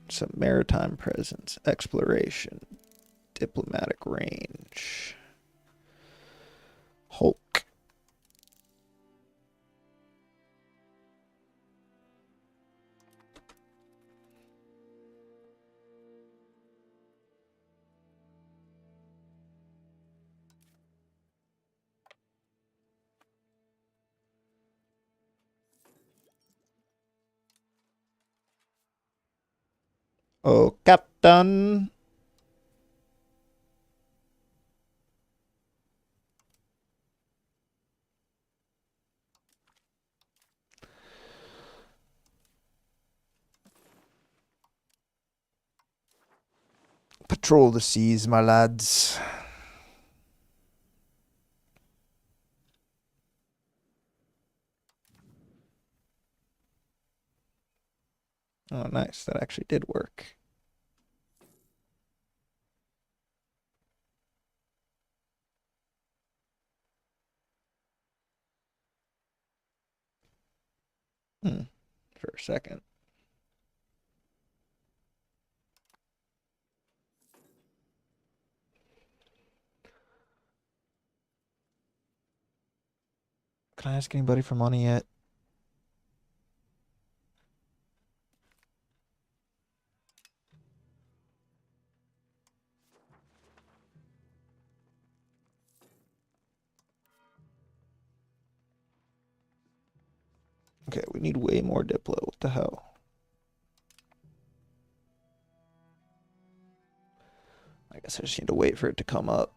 some maritime presence, exploration, diplomatic range. Hulk. Oh, Captain. Patrol the seas, my lads. Oh, nice. That actually did work. For a second. Can I ask anybody for money yet? Okay, we need way more Diplo. What the hell? I guess I just need to wait for it to come up.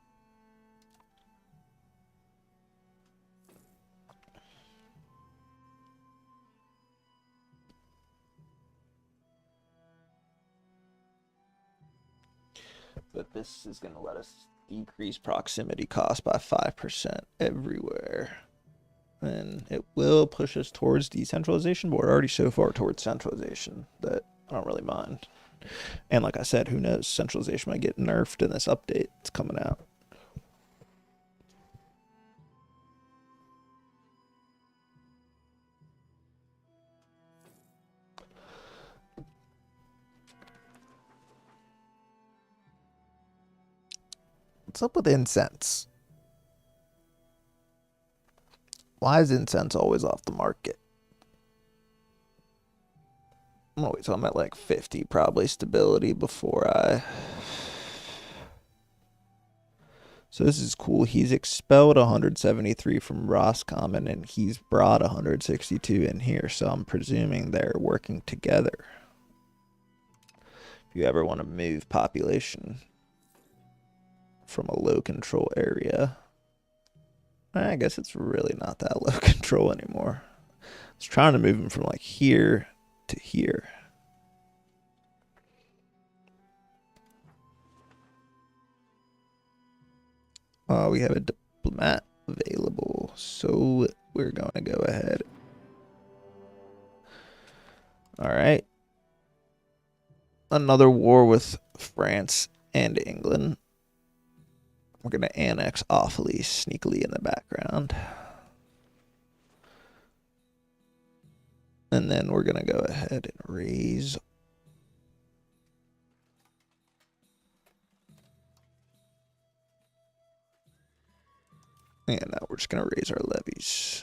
But this is going to let us decrease proximity cost by 5% everywhere. And it will push us towards decentralization, but we're already so far towards centralization that I don't really mind. And like I said, who knows? Centralization might get nerfed in this update. It's coming out. What's up with incense? Why is incense always off the market? I'm always talking about like 50 probably stability before I... So this is cool. He's expelled 173 from Roscommon and he's brought 162 in here. So I'm presuming they're working together. If you ever want to move population from a low control area, I guess it's really not that low control anymore. I was trying to move them from like here to here. We have a diplomat available, so we're going to go ahead. All right. Another war with France and England. We're going to annex awfully sneakily in the background. And then we're going to go ahead and raise. And now we're just going to raise our levies.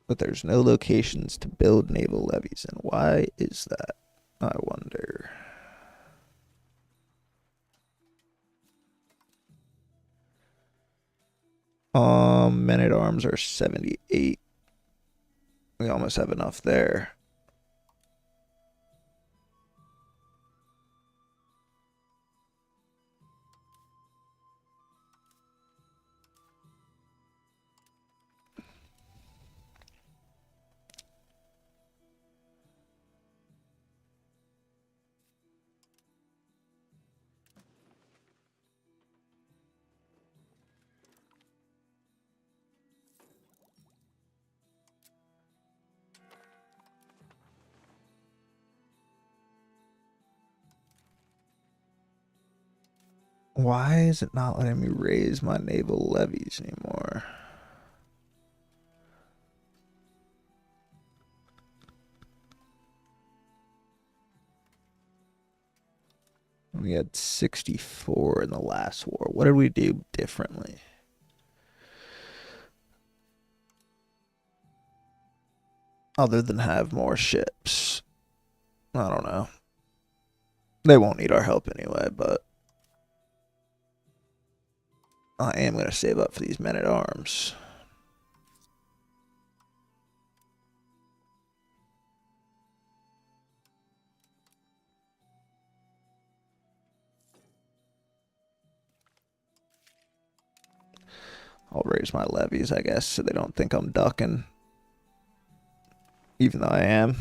But there's no locations to build naval levies. And why is that? I wonder. Men at arms are 78. We almost have enough there. Why is it not letting me raise my naval levies anymore? We had 64 in the last war. What did we do differently? Other than have more ships. I don't know. They won't need our help anyway, but I am going to save up for these men at arms. I'll raise my levies, I guess, so they don't think I'm ducking. Even though I am.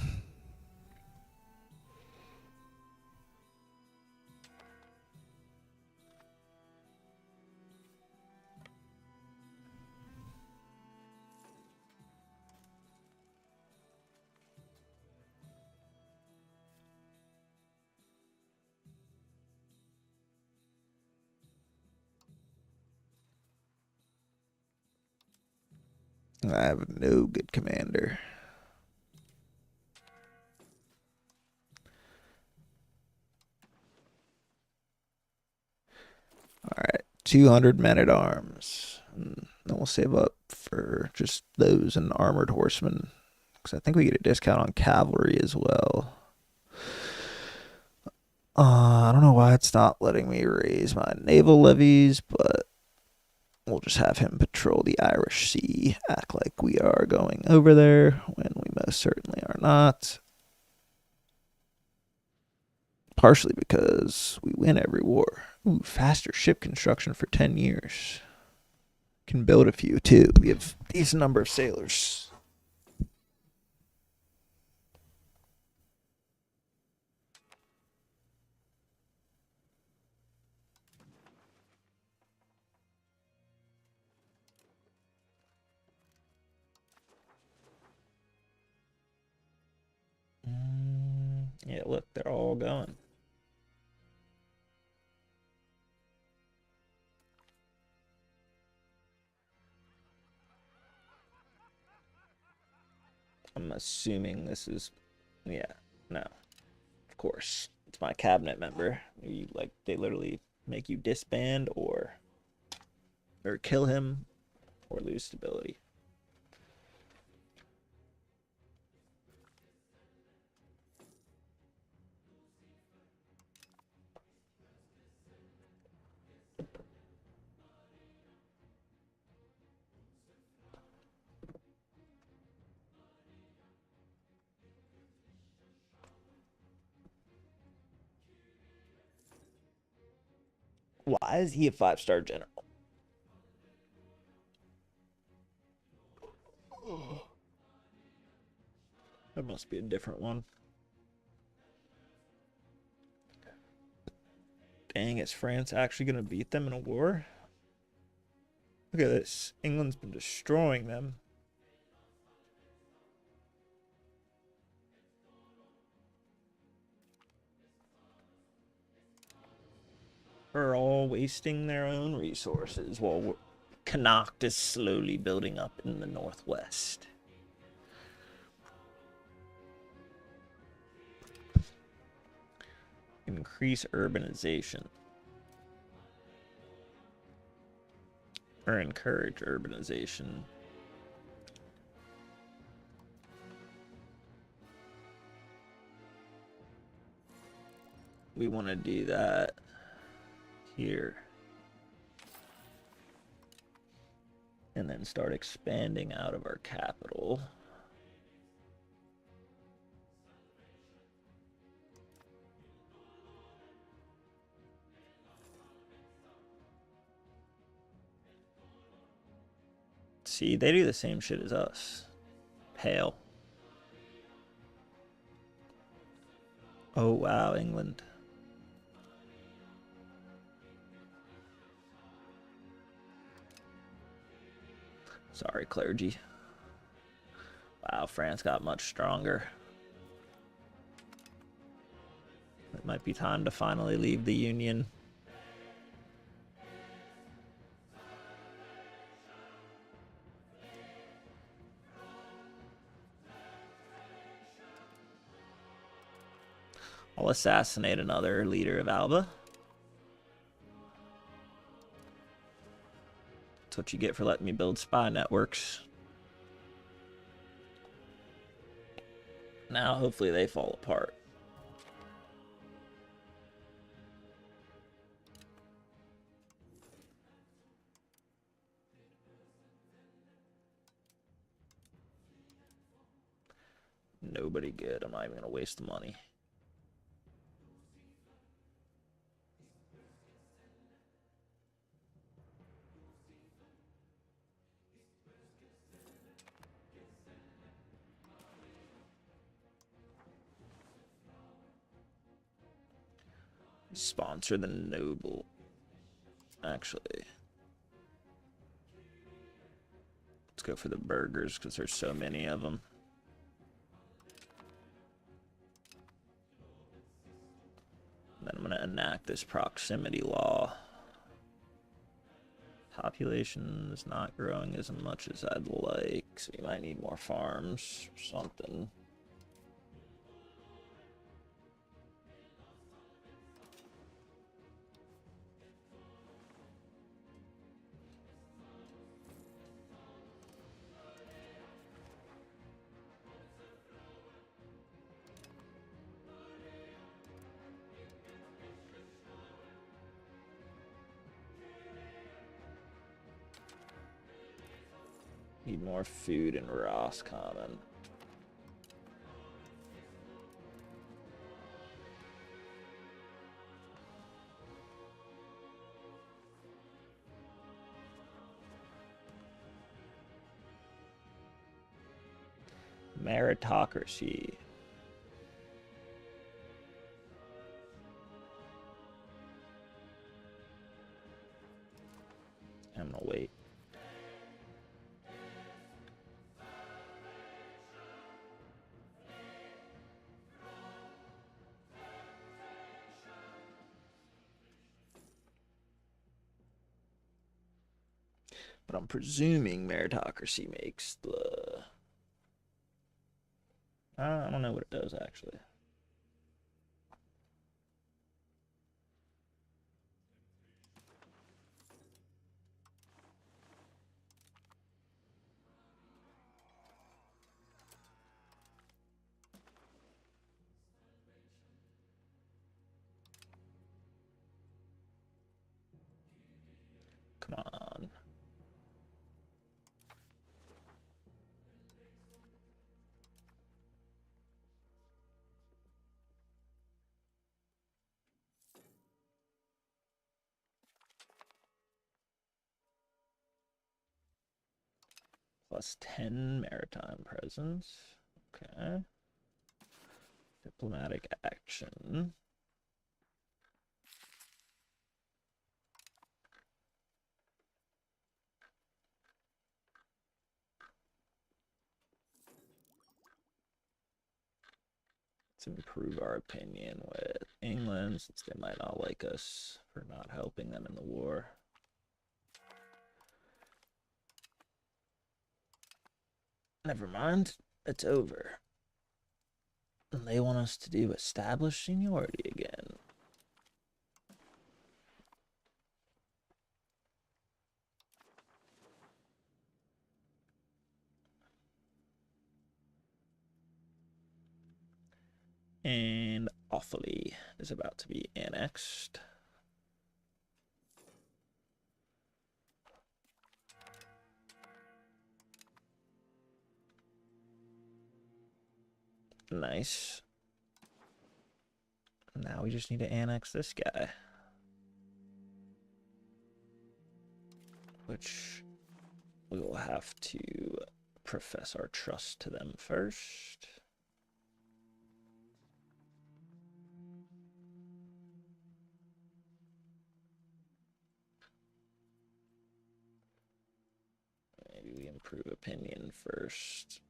I have no good commander. Alright, 200 men at arms. And then we'll save up for just those and armored horsemen. Because I think we get a discount on cavalry as well. I don't know why it's not letting me raise my naval levies, but we'll just have him patrol the Irish Sea, act like we are going over there when we most certainly are not. Partially because we win every war. Ooh, faster ship construction for 10 years. Can build a few too. We have a decent number of sailors. Yeah, look, they're all going. I'm assuming this is, yeah, no, of course. It's my cabinet member. You, like, they literally make you disband or kill him or lose stability. Why is he a 5-star general? That must be a different one. Dang, is France actually going to beat them in a war? Look at this. England's been destroying them. Are all wasting their own resources while Connacht is slowly building up in the northwest. Increase urbanization. Or encourage urbanization. We want to do that here. and then start expanding out of our capital. See, they do the same shit as us. Pale. Oh, wow, England. Sorry, clergy. Wow, France got much stronger. It might be time to finally leave the Union. I'll assassinate another leader of Alba. That's what you get for letting me build spy networks. Now, hopefully they fall apart. Nobody good. I'm not even going to waste the money. Sponsor the noble. Actually, let's go for the burgers because there's so many of them. And then I'm going to enact this proximity law. Population is not growing as much as I'd like, so you might need more farms or something. Need more food in Roscommon. Meritocracy. I'm gonna wait. But I'm presuming meritocracy makes the... I don't know what it does, actually. Come on. Plus 10 maritime presence. Okay. Diplomatic action. Let's improve our opinion with England, since they might not like us for not helping them in the war. Never mind, it's over. And they want us to do establish seniority again. And Offaly is about to be annexed. Nice. Now we just need to annex this guy. Which we will have to profess our trust to them first. Maybe we improve opinion first.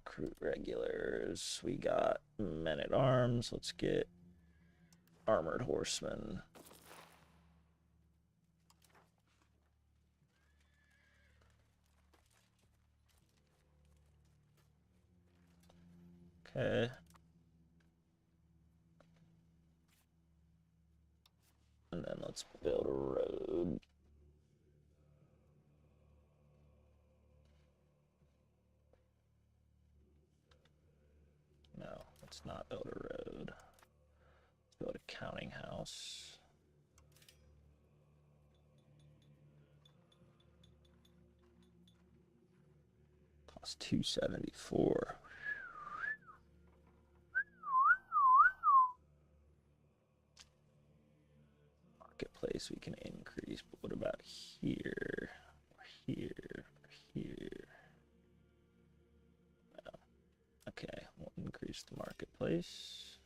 Recruit regulars. We got men at arms. Let's get armored horsemen. Okay. And then let's build a road. No, let's not build a road. Let's build a counting house. Cost 274. Marketplace we can increase, but what about here? Here, here. No. Okay, we'll increase the marketplace.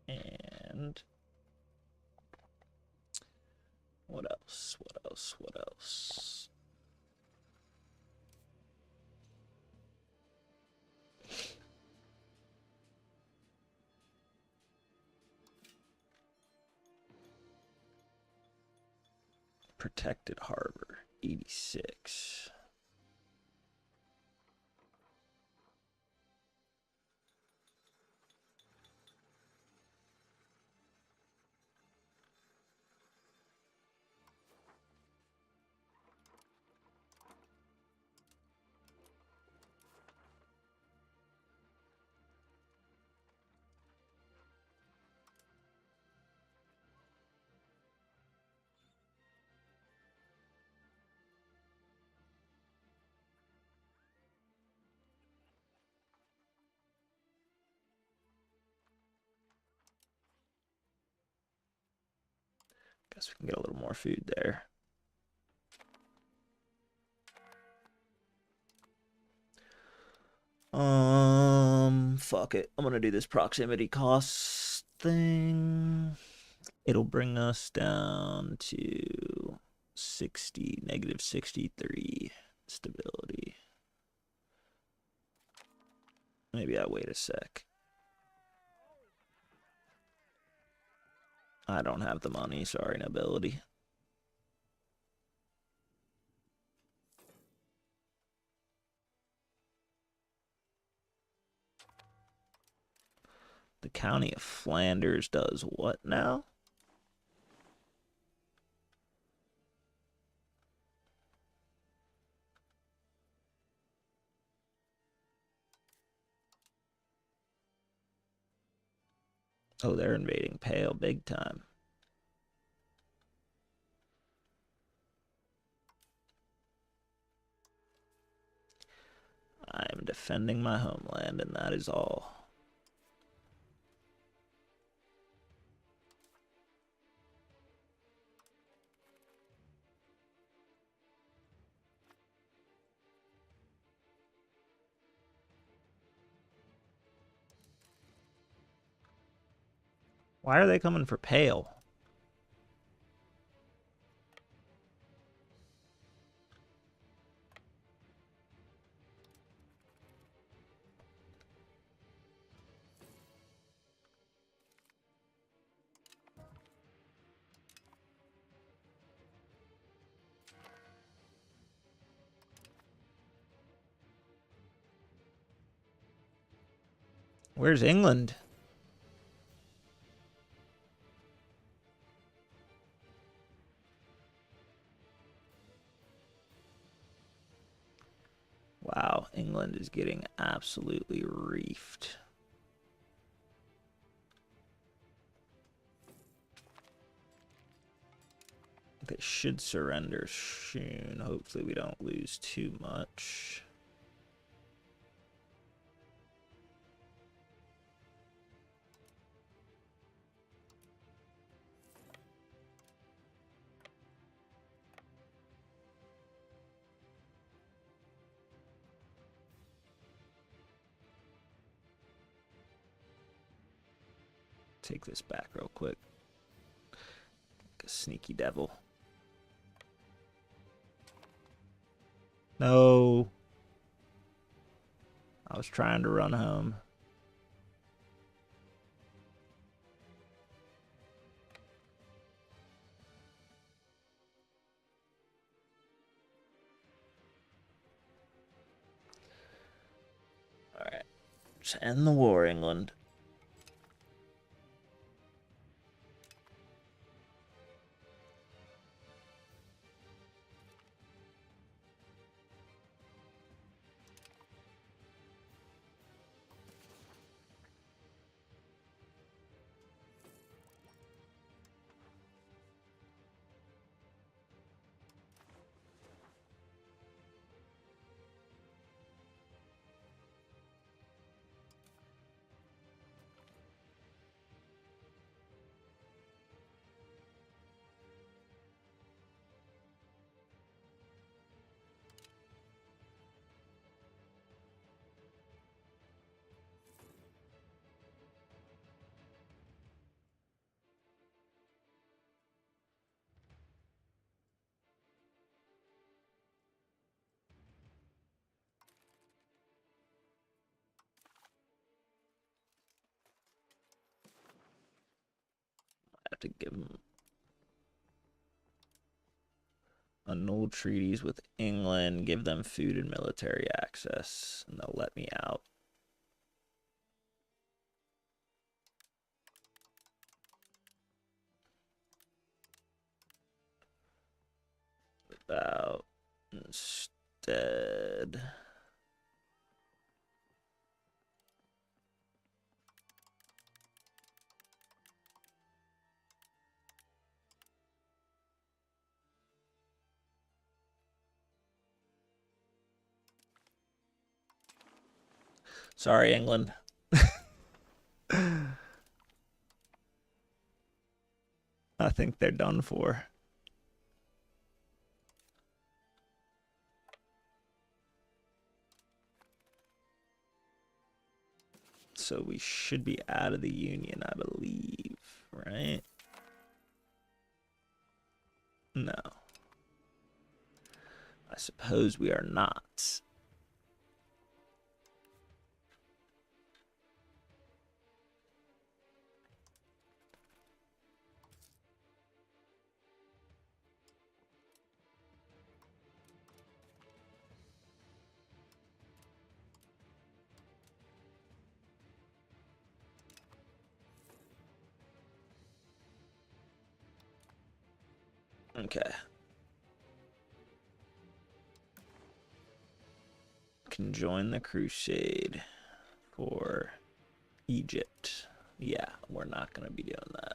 And what else? What else? What else? Protected harbor, 86. Guess we can get a little more food there. Fuck it. I'm gonna do this proximity cost thing. It'll bring us down to 60, negative 63 stability. Maybe I wait a sec. I don't have the money, sorry, nobility. The County of Flanders does what now? Oh, they're invading Pale big time. I am defending my homeland, and that is all. Why are they coming for Pale? Where's England? Wow, England is getting absolutely reefed. They should surrender soon. Hopefully we don't lose too much. Take this back real quick. Like a sneaky devil. No. I was trying to run home. All right. Just end the war, England. I have to give them annul treaties with England, give them food and military access, and they'll let me out. Without instead. Sorry, England. I think they're done for. So we should be out of the Union, I believe, right? No. I suppose we are not. Okay. Can join the crusade for Egypt. Yeah, we're not going to be doing that.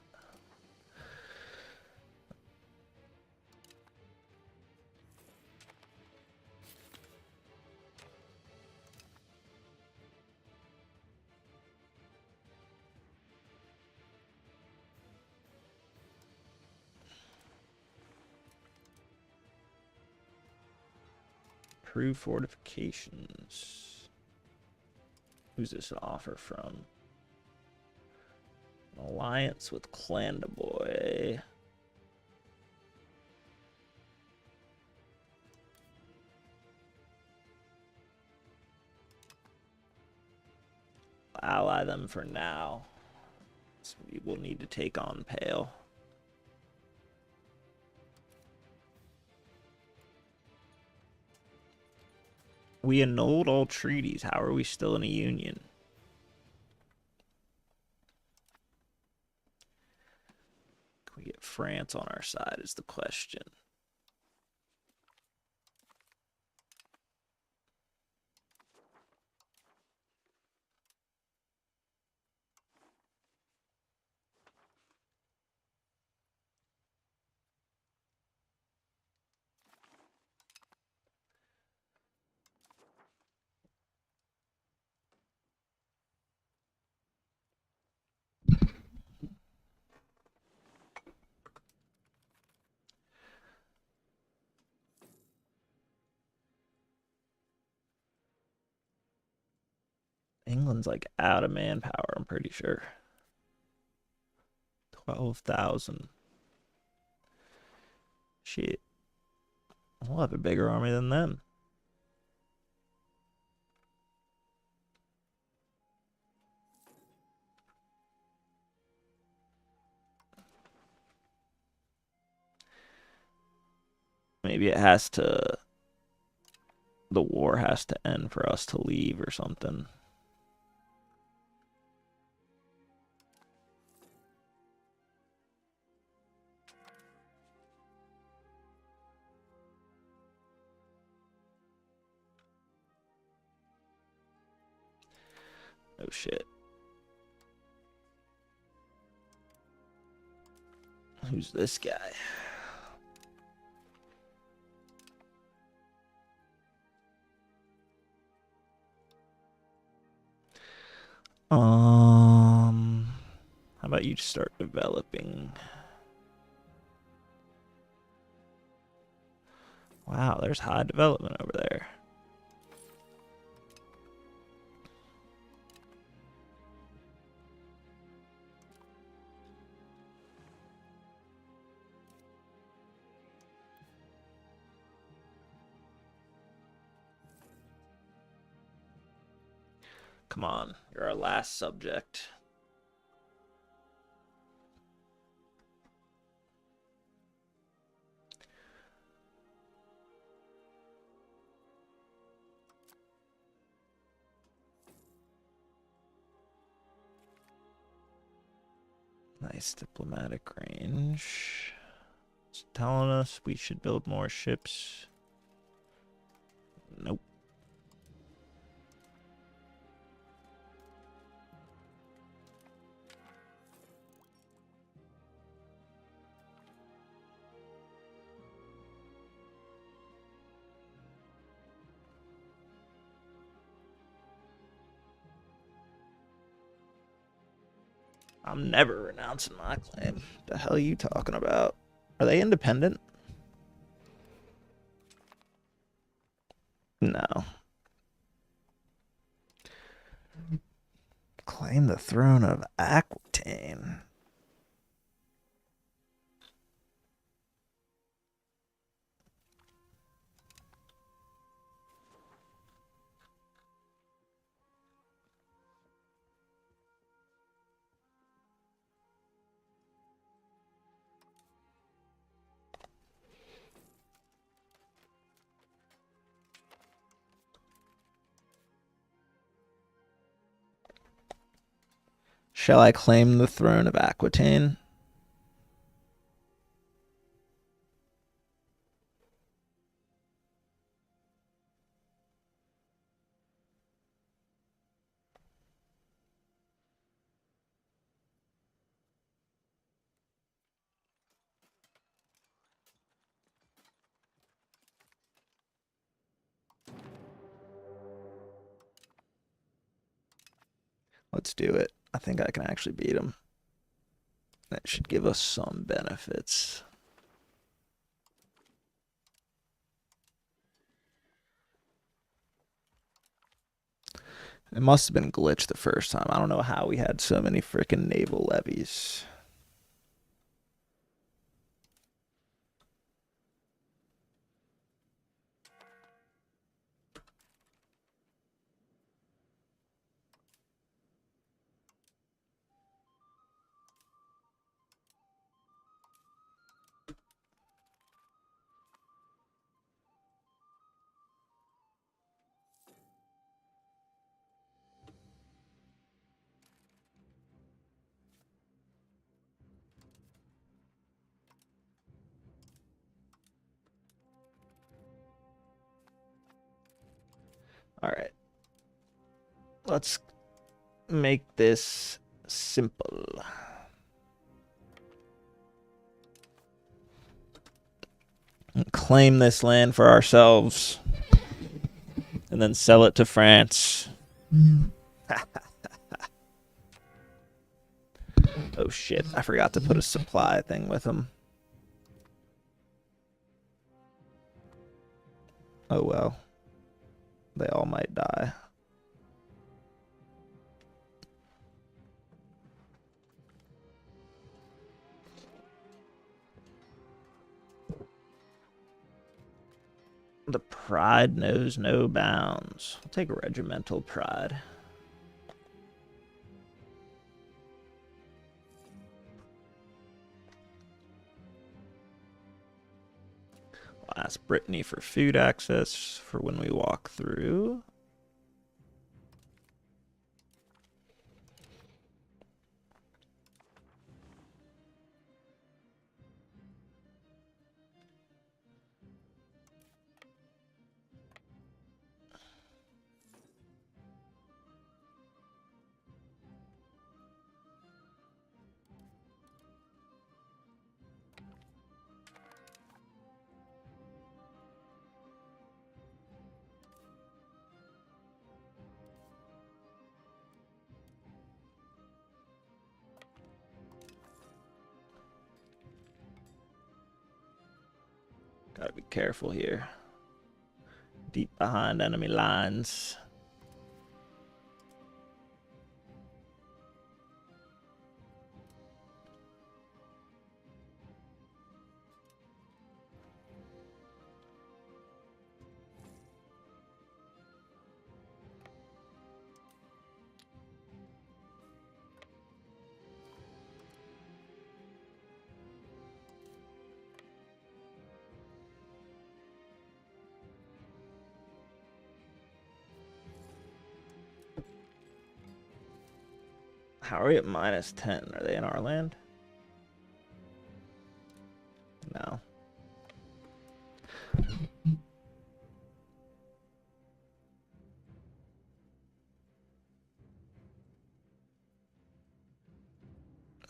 Prove fortifications. Who's this offer from? An alliance with Clandaboy. Ally them for now. So we will need to take on Pale. We annulled all treaties. How are we still in a union? Can we get France on our side is the question. England's like out of manpower, I'm pretty sure. 12,000. Shit. We'll have a bigger army than them. Maybe it has to, the war has to end for us to leave or something. Oh shit. Who's this guy? How about you start developing? Wow, there's high development over there. Come on, you're our last subject. Nice diplomatic range. It's telling us we should build more ships. Nope. I'm never renouncing my claim. The hell are you talking about? Are they independent? No. Claim the throne of Aquitaine. Shall I claim the throne of Aquitaine? Let's do it. I think I can actually beat him. That should give us some benefits. It must have been glitched the first time. I don't know how we had so many freaking naval levies. All right. Let's make this simple. Claim this land for ourselves and then sell it to France. Oh shit, I forgot to put a supply thing with them. Oh well. They all might die. The pride knows no bounds. We'll take a regimental pride. We'll ask Brittany for food access for when we walk through. Gotta be careful here. Deep behind enemy lines. How are we at -10? Are they in our land? No.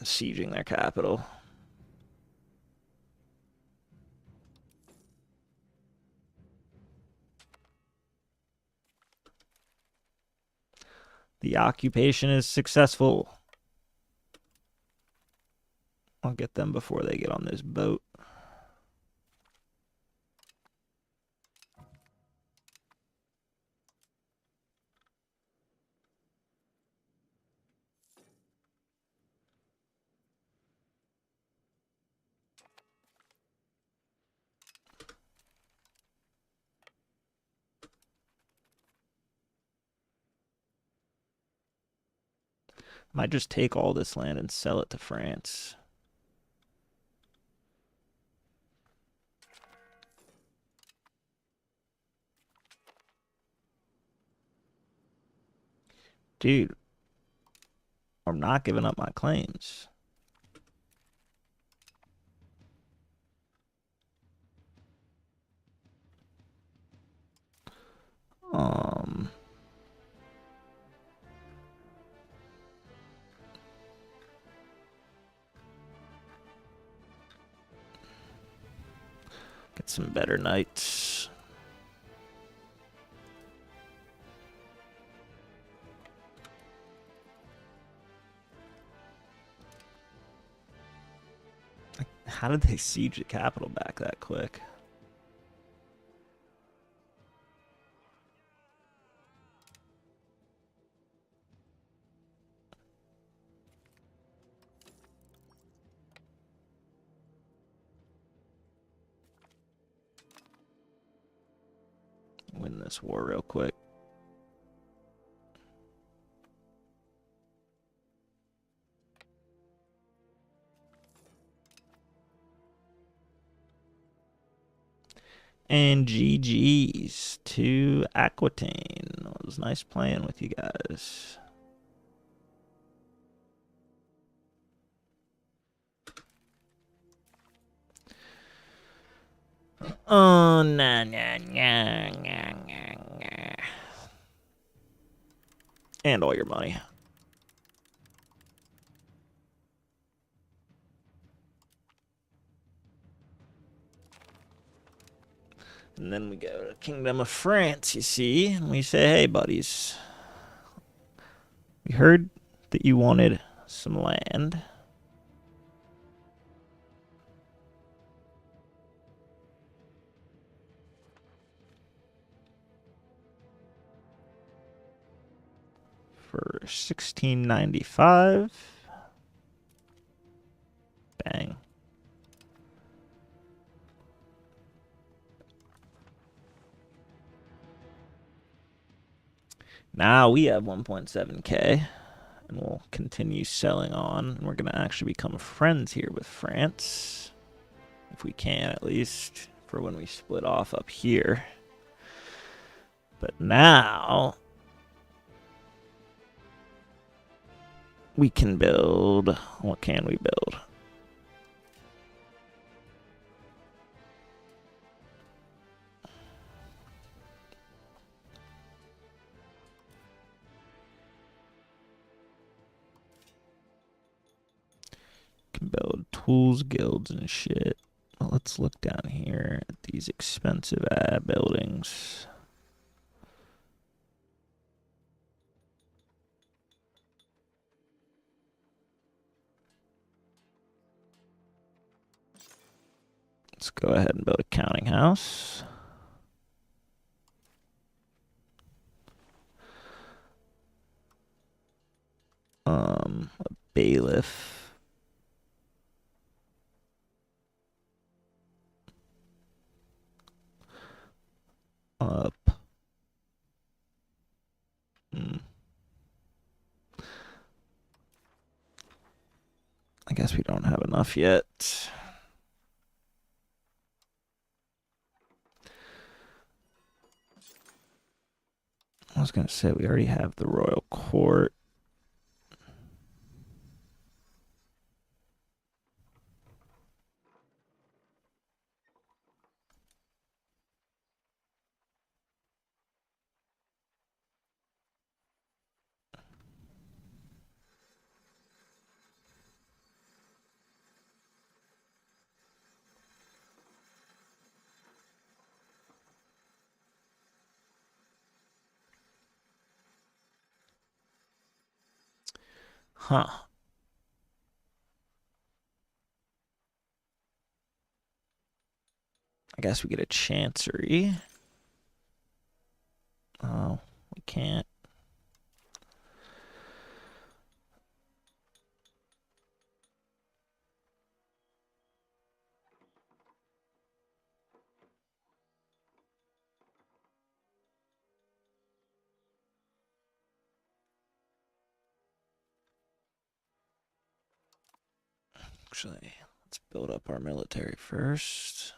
Sieging their capital. The occupation is successful. I'll get them before they get on this boat. Might just take all this land and sell it to France. Dude, I'm not giving up my claims. Get some better knights. How did they siege the capital back that quick? Win this war real quick. And GG's to Aquitaine. It was nice playing with you guys. Oh, nah, nah, nah, nah, nah, nah. And all your money. And then we go to Kingdom of France, you see, and we say, hey, buddies, we heard that you wanted some land. For 1695. Bang. Now we have 1.7k, and we'll continue selling on. And we're going to actually become friends here with France, if we can at least, for when we split off up here. But now we can build. What can we build? Can build tools, guilds, and shit. Well, let's look down here at these expensive buildings. Let's go ahead and build a counting house. A bailiff. Up. I guess we don't have enough yet. I was going to say we already have the royal court. Huh. I guess we get a chancery. Oh, we can't. Actually, let's build up our military first.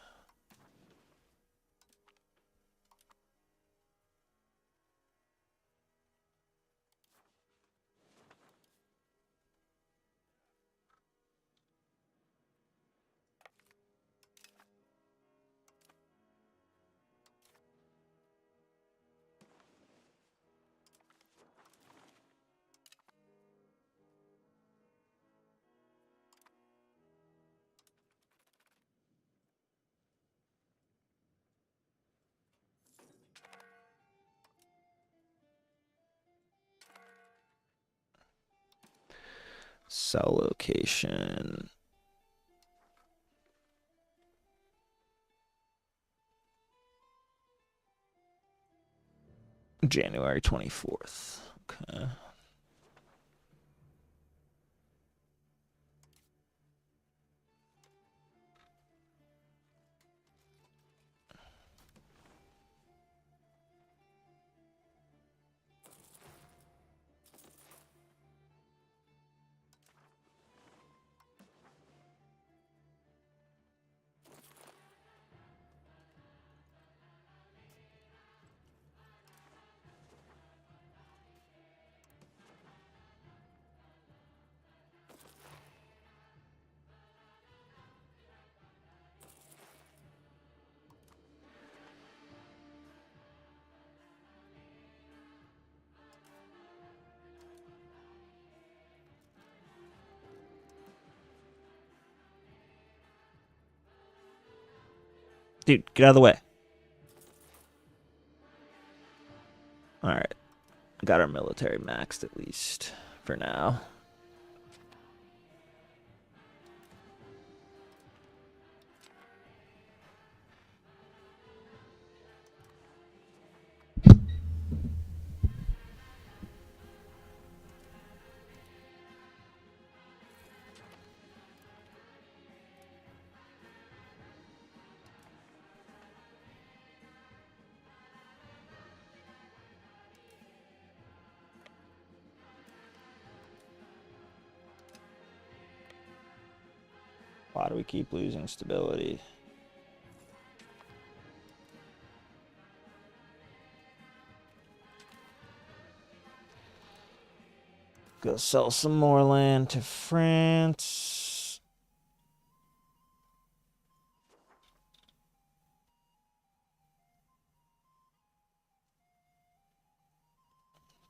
Cell location. January 24th. Okay. Dude, get out of the way. All right. Got our military maxed at least for now. Why do we keep losing stability? Go sell some more land to France.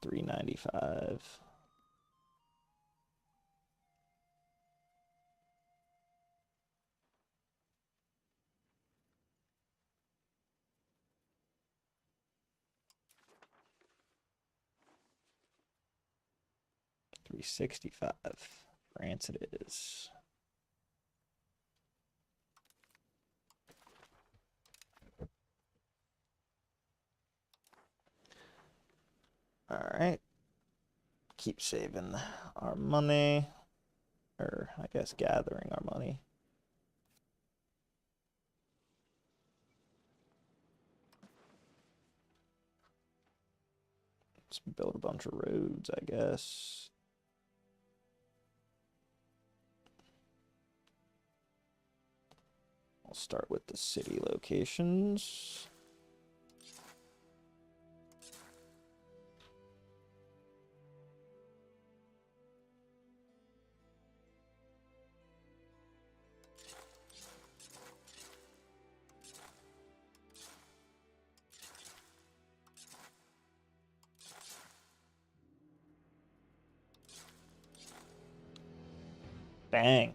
$395. $365. France it is. All right. Keep saving our money, or I guess gathering our money. Let's build a bunch of roads, I guess. I'll start with the city locations. Bang.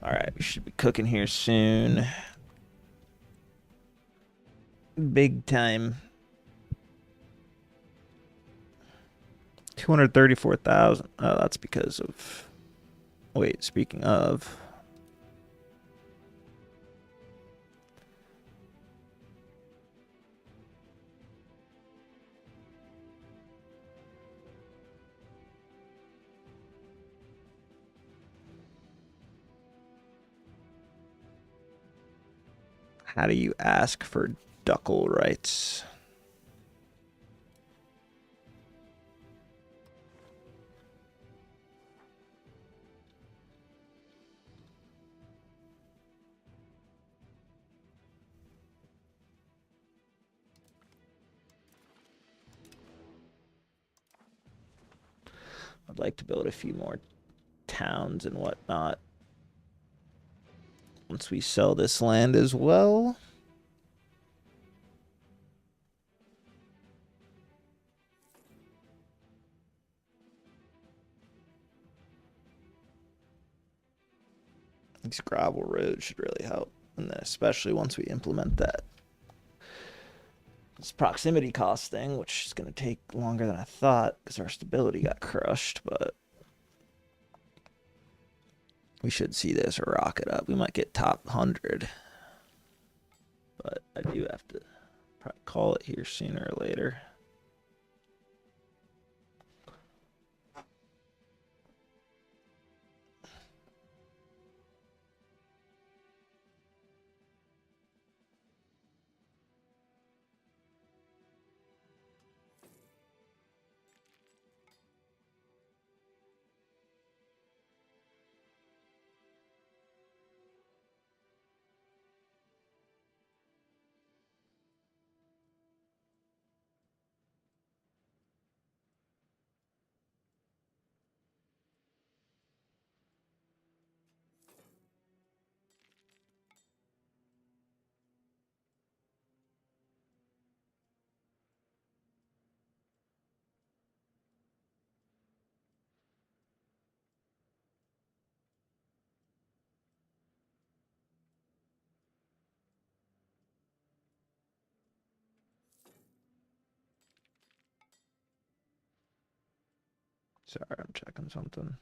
All right, we should be cooking here soon. Big time. 234,000. Oh, that's because of. Wait, speaking of. How do you ask for ducal rights? I'd like to build a few more towns and whatnot once we sell this land as well. These gravel roads should really help, and then especially once we implement that this proximity cost thing, which is going to take longer than I thought because our stability got crushed, but we should see this rocket up. We might get top 100, but I do have to probably call it here sooner or later. Sorry, I'm checking something.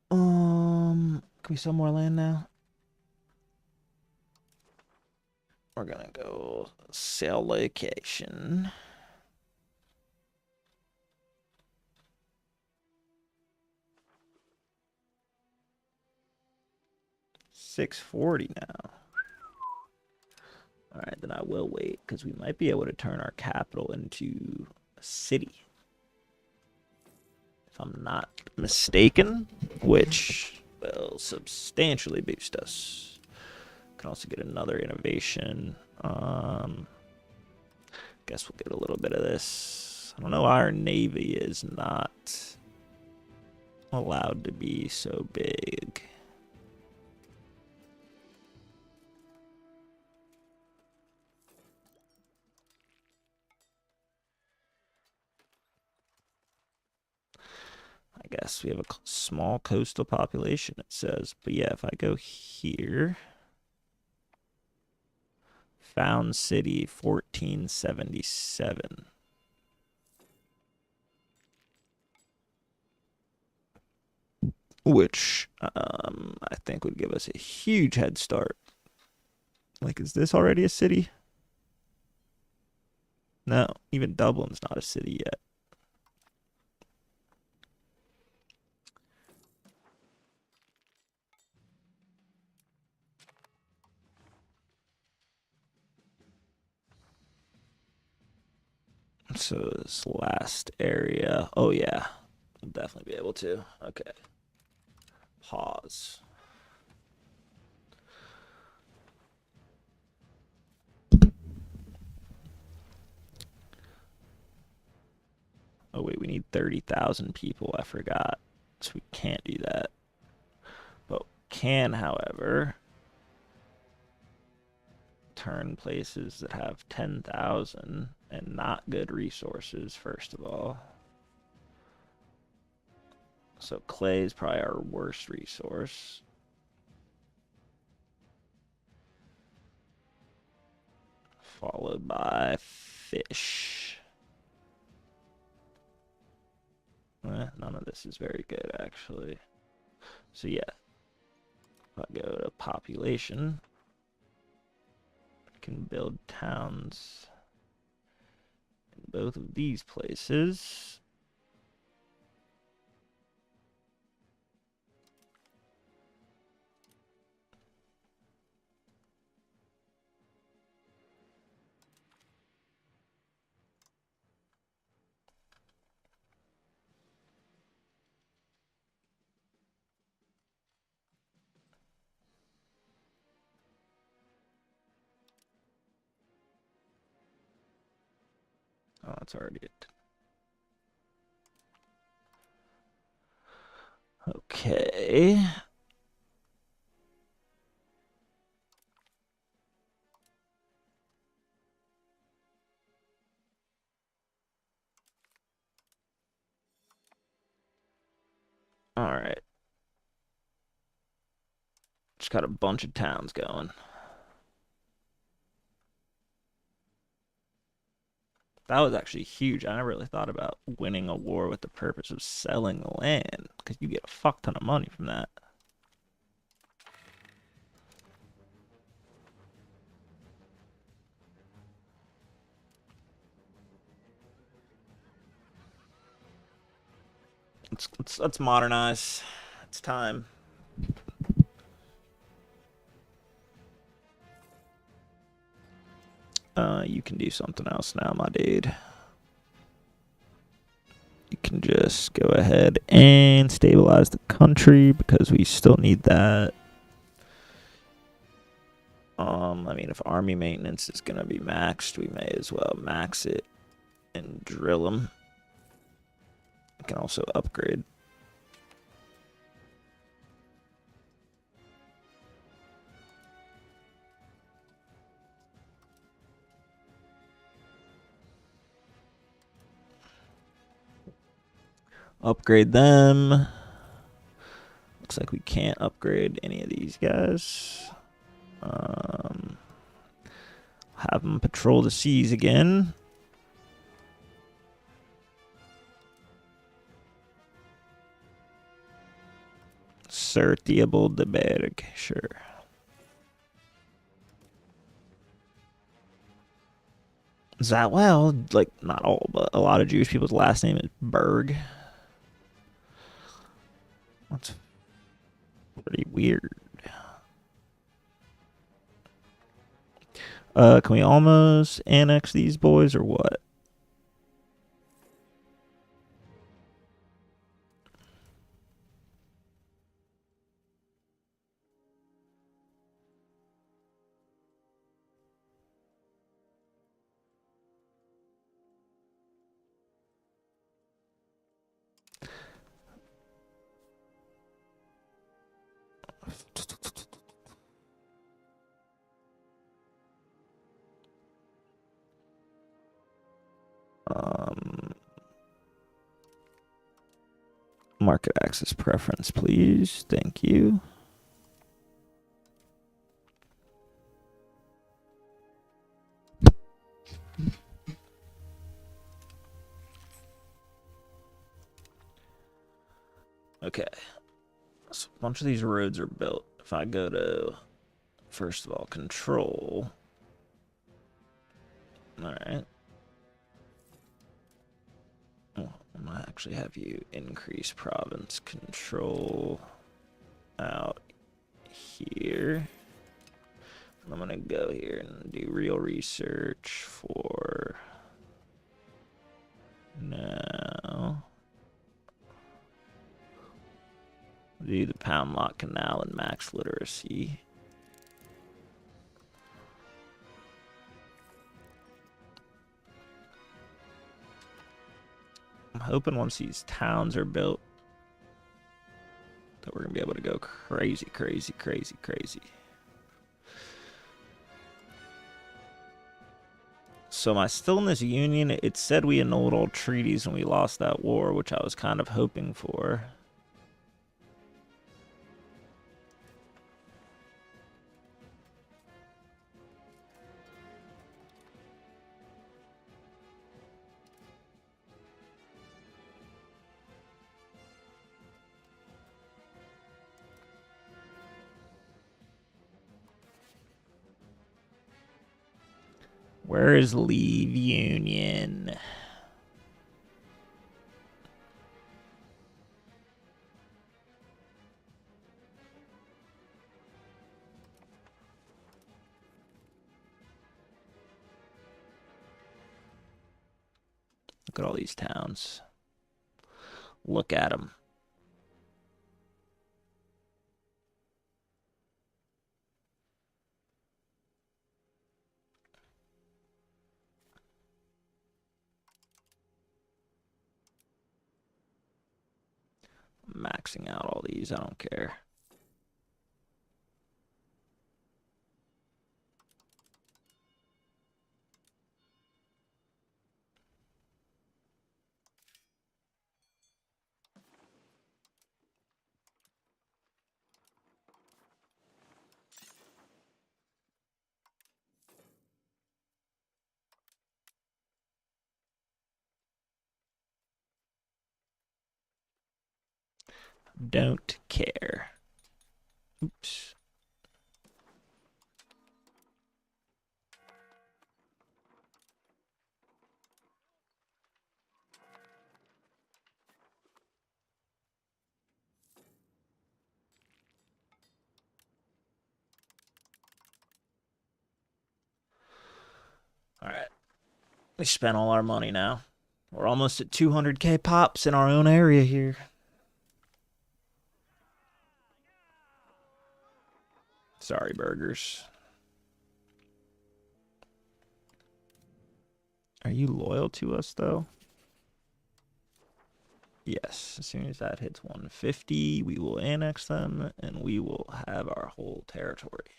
Can we sell more land now? We're gonna go sale location. $640 now. All right, then I will wait because we might be able to turn our capital into a city. If I'm not mistaken, which will substantially boost us. Can also get another innovation. Guess we'll get a little bit of this. I don't know why our navy is not allowed to be so big. I guess we have a small coastal population, it says. But yeah, if I go here, found city 1477. Which I think would give us a huge head start. Like, is this already a city? No, even Dublin's not a city yet. So this last area, oh yeah, we'll definitely be able to. Okay. Pause. Oh wait, we need 30,000 people. I forgot. So we can't do that. But can, however, turn places that have 10,000 and not good resources, first of all. So clay is probably our worst resource. Followed by fish. None of this is very good, actually. So yeah, if I go to population, I can build towns in both of these places. Oh, that's already it. Okay. All right. Just got a bunch of towns going. That was actually huge. I never really thought about winning a war with the purpose of selling the land, because you get a fuck ton of money from that. Let's modernize. It's time. You can do something else now, my dude. You can just go ahead and stabilize the country because we still need that. I mean, if army maintenance is gonna be maxed, we may as well max it and drill them. We can also upgrade. Upgrade them. Looks like we can't upgrade any of these guys. Have them patrol the seas again. Sir Theobald de Berg, sure. Is that, well, like, not all, but a lot of Jewish people's last name is Berg. That's pretty weird. Can we almost annex these boys or what? Market access preference, please. Thank you. Okay. So a bunch of these roads are built. If I go to, first of all, control. All right. Oh, I might actually have you increase province control out here. I'm going to go here and do real research for now. Do the Pound Lock Canal and max literacy. I'm hoping once these towns are built that we're going to be able to go crazy, crazy, crazy, crazy. So am I still in this union? It said we annulled all treaties and we lost that war, which I was kind of hoping for. Where is leave union? Look at all these towns. Look at them. I'm maxing out all these. I don't care. Don't care. Oops. All right. We spent all our money now. We're almost at 200k pops in our own area here. Sorry, burgers. Are you loyal to us, though? Yes. As soon as that hits 150, we will annex them, and we will have our whole territory.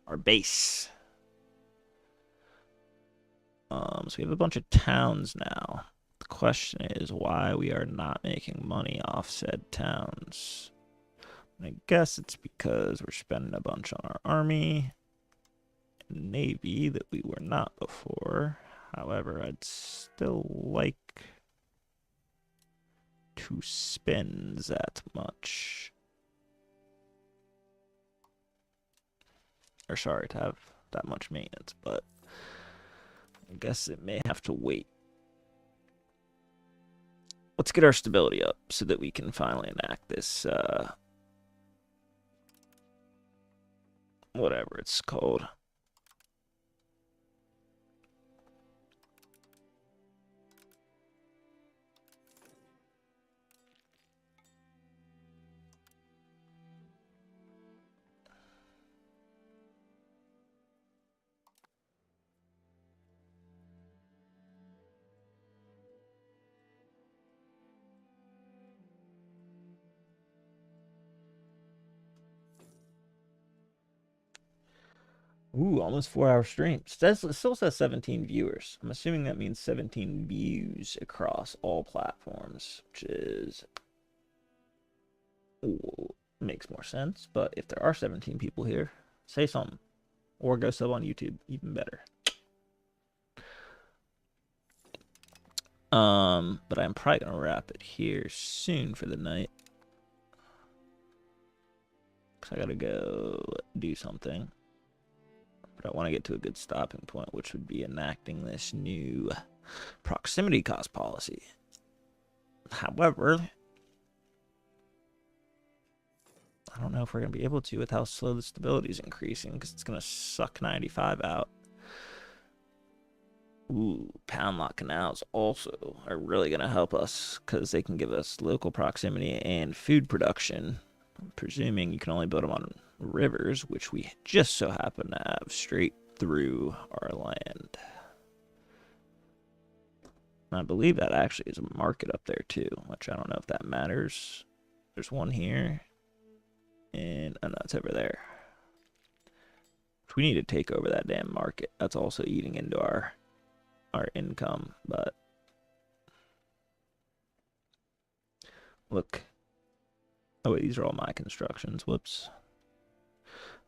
Our base. So we have a bunch of towns now. The question is why we are not making money off said towns. I guess it's because we're spending a bunch on our army and navy that we were not before. However, I'd still like to spend that much. Or sorry, to have that much maintenance, but I guess it may have to wait. Let's get our stability up so that we can finally enact this, whatever it's called. Ooh, almost 4-hour stream. It still says 17 viewers. I'm assuming that means 17 views across all platforms, which is... Ooh, makes more sense. But if there are 17 people here, say something. Or go sub on YouTube, even better. But I'm probably going to wrap it here soon for the night. Because I got to go do something. But I want to get to a good stopping point, which would be enacting this new proximity cost policy. However, I don't know if we're going to be able to with how slow the stability is increasing, because it's going to suck 95 out. Ooh, pound lock canals also are really going to help us, because they can give us local proximity and food production. I'm presuming you can only build them on rivers, which we just so happen to have straight through our land. And I believe that actually is a market up there too, which I don't know if that matters. There's one here, and oh no, it's over there. Which we need to take over that damn market. That's also eating into our income, but look. Oh wait, these are all my constructions. Whoops.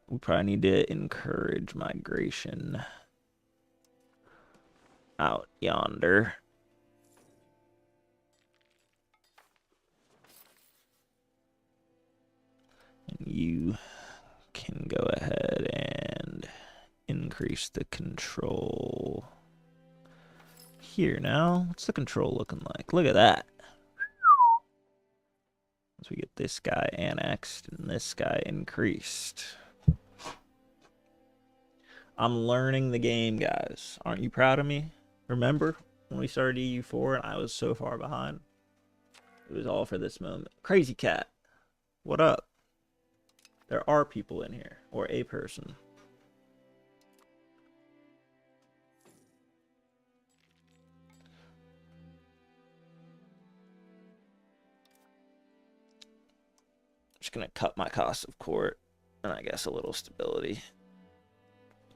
We probably need to encourage migration out yonder. And you can go ahead and increase the control here now. What's the control looking like? Look at that. Once we get this guy annexed and this guy increased. I'm learning the game, guys. Aren't you proud of me? Remember when we started EU4 and I was so far behind? It was all for this moment. Crazy Cat, what up? There are people in here, or a person. Just gonna cut my cost of court, and I guess a little stability.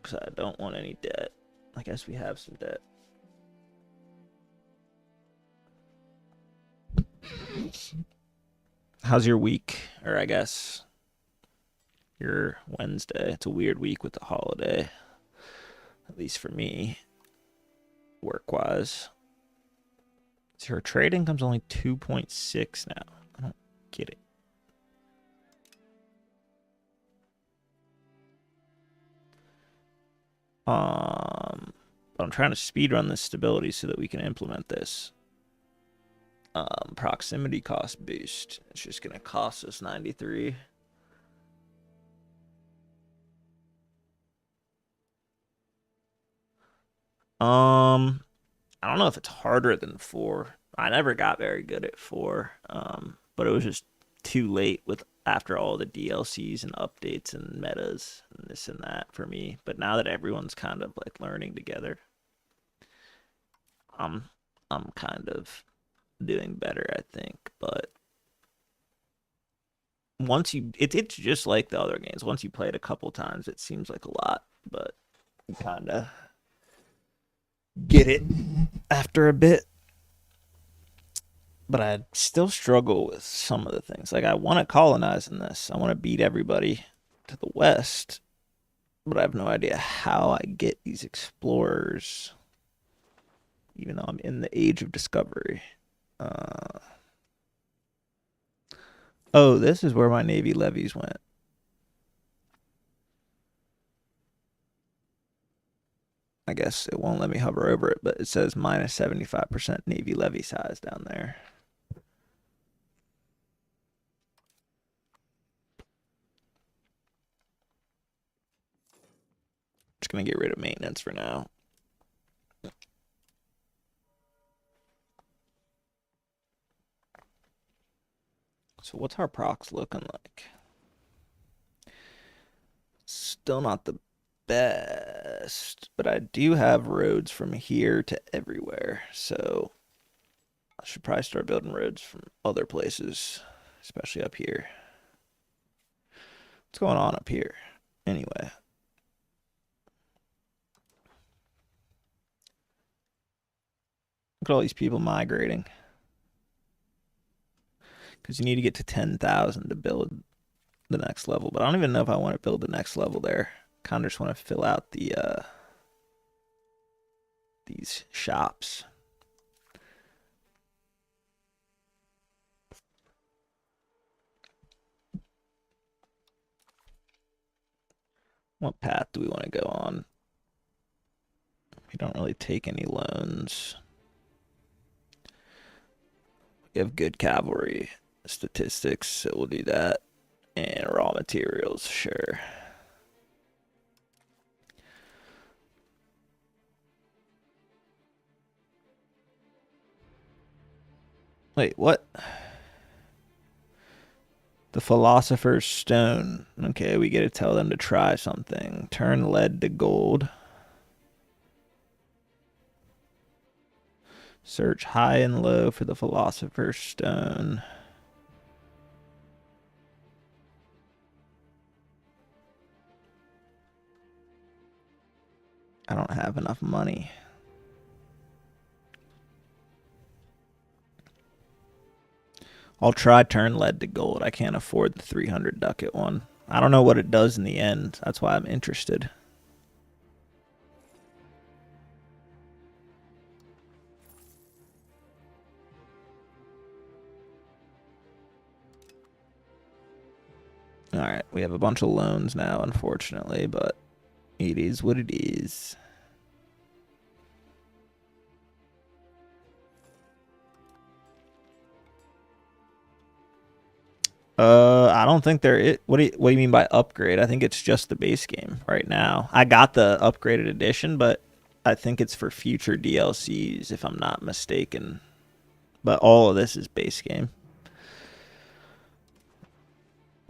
Because I don't want any debt. I guess we have some debt. How's your week? Or I guess your Wednesday. It's a weird week with the holiday. At least for me. Work-wise. So her trade income's only 2.6 now. I don't get it. But I'm trying to speedrun this stability so that we can implement this. Proximity cost boost. It's just gonna cost us 93. I don't know if it's harder than 4. I never got very good at 4. But it was just too late with after all the DLCs and updates and metas and this and that for me. But now that everyone's kind of like learning together, I'm kind of doing better, I think. But once it's just like the other games. Once you play it a couple times, it seems like a lot, but you kind of get it after a bit. But I still struggle with some of the things. Like, I want to colonize in this. I want to beat everybody to the west. But I have no idea how I get these explorers. Even though I'm in the age of discovery. Oh, this is where my Navy levies went. I guess it won't let me hover over it, but it says minus 75% Navy levy size down there. Just going to get rid of maintenance for now. So what's our procs looking like? Still not the best, but I do have roads from here to everywhere. So I should probably start building roads from other places, especially up here. What's going on up here? Anyway. Look at all these people migrating. Because you need to get to 10,000 to build the next level. But I don't even know if I want to build the next level there. Kind of just want to fill out the these shops. What path do we want to go on? We don't really take any loans. We have good cavalry statistics, so we'll do that. And raw materials, sure. Wait, what? The Philosopher's Stone. Okay, we get to tell them to try something. Turn lead to gold. Search high and low for the Philosopher's Stone. I don't have enough money. I'll try turn lead to gold. I can't afford the 300 ducat one. I don't know what it does in the end. That's why I'm interested. All right, we have a bunch of loans now, unfortunately, but it is what it is. I don't think there is. What do you mean by upgrade? I think it's just the base game right now. I got the upgraded edition, but I think it's for future DLCs, if I'm not mistaken. But all of this is base game.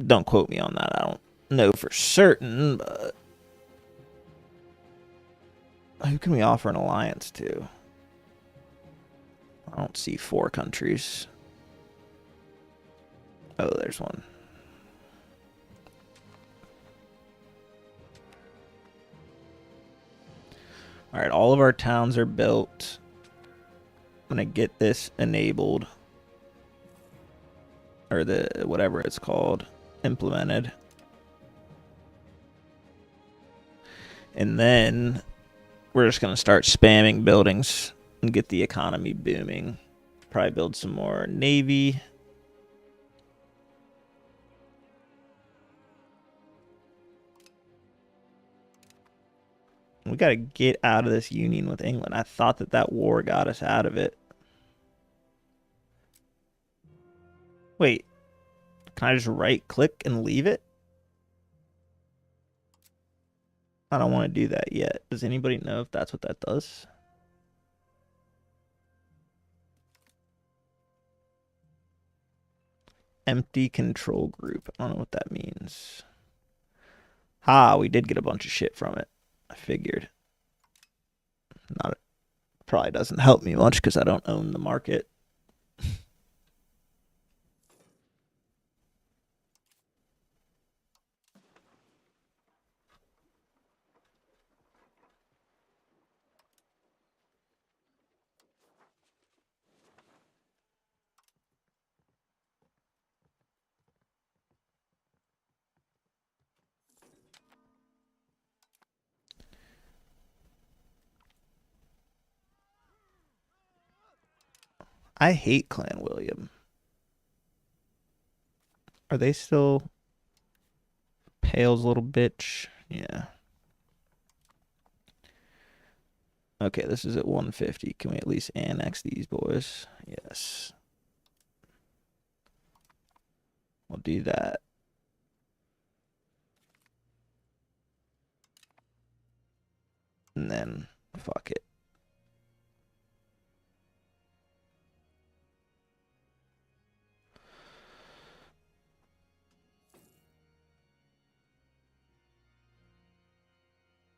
Don't quote me on that. I don't know for certain, but who can we offer an alliance to? I don't see 4 countries. Oh, there's one. All right, all of our towns are built. I'm going to get this enabled. Or the whatever it's called, implemented. And then we're just going to start spamming buildings and get the economy booming. Probably build some more navy. We got to get out of this union with England. I thought that war got us out of it. Wait, can I just right click and leave it? I don't want to do that yet. Does anybody know if that's what that does? Empty control group. I don't know what that means. Ha, we did get a bunch of shit from it. I figured. Not probably doesn't help me much because I don't own the market. I hate Clan William. Are they still Pale's little bitch? Yeah. Okay, this is at 150. Can we at least annex these boys? Yes. We'll do that. And then, fuck it.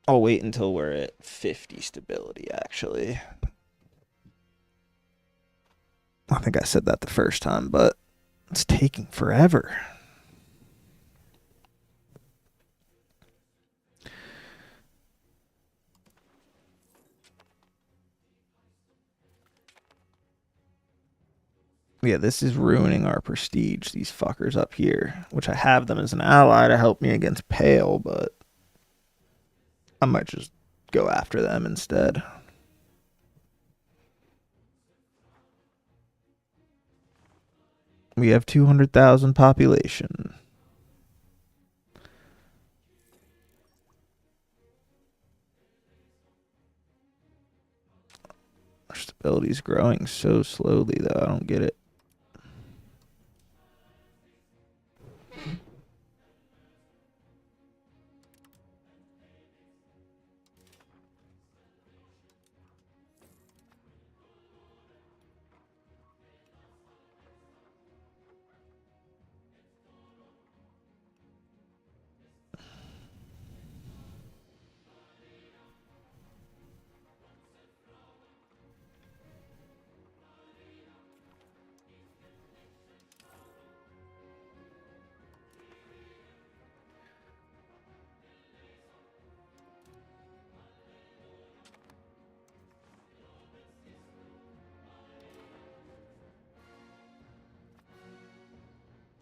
I'll wait until we're at 50 stability, actually. I think I said that the first time, but it's taking forever. Yeah, this is ruining our prestige, these fuckers up here, which I have them as an ally to help me against Pale, but I might just go after them instead. We have 200,000 population. Our stability is growing so slowly, though. I don't get it.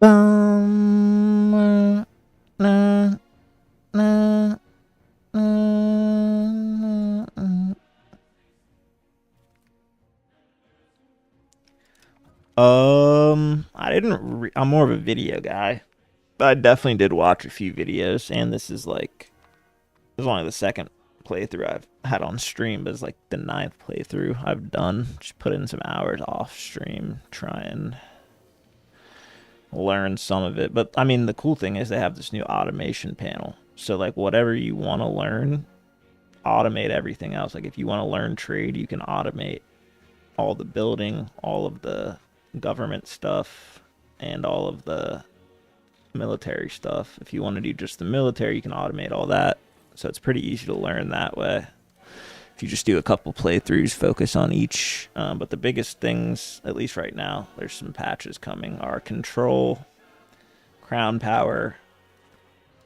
Nah, nah, nah, nah. I didn't. I'm more of a video guy, but I definitely did watch a few videos, and this is like, it was only the second playthrough I've had on stream, but it's like the 9th playthrough I've done. Just put in some hours off stream, try and learn some of it. But I mean, the cool thing is they have this new automation panel. So like whatever you want to learn, automate everything else. Like if you want to learn trade, you can automate all the building, all of the government stuff, and all of the military stuff. If you want to do just the military, you can automate all that. So it's pretty easy to learn that way. If you just do a couple playthroughs, focus on each. But the biggest things, at least right now, there's some patches coming, are control, crown power,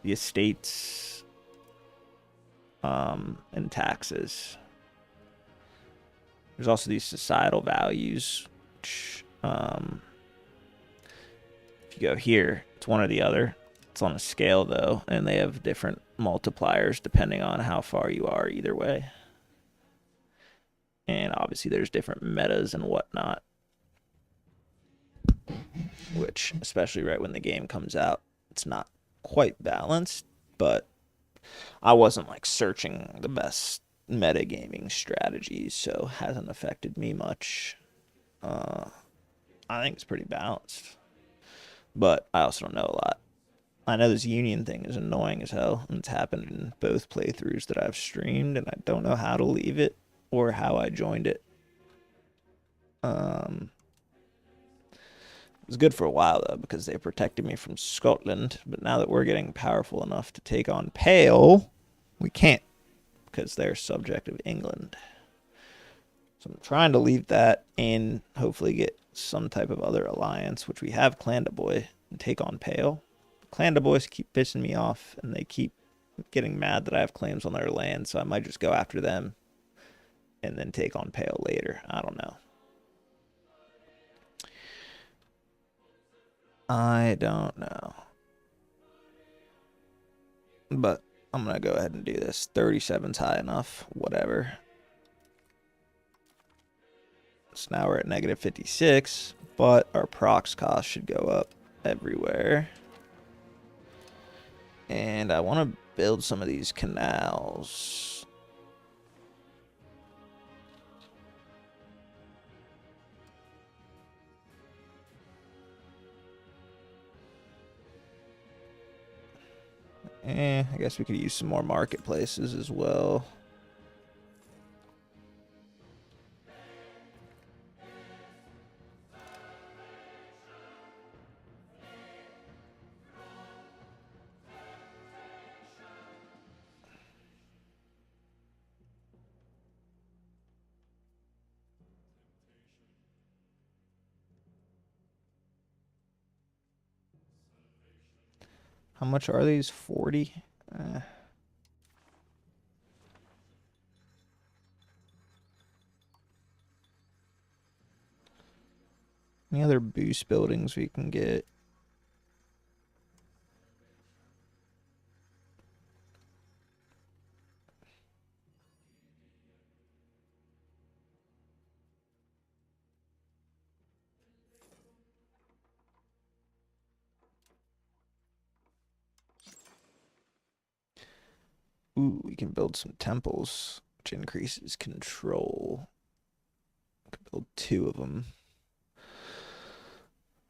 the estates, and taxes. There's also these societal values, which, if you go here, it's one or the other. It's on a scale, though, and they have different multipliers depending on how far you are either way. And obviously there's different metas and whatnot, which, especially right when the game comes out, it's not quite balanced, but I wasn't like searching the best metagaming strategies, so hasn't affected me much. I think it's pretty balanced, but I also don't know a lot. I know this union thing is annoying as hell, and it's happened in both playthroughs that I've streamed, and I don't know how to leave it or how I joined it. It was good for a while, though, because they protected me from Scotland, but now that we're getting powerful enough to take on Pale, we can't, because they're subject of England. So I'm trying to leave that and hopefully get some type of other alliance, which we have Clandaboy, and take on Pale. Clandaboys keep pissing me off, and they keep getting mad that I have claims on their land, so I might just go after them and then take on Pale later. I don't know. I don't know. But I'm going to go ahead and do this. 37's high enough. Whatever. So now we're at negative 56, but our prox cost should go up everywhere. And I want to build some of these canals. I guess we could use some more marketplaces as well. How much are these? 40? Any other boost buildings we can get? Ooh, we can build some temples, which increases control. We can build 2 of them.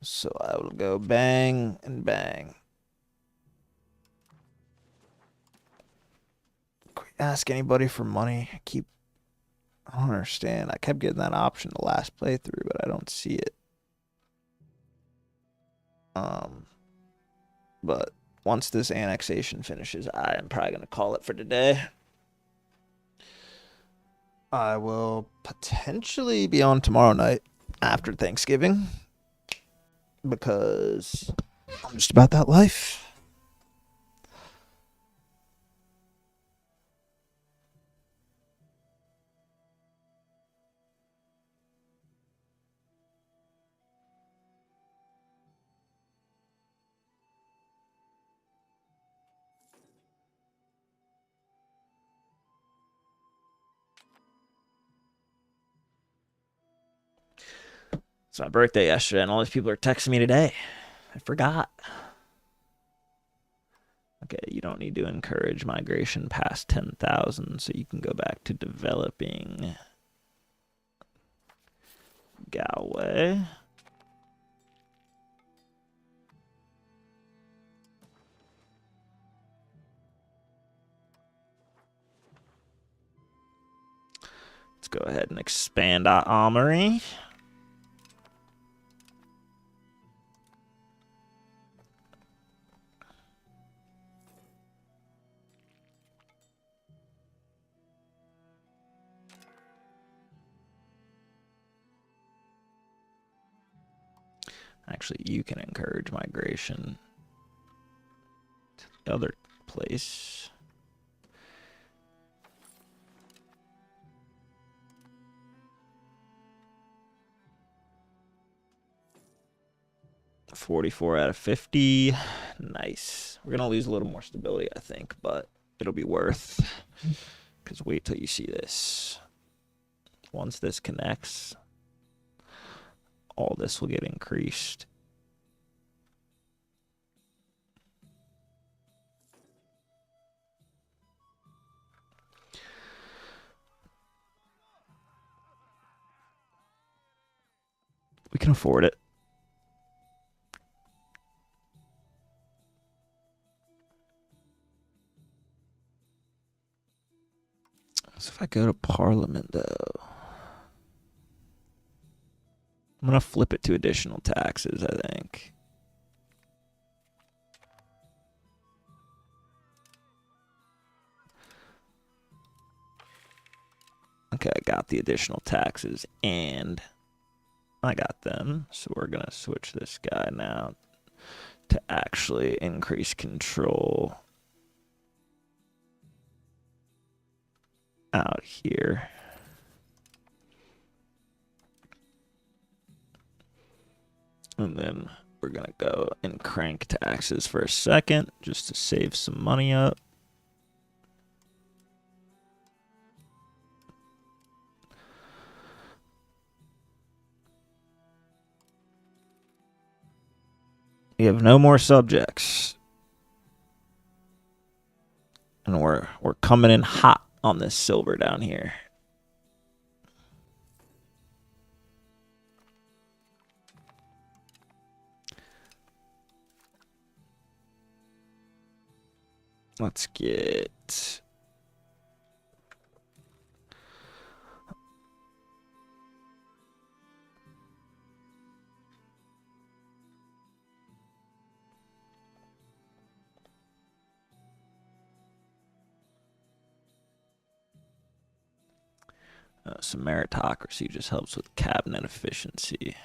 So I will go bang and bang. Can we ask anybody for money? I don't understand. I kept getting that option the last playthrough, but I don't see it. But once this annexation finishes, I am probably going to call it for today. I will potentially be on tomorrow night after Thanksgiving because I'm just about that life. It's my birthday yesterday, and all these people are texting me today. I forgot. Okay, you don't need to encourage migration past 10,000, so you can go back to developing Galway. Let's go ahead and expand our armory. Actually, you can encourage migration to the other place. $44 out of 50. Nice. We're gonna lose a little more stability, I think, but it'll be worth. Because wait till you see this. Once this connects, all this will get increased. We can afford it. So if I go to Parliament, though, I'm going to flip it to additional taxes, I think. Okay, I got the additional taxes, and I got them. So we're going to switch this guy now to actually increase control out here. And then we're going to go and crank taxes for a second just to save some money up. We have no more subjects. And we're coming in hot on this silver down here. Let's get some meritocracy. Just helps with cabinet efficiency.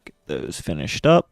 Get those finished up.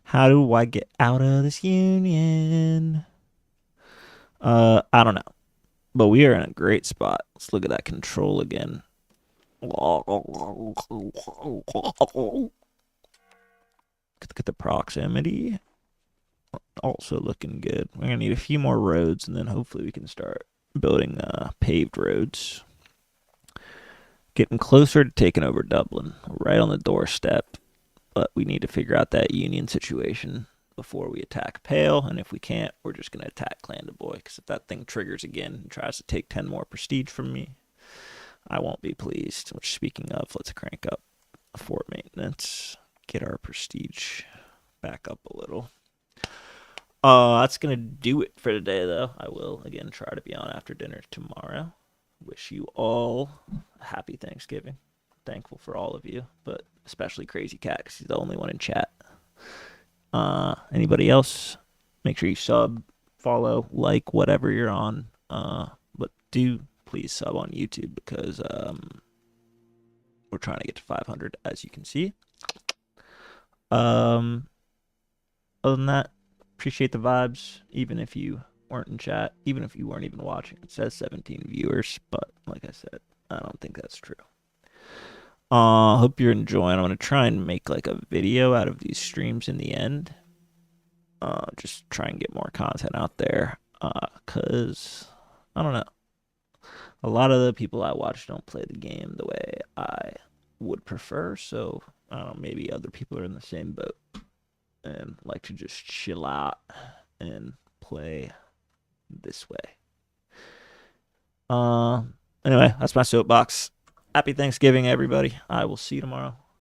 How do I get out of this union? I don't know. But we are in a great spot. Let's look at that control again. Look at the proximity. Also looking good. We're going to need a few more roads, and then hopefully we can start building paved roads. Getting closer to taking over Dublin. Right on the doorstep. But we need to figure out that union situation before we attack Pale, and if we can't, we're just going to attack Clandaboy, because if that thing triggers again and tries to take 10 more prestige from me, I won't be pleased. Which, speaking of, let's crank up fort maintenance, get our prestige back up a little. That's going to do it for today, though. I will, again, try to be on after dinner tomorrow. Wish you all a happy Thanksgiving. Thankful for all of you, but especially Crazy Cat, because he's the only one in chat. Anybody else? Make sure you sub, follow, like, whatever you're on. But do please sub on YouTube, because we're trying to get to 500, as you can see. Other than that, appreciate the vibes, even if you weren't in chat, even if you weren't even watching. It says 17 viewers, but like I said, I don't think that's true. Hope you're enjoying. I'm gonna try and make like a video out of these streams in the end. Just try and get more content out there. Cause I don't know. A lot of the people I watch don't play the game the way I would prefer. So I don't know, maybe other people are in the same boat and like to just chill out and play this way. Anyway, that's my soapbox. Happy Thanksgiving, everybody. I will see you tomorrow.